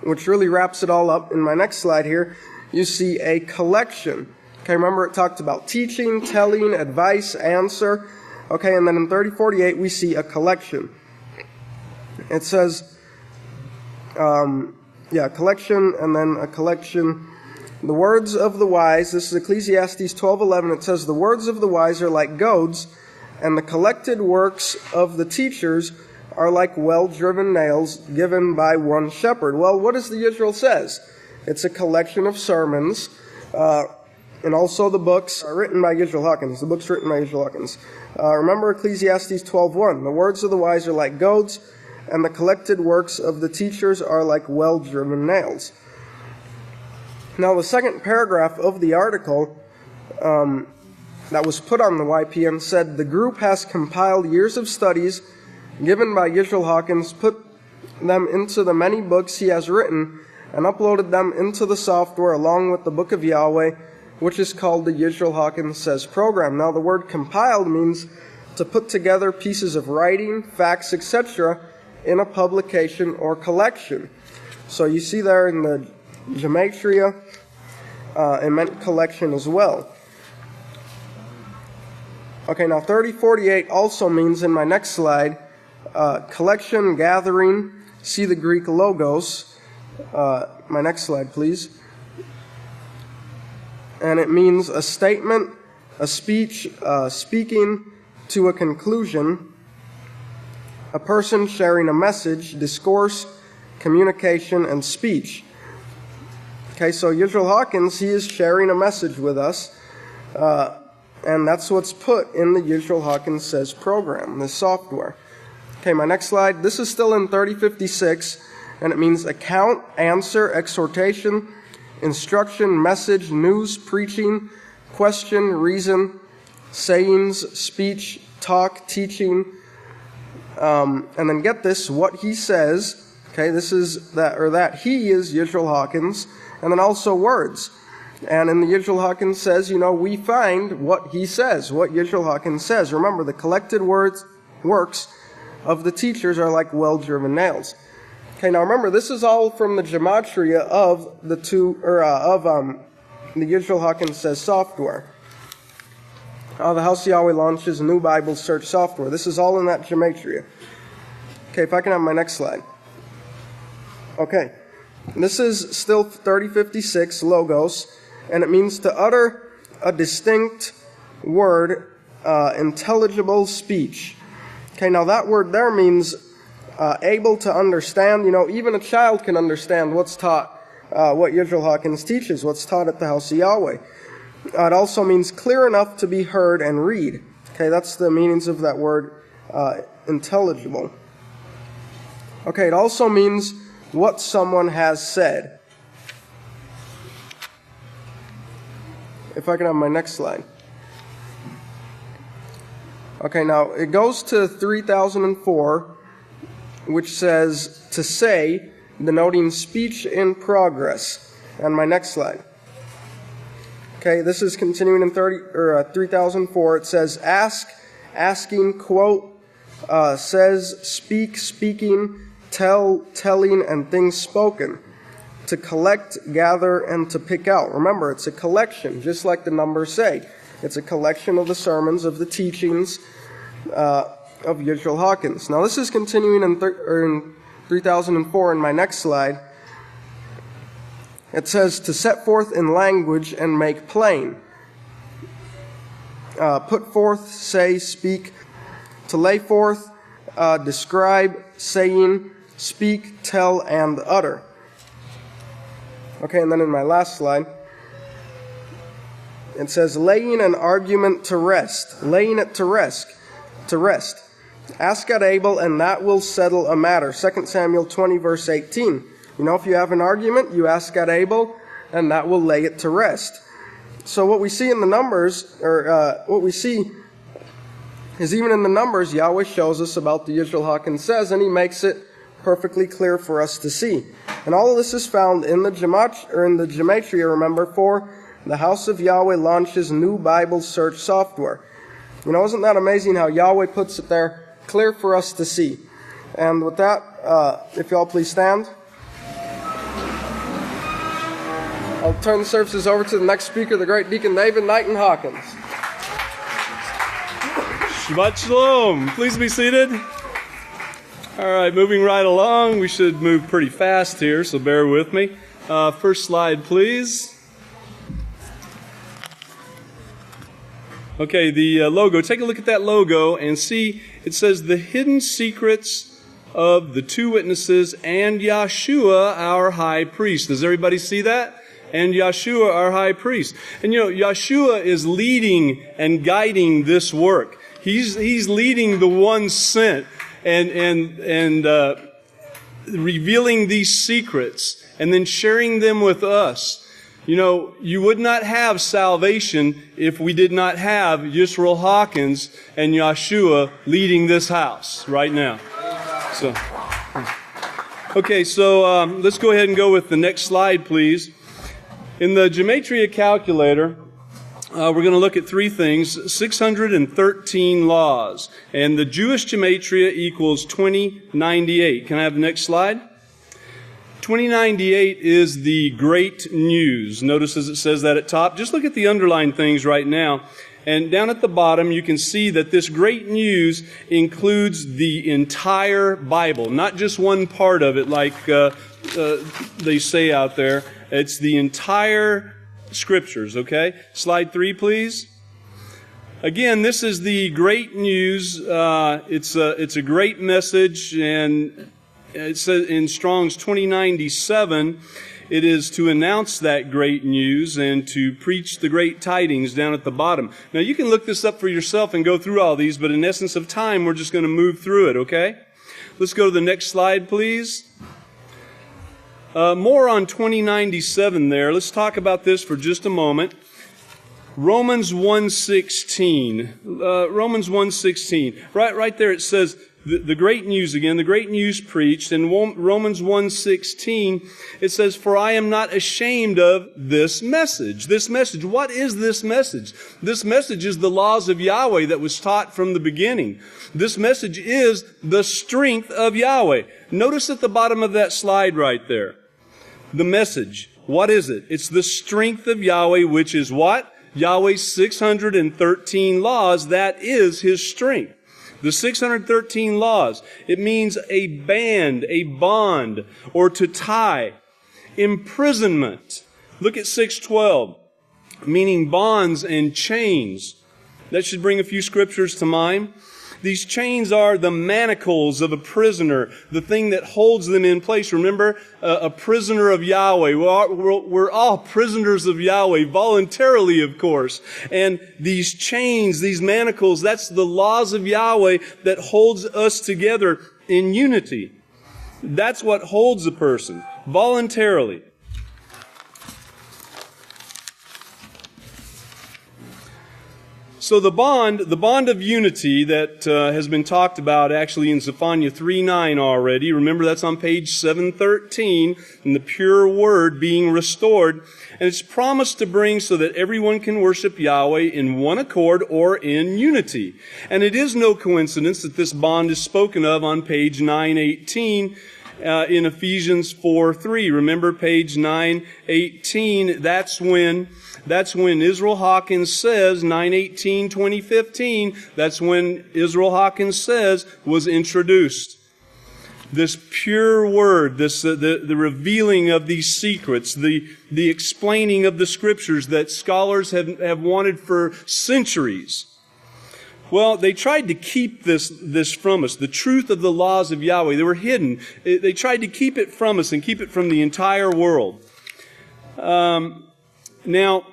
which really wraps it all up. In my next slide here, you see a collection. Okay, remember it talked about teaching, telling, advice, answer. Okay, and then in 3048 we see a collection. It says, collection, and then a collection. The words of the wise, this is Ecclesiastes 12:11, it says, the words of the wise are like goads, and the collected works of the teachers are like well-driven nails given by one shepherd. Well, what does the Yisrayl says? It's a collection of sermons, and also the books are written by Yisrayl Hawkins. The books written by Yisrayl Hawkins. Remember Ecclesiastes 12:1. The words of the wise are like goads, and the collected works of the teachers are like well-driven nails. Now, the second paragraph of the article that was put on the YPN said, the group has compiled years of studies given by Yisrayl Hawkins, put them into the many books he has written, and uploaded them into the software along with the Book of Yahweh, which is called the Yisrayl Hawkins Says program. Now, the word compiled means to put together pieces of writing, facts, etc., in a publication or collection. So you see there in the gematria, it meant collection as well. Okay, now 3048 also means, in my next slide, collection, gathering. See the Greek logos. My next slide, please. And it means a statement, a speech, speaking to a conclusion, a person sharing a message, discourse, communication, and speech. Okay, so Yisrayl Hawkins, he is sharing a message with us, and that's what's put in the Yisrayl Hawkins Says program, this software. Okay, my next slide. This is still in 3056, and it means account, answer, exhortation, instruction, message, news, preaching, question, reason, sayings, speech, talk, teaching, and then get this, what he says. Okay, this is that he is Yisrayl Hawkins, and then also words. And in the Yisrayl Hawkins Says, we find what he says, what Yisrayl Hawkins says. Remember, the collected works of the teachers are like well-driven nails. Okay, now remember, this is all from the gematria of the Yisrayl Hawkins Says software. The House of Yahweh launches new Bible search software. This is all in that gematria. Okay, if I can have my next slide. Okay, this is still 3056 logos, and it means to utter a distinct word, intelligible speech. Okay, now that word there means able to understand. Even a child can understand what's taught, what Yisrayl Hawkins teaches, what's taught at the House of Yahweh. It also means clear enough to be heard and read. Okay, that's the meanings of that word, intelligible. Okay, it also means what someone has said. If I can have my next slide. Okay, now it goes to 3004, which says to say, denoting speech in progress. And my next slide. Okay, this is continuing in 3004. It says ask, asking, quote, says speak, speaking, tell, telling, and things spoken. To collect, gather, and to pick out. Remember, it's a collection, just like the numbers say. It's a collection of the sermons, of the teachings of Yisrayl Hawkins. Now, this is continuing in 3004 in my next slide. It says, to set forth in language and make plain. Put forth, say, speak. To lay forth, describe, saying, speak, tell, and utter. Okay, and then in my last slide, it says, laying an argument to rest. Laying it to rest. Ask at Abel, and that will settle a matter. 2 Samuel 20, verse 18. If you have an argument, you ask at Abel, and that will lay it to rest. So what we see in the numbers, what we see is even in the numbers, Yahweh shows us about the Yisrayl Hawkins Says, and he makes it perfectly clear for us to see. And all of this is found in the gematria, remember, for the House of Yahweh launches new Bible search software. Isn't that amazing how Yahweh puts it there clear for us to see? And with that, if y'all please stand.
I'll turn the services over to the next speaker, the great Deacon David Knighton Hawkins.
Shabbat Shalom. Please be seated. All right, moving right along. We should move pretty fast here, so bear with me. First slide, please. Okay, the logo. Take a look at that logo and see it says the hidden secrets of the two witnesses and Yahshua, our high priest. Does everybody see that? And Yahshua, our high priest. And Yahshua is leading and guiding this work. He's leading the one sent and revealing these secrets and then sharing them with us. You would not have salvation if we did not have Yisrayl Hawkins and Yahshua leading this house right now. So let's go ahead and go with the next slide, please. In the Gematria calculator, we're going to look at three things: 613 laws. And the Jewish Gematria equals 2098. Can I have the next slide? 2098 is the great news. Notice as it says that at top. Just look at the underlined things right now. And down at the bottom, you can see that this great news includes the entire Bible, not just one part of it like they say out there. It's the entire Scriptures, okay? Slide 3, please. Again, this is the great news. It's a great message, and it says in Strong's 2097, it is to announce that great news and to preach the great tidings down at the bottom. Now, you can look this up for yourself and go through all these, but in essence of time, we're just going to move through it, okay? Let's go to the next slide, please. More on 2097 there. Let's talk about this for just a moment. Romans 1:16. Romans 1:16. Right there it says the great news again, the great news preached. In Romans 1:16, it says, "For I am not ashamed of this message." This message. What is this message? This message is the laws of Yahweh that was taught from the beginning. This message is the strength of Yahweh. Notice at the bottom of that slide right there. The message. What is it? It's the strength of Yahweh, which is what? Yahweh's 613 laws. That is His strength. The 613 laws. It means a band, a bond, or to tie. Imprisonment. Look at 6:12, meaning bonds and chains. That should bring a few scriptures to mind. These chains are the manacles of a prisoner, the thing that holds them in place. Remember, a prisoner of Yahweh. We're all prisoners of Yahweh, voluntarily, of course. And these chains, these manacles, that's the laws of Yahweh that holds us together in unity. That's what holds a person, voluntarily. So the bond of unity that has been talked about actually in Zephaniah 3:9 already. Remember, that's on page 713, in the pure word being restored. And it's promised to bring so that everyone can worship Yahweh in one accord or in unity. And it is no coincidence that this bond is spoken of on page 918 in Ephesians 4:3. Remember page 918, that's when Yisrayl Hawkins says, 9/18/2015, that's when Yisrayl Hawkins says was introduced. This pure word, the revealing of these secrets, the explaining of the scriptures that scholars have wanted for centuries. Well, they tried to keep this from us, the truth of the laws of Yahweh. They were hidden. They tried to keep it from us and keep it from the entire world. Now,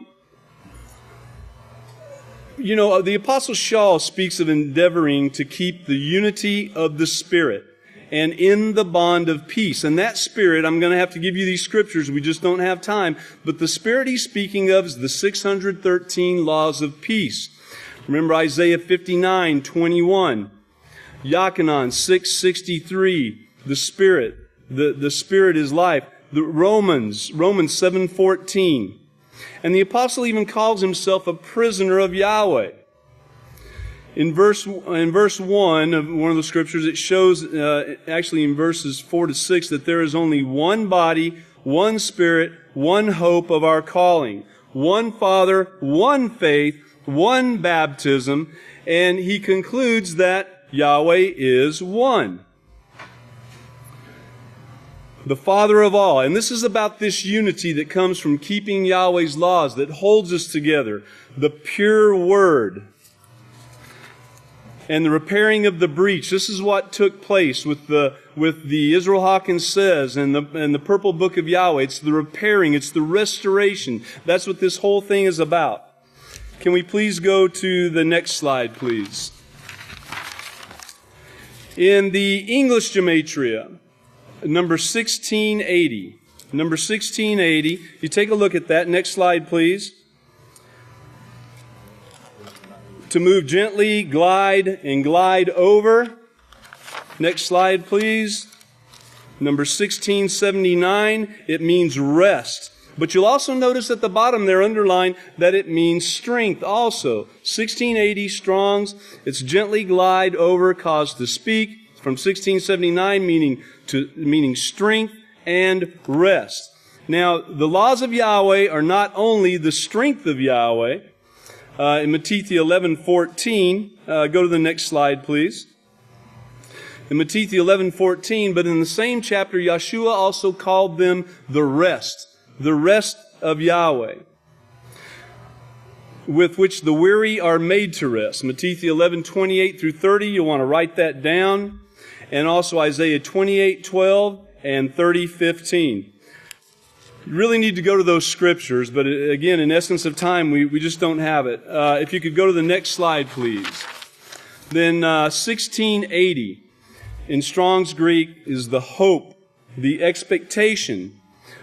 the Apostle Shaul speaks of endeavoring to keep the unity of the Spirit and in the bond of peace. And that Spirit, I'm going to have to give you these scriptures, we just don't have time, but the Spirit he's speaking of is the 613 laws of peace. Remember Isaiah 59:21, Yachanan 6:63, the Spirit, the Spirit is life. The Romans 7:14. And the apostle even calls himself a prisoner of Yahweh. In verse 1 of one of the scriptures, it shows, actually in verses 4 to 6, that there is only one body, one Spirit, one hope of our calling, one Father, one faith, one baptism, and he concludes that Yahweh is one. The Father of all. And this is about this unity that comes from keeping Yahweh's laws, that holds us together. The pure Word. And the repairing of the breach. This is what took place with the Israel Hawkins Says and the Purple Book of Yahweh. It's the repairing. It's the restoration. That's what this whole thing is about. Can we please go to the next slide, please? In the English Gematria, number 1680. Number 1680. You take a look at that. Next slide, please. To move gently, glide, and glide over. Next slide, please. Number 1679. It means rest. But you'll also notice at the bottom there, underlined, that it means strength also. 1680 Strong's. It's gently glide over, cause to speak. From 1679, meaning strength and rest. Now, the laws of Yahweh are not only the strength of Yahweh. In Matthew 11:14, go to the next slide, please. In Matthew 11:14, but in the same chapter, Yeshua also called them the rest of Yahweh, with which the weary are made to rest. Matthew 11:28 through 30, you'll want to write that down. And also Isaiah 28:12 and 30:15. You really need to go to those scriptures, but again, in essence of time, we just don't have it. If you could go to the next slide, please. Then 1680 in Strong's Greek is the hope, the expectation,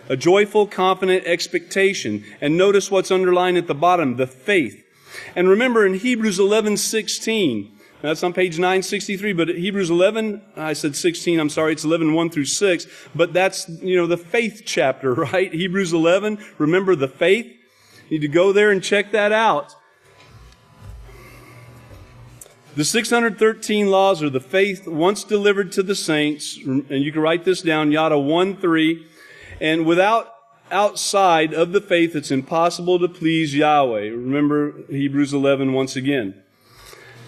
a joyful, confident expectation. And notice what's underlined at the bottom, the faith. And remember in Hebrews 11:16, that's on page 963, but Hebrews 11, I said 16, I'm sorry, it's 11:1 through 6, but that's, the faith chapter, right? Hebrews 11, remember the faith? You need to go there and check that out. The 613 laws are the faith once delivered to the saints, and you can write this down, Yada 1:3, and outside of the faith, it's impossible to please Yahweh. Remember Hebrews 11 once again.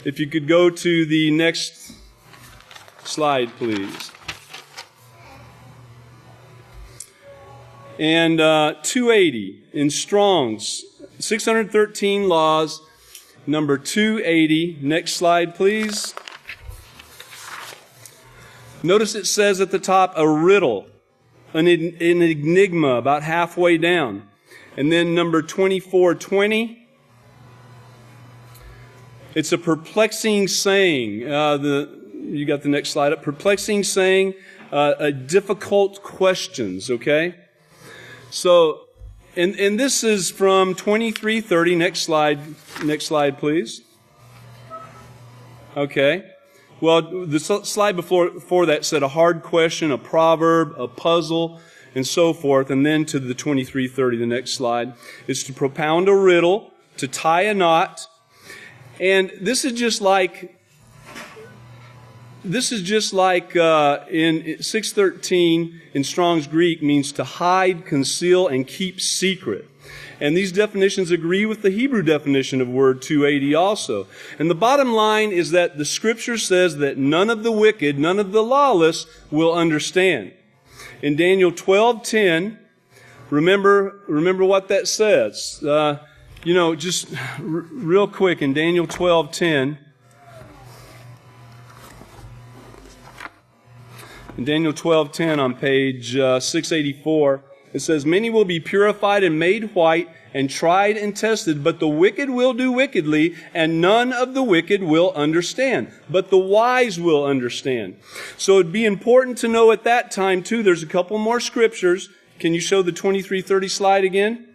If you could go to the next slide, please. And 280 in Strong's, 613 laws, number 280. Next slide, please. Notice it says at the top, a riddle, an enigma about halfway down. And then number 2420. It's a perplexing saying. You got the next slide up. Perplexing saying, difficult questions, okay? So, and this is from 2330. Next slide, please. Okay. Well, the slide before that said a hard question, a proverb, a puzzle, and so forth. And then to the 2330, the next slide, is to propound a riddle, to tie a knot. And this is just like in 613 in Strong's Greek means to hide, conceal, and keep secret. And these definitions agree with the Hebrew definition of word 280 also. And the bottom line is that the Scripture says that none of the wicked, none of the lawless will understand. In Daniel 12:10, remember what that says. Just real quick in Daniel 12:10. In Daniel 12:10 on page 684, it says, "Many will be purified and made white and tried and tested, but the wicked will do wickedly, and none of the wicked will understand. But the wise will understand." So it'd be important to know at that time, too, there's a couple more scriptures. Can you show the 2330 slide again?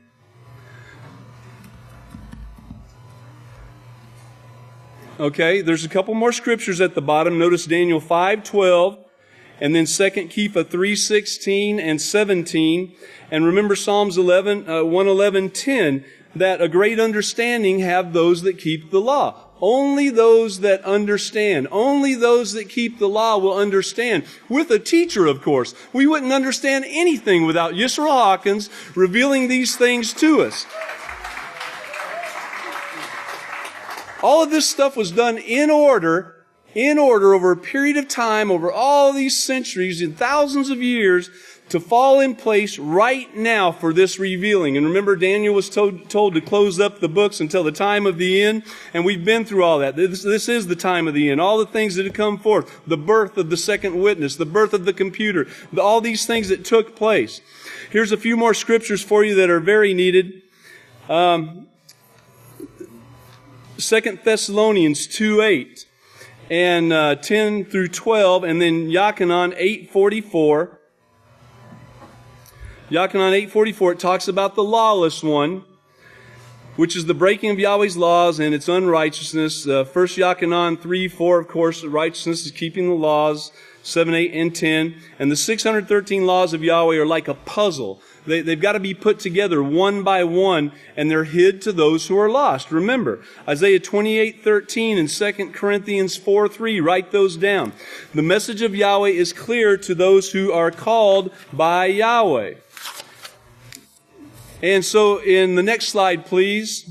Okay, there's a couple more scriptures at the bottom. Notice Daniel 5:12, and then 2 Kepha 3:16 and 17. And remember Psalms 111:10, that a great understanding have those that keep the law. Only those that understand, only those that keep the law will understand. With a teacher, of course. We wouldn't understand anything without Yisrayl Hawkins revealing these things to us. All of this stuff was done in order over a period of time, over all these centuries and thousands of years, to fall in place right now for this revealing. And remember, Daniel was told to close up the books until the time of the end, and we've been through all that. This is the time of the end. All the things that have come forth, the birth of the second witness, the birth of the computer, all these things that took place. Here's a few more scriptures for you that are very needed. 2 Thessalonians 2:8 and 10 through 12, and then Yachanan 8:44. Yachanan 8:44, it talks about the lawless one, which is the breaking of Yahweh's laws and its unrighteousness. 1 Yachanan 3:4, of course, righteousness is keeping the laws. 7, 8, and 10. And the 613 laws of Yahweh are like a puzzle. They've got to be put together one by one, and they're hid to those who are lost. Remember, Isaiah 28:13 and 2 Corinthians 4:3, write those down. The message of Yahweh is clear to those who are called by Yahweh. And so in the next slide, please,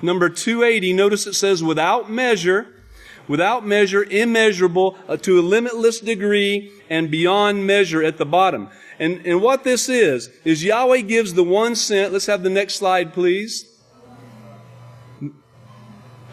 number 280, notice it says, without measure, immeasurable, to a limitless degree, and beyond measure at the bottom. And what this is Yahweh gives the 1 cent. Let's have the next slide, please.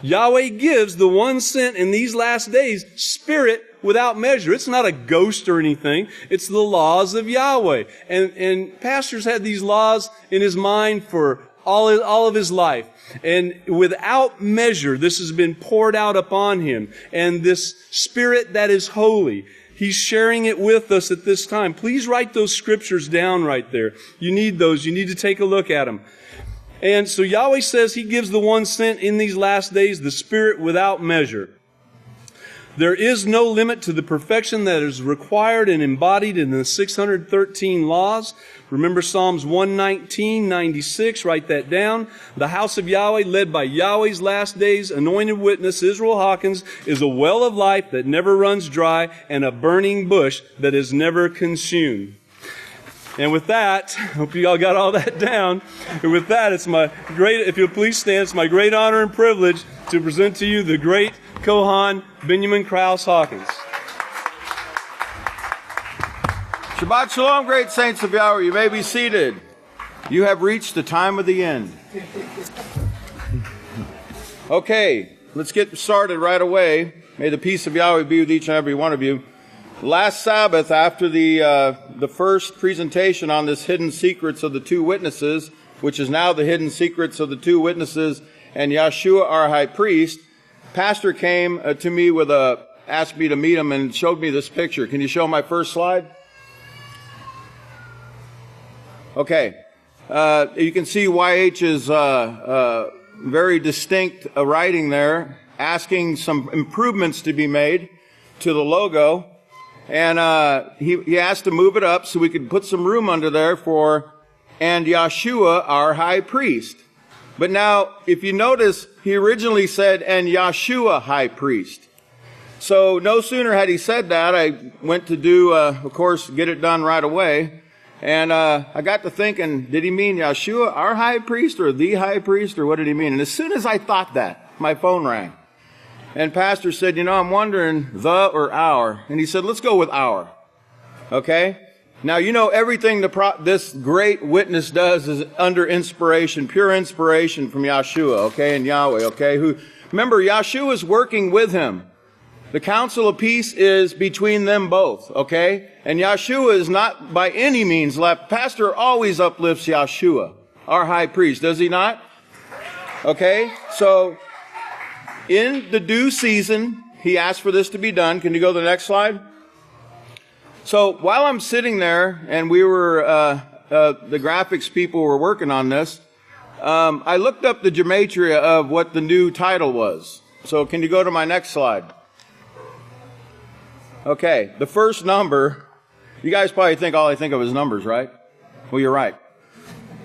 Yahweh gives the 1 cent in these last days, Spirit without measure. It's not a ghost or anything. It's the laws of Yahweh. And Pastor's had these laws in his mind for all of his life. And without measure, this has been poured out upon him. And this Spirit that is holy, He's sharing it with us at this time. Please write those scriptures down right there. You need those. You need to take a look at them. And so Yahweh says He gives the 1 cent in these last days, the Spirit without measure. There is no limit to the perfection that is required and embodied in the 613 laws. Remember Psalms 119:96, write that down. The house of Yahweh, led by Yahweh's last days anointed witness, Yisrayl Hawkins, is a well of life that never runs dry and a burning bush that is never consumed. And with that, I hope you all got all that down. And with that, it's my great, if you'll please stand, it's my great honor and privilege to present to you the great Kohan Benjamin Krause Hawkins.
Shabbat Shalom, great saints of Yahweh. You may be seated. You have reached the time of the end. Okay, let's get started right away. May the peace of Yahweh be with each and every one of you. Last Sabbath, after the first presentation on this hidden secrets of the two witnesses, which is now the hidden secrets of the two witnesses and Yeshua, our high priest, Pastor came to me asked me to meet him and showed me this picture. Can you show my first slide? Okay. You can see YH's very distinct writing there, asking some improvements to be made to the logo. And he asked to move it up so we could put some room under there for, and Yeshua, our high priest. But now, if you notice, he originally said, and Yeshua, high priest. So no sooner had he said that, I went to do, of course, get it done right away. And I got to thinking, did he mean Yeshua, our high priest, or the high priest, or what did he mean? And as soon as I thought that, my phone rang. And Pastor said, I'm wondering, the or our? And he said, let's go with our. Okay? Now, everything this great witness does is under inspiration, pure inspiration from Yeshua, okay, and Yahweh, okay? Remember, Yeshua is working with him. The counsel of peace is between them both, okay? And Yeshua is not by any means left. Pastor always uplifts Yeshua, our high priest, does he not? Okay? So, in the due season, he asked for this to be done. Can you go to the next slide? So, while I'm sitting there, and we were, the graphics people were working on this, I looked up the gematria of what the new title was. So, can you go to my next slide? Okay, the first number, you guys probably think all I think of is numbers, right? Well, you're right.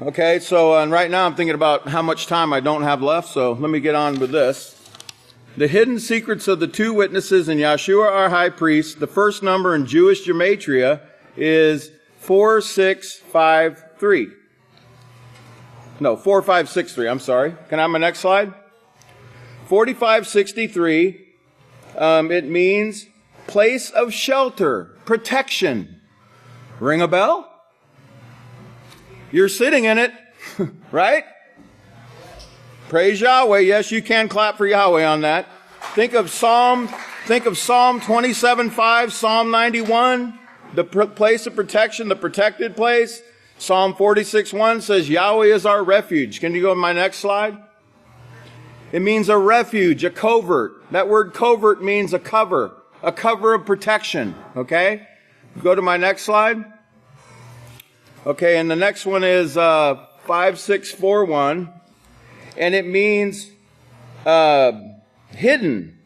Okay, so and right now I'm thinking about how much time I don't have left, so let me get on with this. the hidden secrets of the two witnesses and Yahshua our high priest, the first number in Jewish gematria is 4653. No, 4563, I'm sorry. Can I have my next slide? 4563, it means place of shelter, protection. Ring a bell? You're sitting in it, right? Praise Yahweh. Yes, you can clap for Yahweh on that. Think of Psalm 27:5, Psalm 91, the place of protection, the protected place. Psalm 46:1 says, Yahweh is our refuge. Can you go to my next slide? It means a refuge, a covert. That word covert means a cover of protection. Okay? Go to my next slide. Okay, and the next one is 5641. And it means hidden,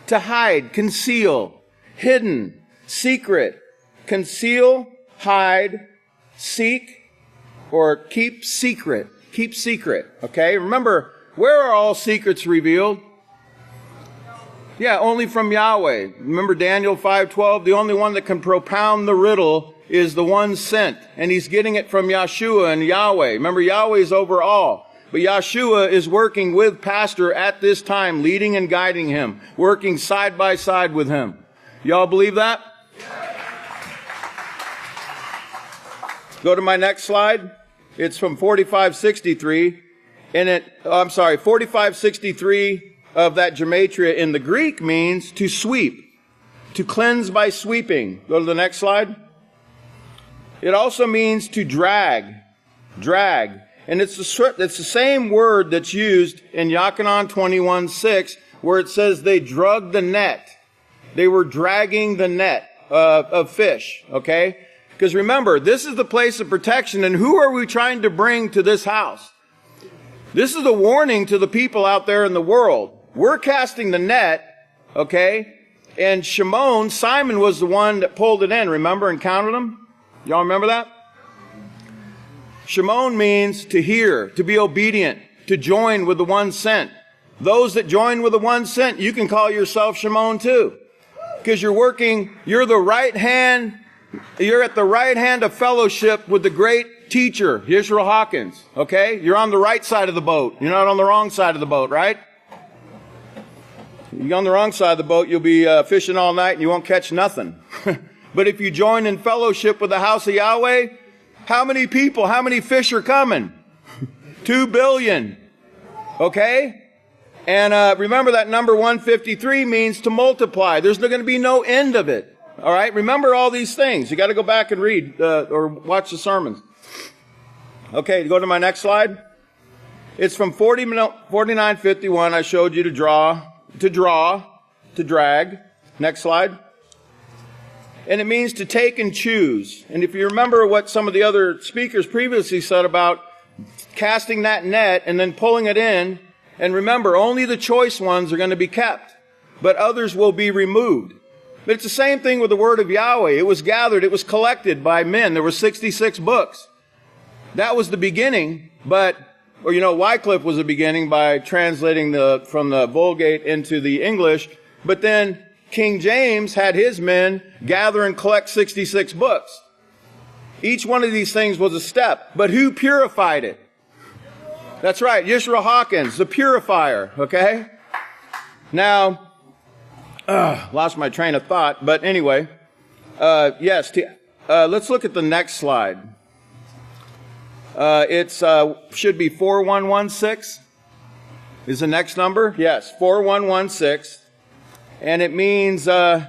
to hide, conceal, hidden, secret, conceal, hide, seek, or keep secret, okay? Remember, where are all secrets revealed? Yeah, only from Yahweh. Remember Daniel 5:12, the only one that can propound the riddle is the one sent, and he's getting it from Yahshua and Yahweh. Remember, Yahweh is over all. But Yahshua is working with Pastor at this time, leading and guiding him, working side by side with him. Y'all believe that? Go to my next slide. It's from 4563. 4563 of that gematria in the Greek means to sweep, to cleanse by sweeping. Go to the next slide. It also means to drag. And it's the same word that's used in Yachanan 21:6, where it says they drug the net. They were dragging the net of fish, okay? Because remember, this is the place of protection, and who are we trying to bring to this house? This is a warning to the people out there in the world. We're casting the net, okay? And Simon was the one that pulled it in, remember, and counted them? Y'all remember that? Shimon means to hear, to be obedient, to join with the one sent. Those that join with the one sent, you can call yourself Shimon too. Because you're at the right hand of fellowship with the great teacher, Yisrayl Hawkins. Okay? You're on the right side of the boat. You're not on the wrong side of the boat, right? You're on the wrong side of the boat, you'll be fishing all night and you won't catch nothing. But if you join in fellowship with the house of Yahweh, how many fish are coming? 2 billion. Okay? And remember that number 153 means to multiply. There's going to be no end of it. All right? Remember all these things. You got to go back and read or watch the sermons. Okay, go to my next slide. It's from 4951. I showed you to drag. Next slide. And it means to take and choose. And if you remember what some of the other speakers previously said about casting that net and then pulling it in, and remember, only the choice ones are going to be kept, but others will be removed. But it's the same thing with the word of Yahweh. It was gathered, it was collected by men. There were 66 books. That was the beginning, Wycliffe was the beginning by translating from the Vulgate into the English, but then King James had his men gather and collect 66 books. Each one of these things was a step. But who purified it? That's right, Yisrayl Hawkins, the purifier, okay? Now, lost my train of thought, but anyway, let's look at the next slide. Should be 4116 is the next number. Yes, 4116. And it means to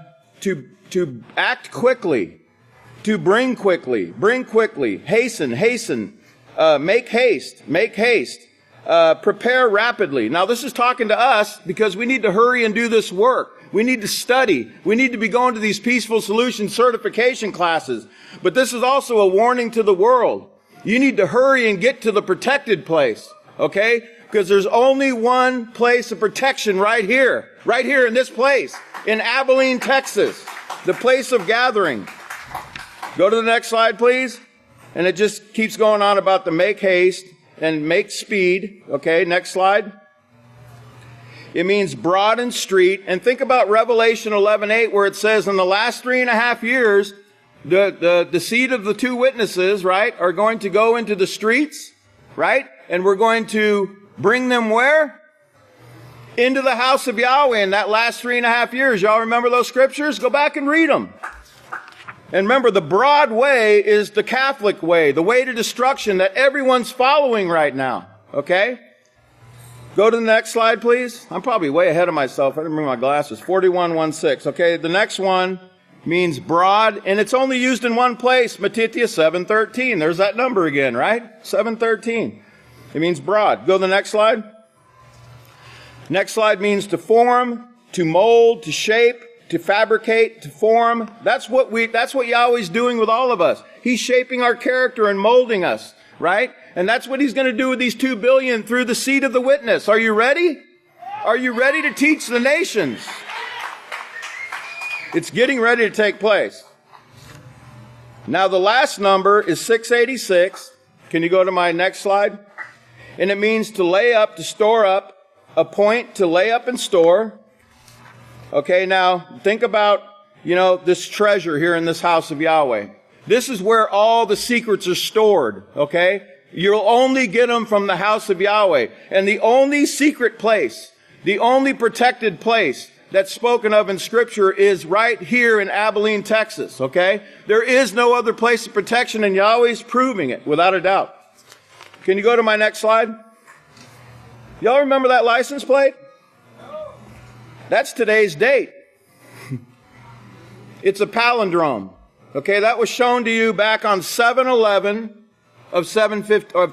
act quickly, to bring quickly, hasten, make haste, prepare rapidly. Now this is talking to us because we need to hurry and do this work. We need to study. We need to be going to these Peaceful Solution certification classes. But this is also a warning to the world. You need to hurry and get to the protected place, okay? Because there's only one place of protection right here in this place, in Abelin, Texas, the place of gathering. Go to the next slide, please. And it just keeps going on about the make haste and make speed. Okay, next slide. It means broad and street. And think about Revelation 11:8, where it says in the last 3.5 years, the seed of the two witnesses, right, are going to go into the streets, right? And we're going to bring them where? Into the house of Yahweh in that last 3.5 years. Y'all remember those scriptures? Go back and read them. And remember, the broad way is the Catholic way, the way to destruction that everyone's following right now. Okay? Go to the next slide, please. I'm probably way ahead of myself. I didn't bring my glasses. 41:16. Okay, the next one means broad, and it's only used in one place, Matthew 7:13. There's that number again, right? 7:13. It means broad. Go to the next slide. Next slide means to form, to mold, to shape, to fabricate, to form. That's what Yahweh's doing with all of us. He's shaping our character and molding us, right? And that's what he's going to do with these 2 billion through the seed of the witness. Are you ready? Are you ready to teach the nations? It's getting ready to take place. Now the last number is 686. Can you go to my next slide? And it means to lay up, to store up, appoint, to lay up and store. Okay, now think about, this treasure here in this house of Yahweh. This is where all the secrets are stored, okay? You'll only get them from the house of Yahweh. And the only secret place, the only protected place that's spoken of in Scripture is right here in Abelin, Texas, okay? There is no other place of protection, and Yahweh's proving it, without a doubt. Can you go to my next slide? Y'all remember that license plate? That's today's date. It's a palindrome. Okay, that was shown to you back on 7/11 of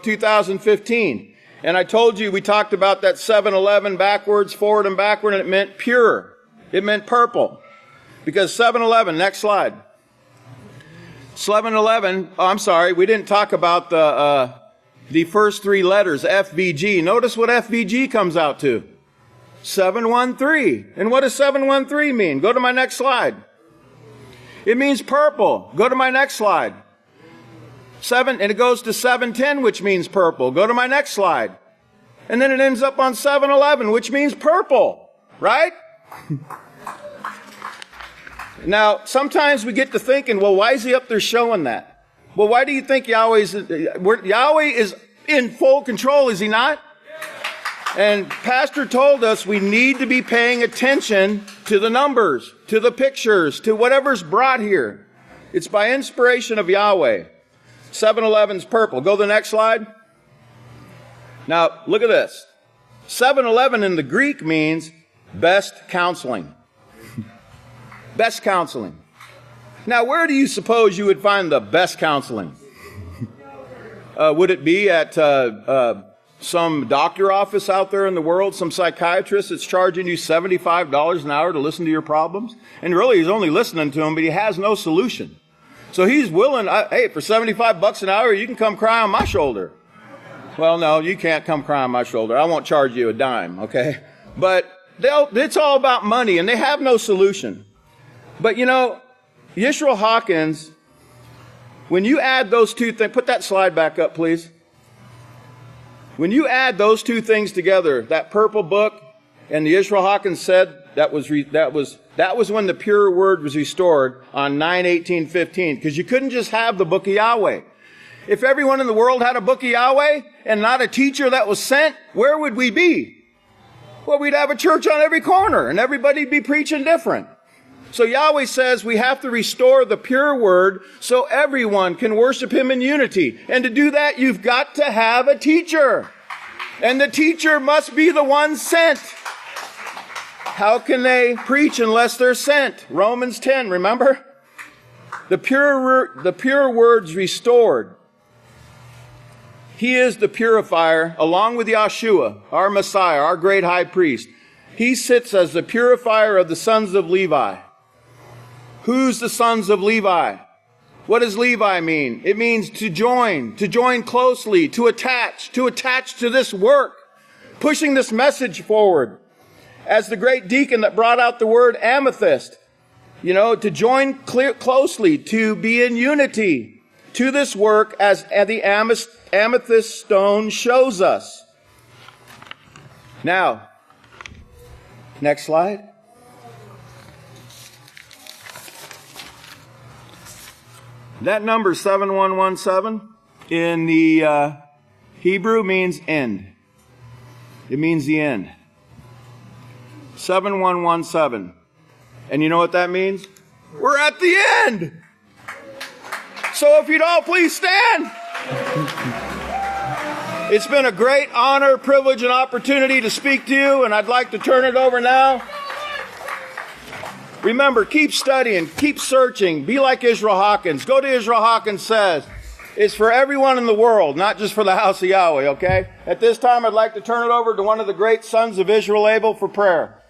2015. And I told you, we talked about that 7/11 backwards, forward and backward, and it meant pure. It meant purple. Because 7/11, next slide. 7/11, I'm sorry, we didn't talk about the first three letters, FVG. Notice what FVG comes out to. 713. And what does 713 mean? Go to my next slide. It means purple. Go to my next slide. 7, and it goes to 710, which means purple. Go to my next slide. And then it ends up on 711, which means purple. Right? Now, sometimes we get to thinking, well, why is he up there showing that? Well, why do you think Yahweh is in full control, is he not? And Pastor told us we need to be paying attention to the numbers, to the pictures, to whatever's brought here. It's by inspiration of Yahweh. 711's purple. Go to the next slide. Now, look at this. 711 in the Greek means best counseling. Best counseling. Now, where do you suppose you would find the best counseling? Would it be at some doctor office out there in the world, some psychiatrist that's charging you $75 an hour to listen to your problems? And really, he's only listening to them, but he has no solution. So he's willing, hey, for $75 an hour, you can come cry on my shoulder. Well, no, you can't come cry on my shoulder. I won't charge you a dime, okay? But it's all about money, and they have no solution. But Yisrayl Hawkins, when you add those two things, put that slide back up, please. When you add those two things together, that purple book and the Yisrayl Hawkins said that was when the pure word was restored on 9/18/15, because you couldn't just have the book of Yahweh. If everyone in the world had a book of Yahweh and not a teacher that was sent, where would we be? Well, we'd have a church on every corner and everybody'd be preaching different. So Yahweh says we have to restore the pure word so everyone can worship him in unity. And to do that, you've got to have a teacher. And the teacher must be the one sent. How can they preach unless they're sent? Romans 10, remember? The pure word's restored. He is the purifier, along with Yahshua, our Messiah, our great high priest. He sits as the purifier of the sons of Levi. Who's the sons of Levi? What does Levi mean? It means to join closely, to attach to this work, pushing this message forward. As the great deacon that brought out the word amethyst, to join closely, to be in unity to this work as the amethyst stone shows us. Now, Next slide. That number 7117 in the Hebrew means end. It means the end. 7117. And you know what that means? We're at the end. So if you'd all please stand. It's been a great honor, privilege, and opportunity to speak to you, and I'd like to turn it over now. Remember, keep studying, keep searching, be like Israel Hawkins. Go to Israel Hawkins Says. It's for everyone in the world, not just for the House of Yahweh, okay? At this time, I'd like to turn it over to one of the great sons of Israel, Abel, for prayer.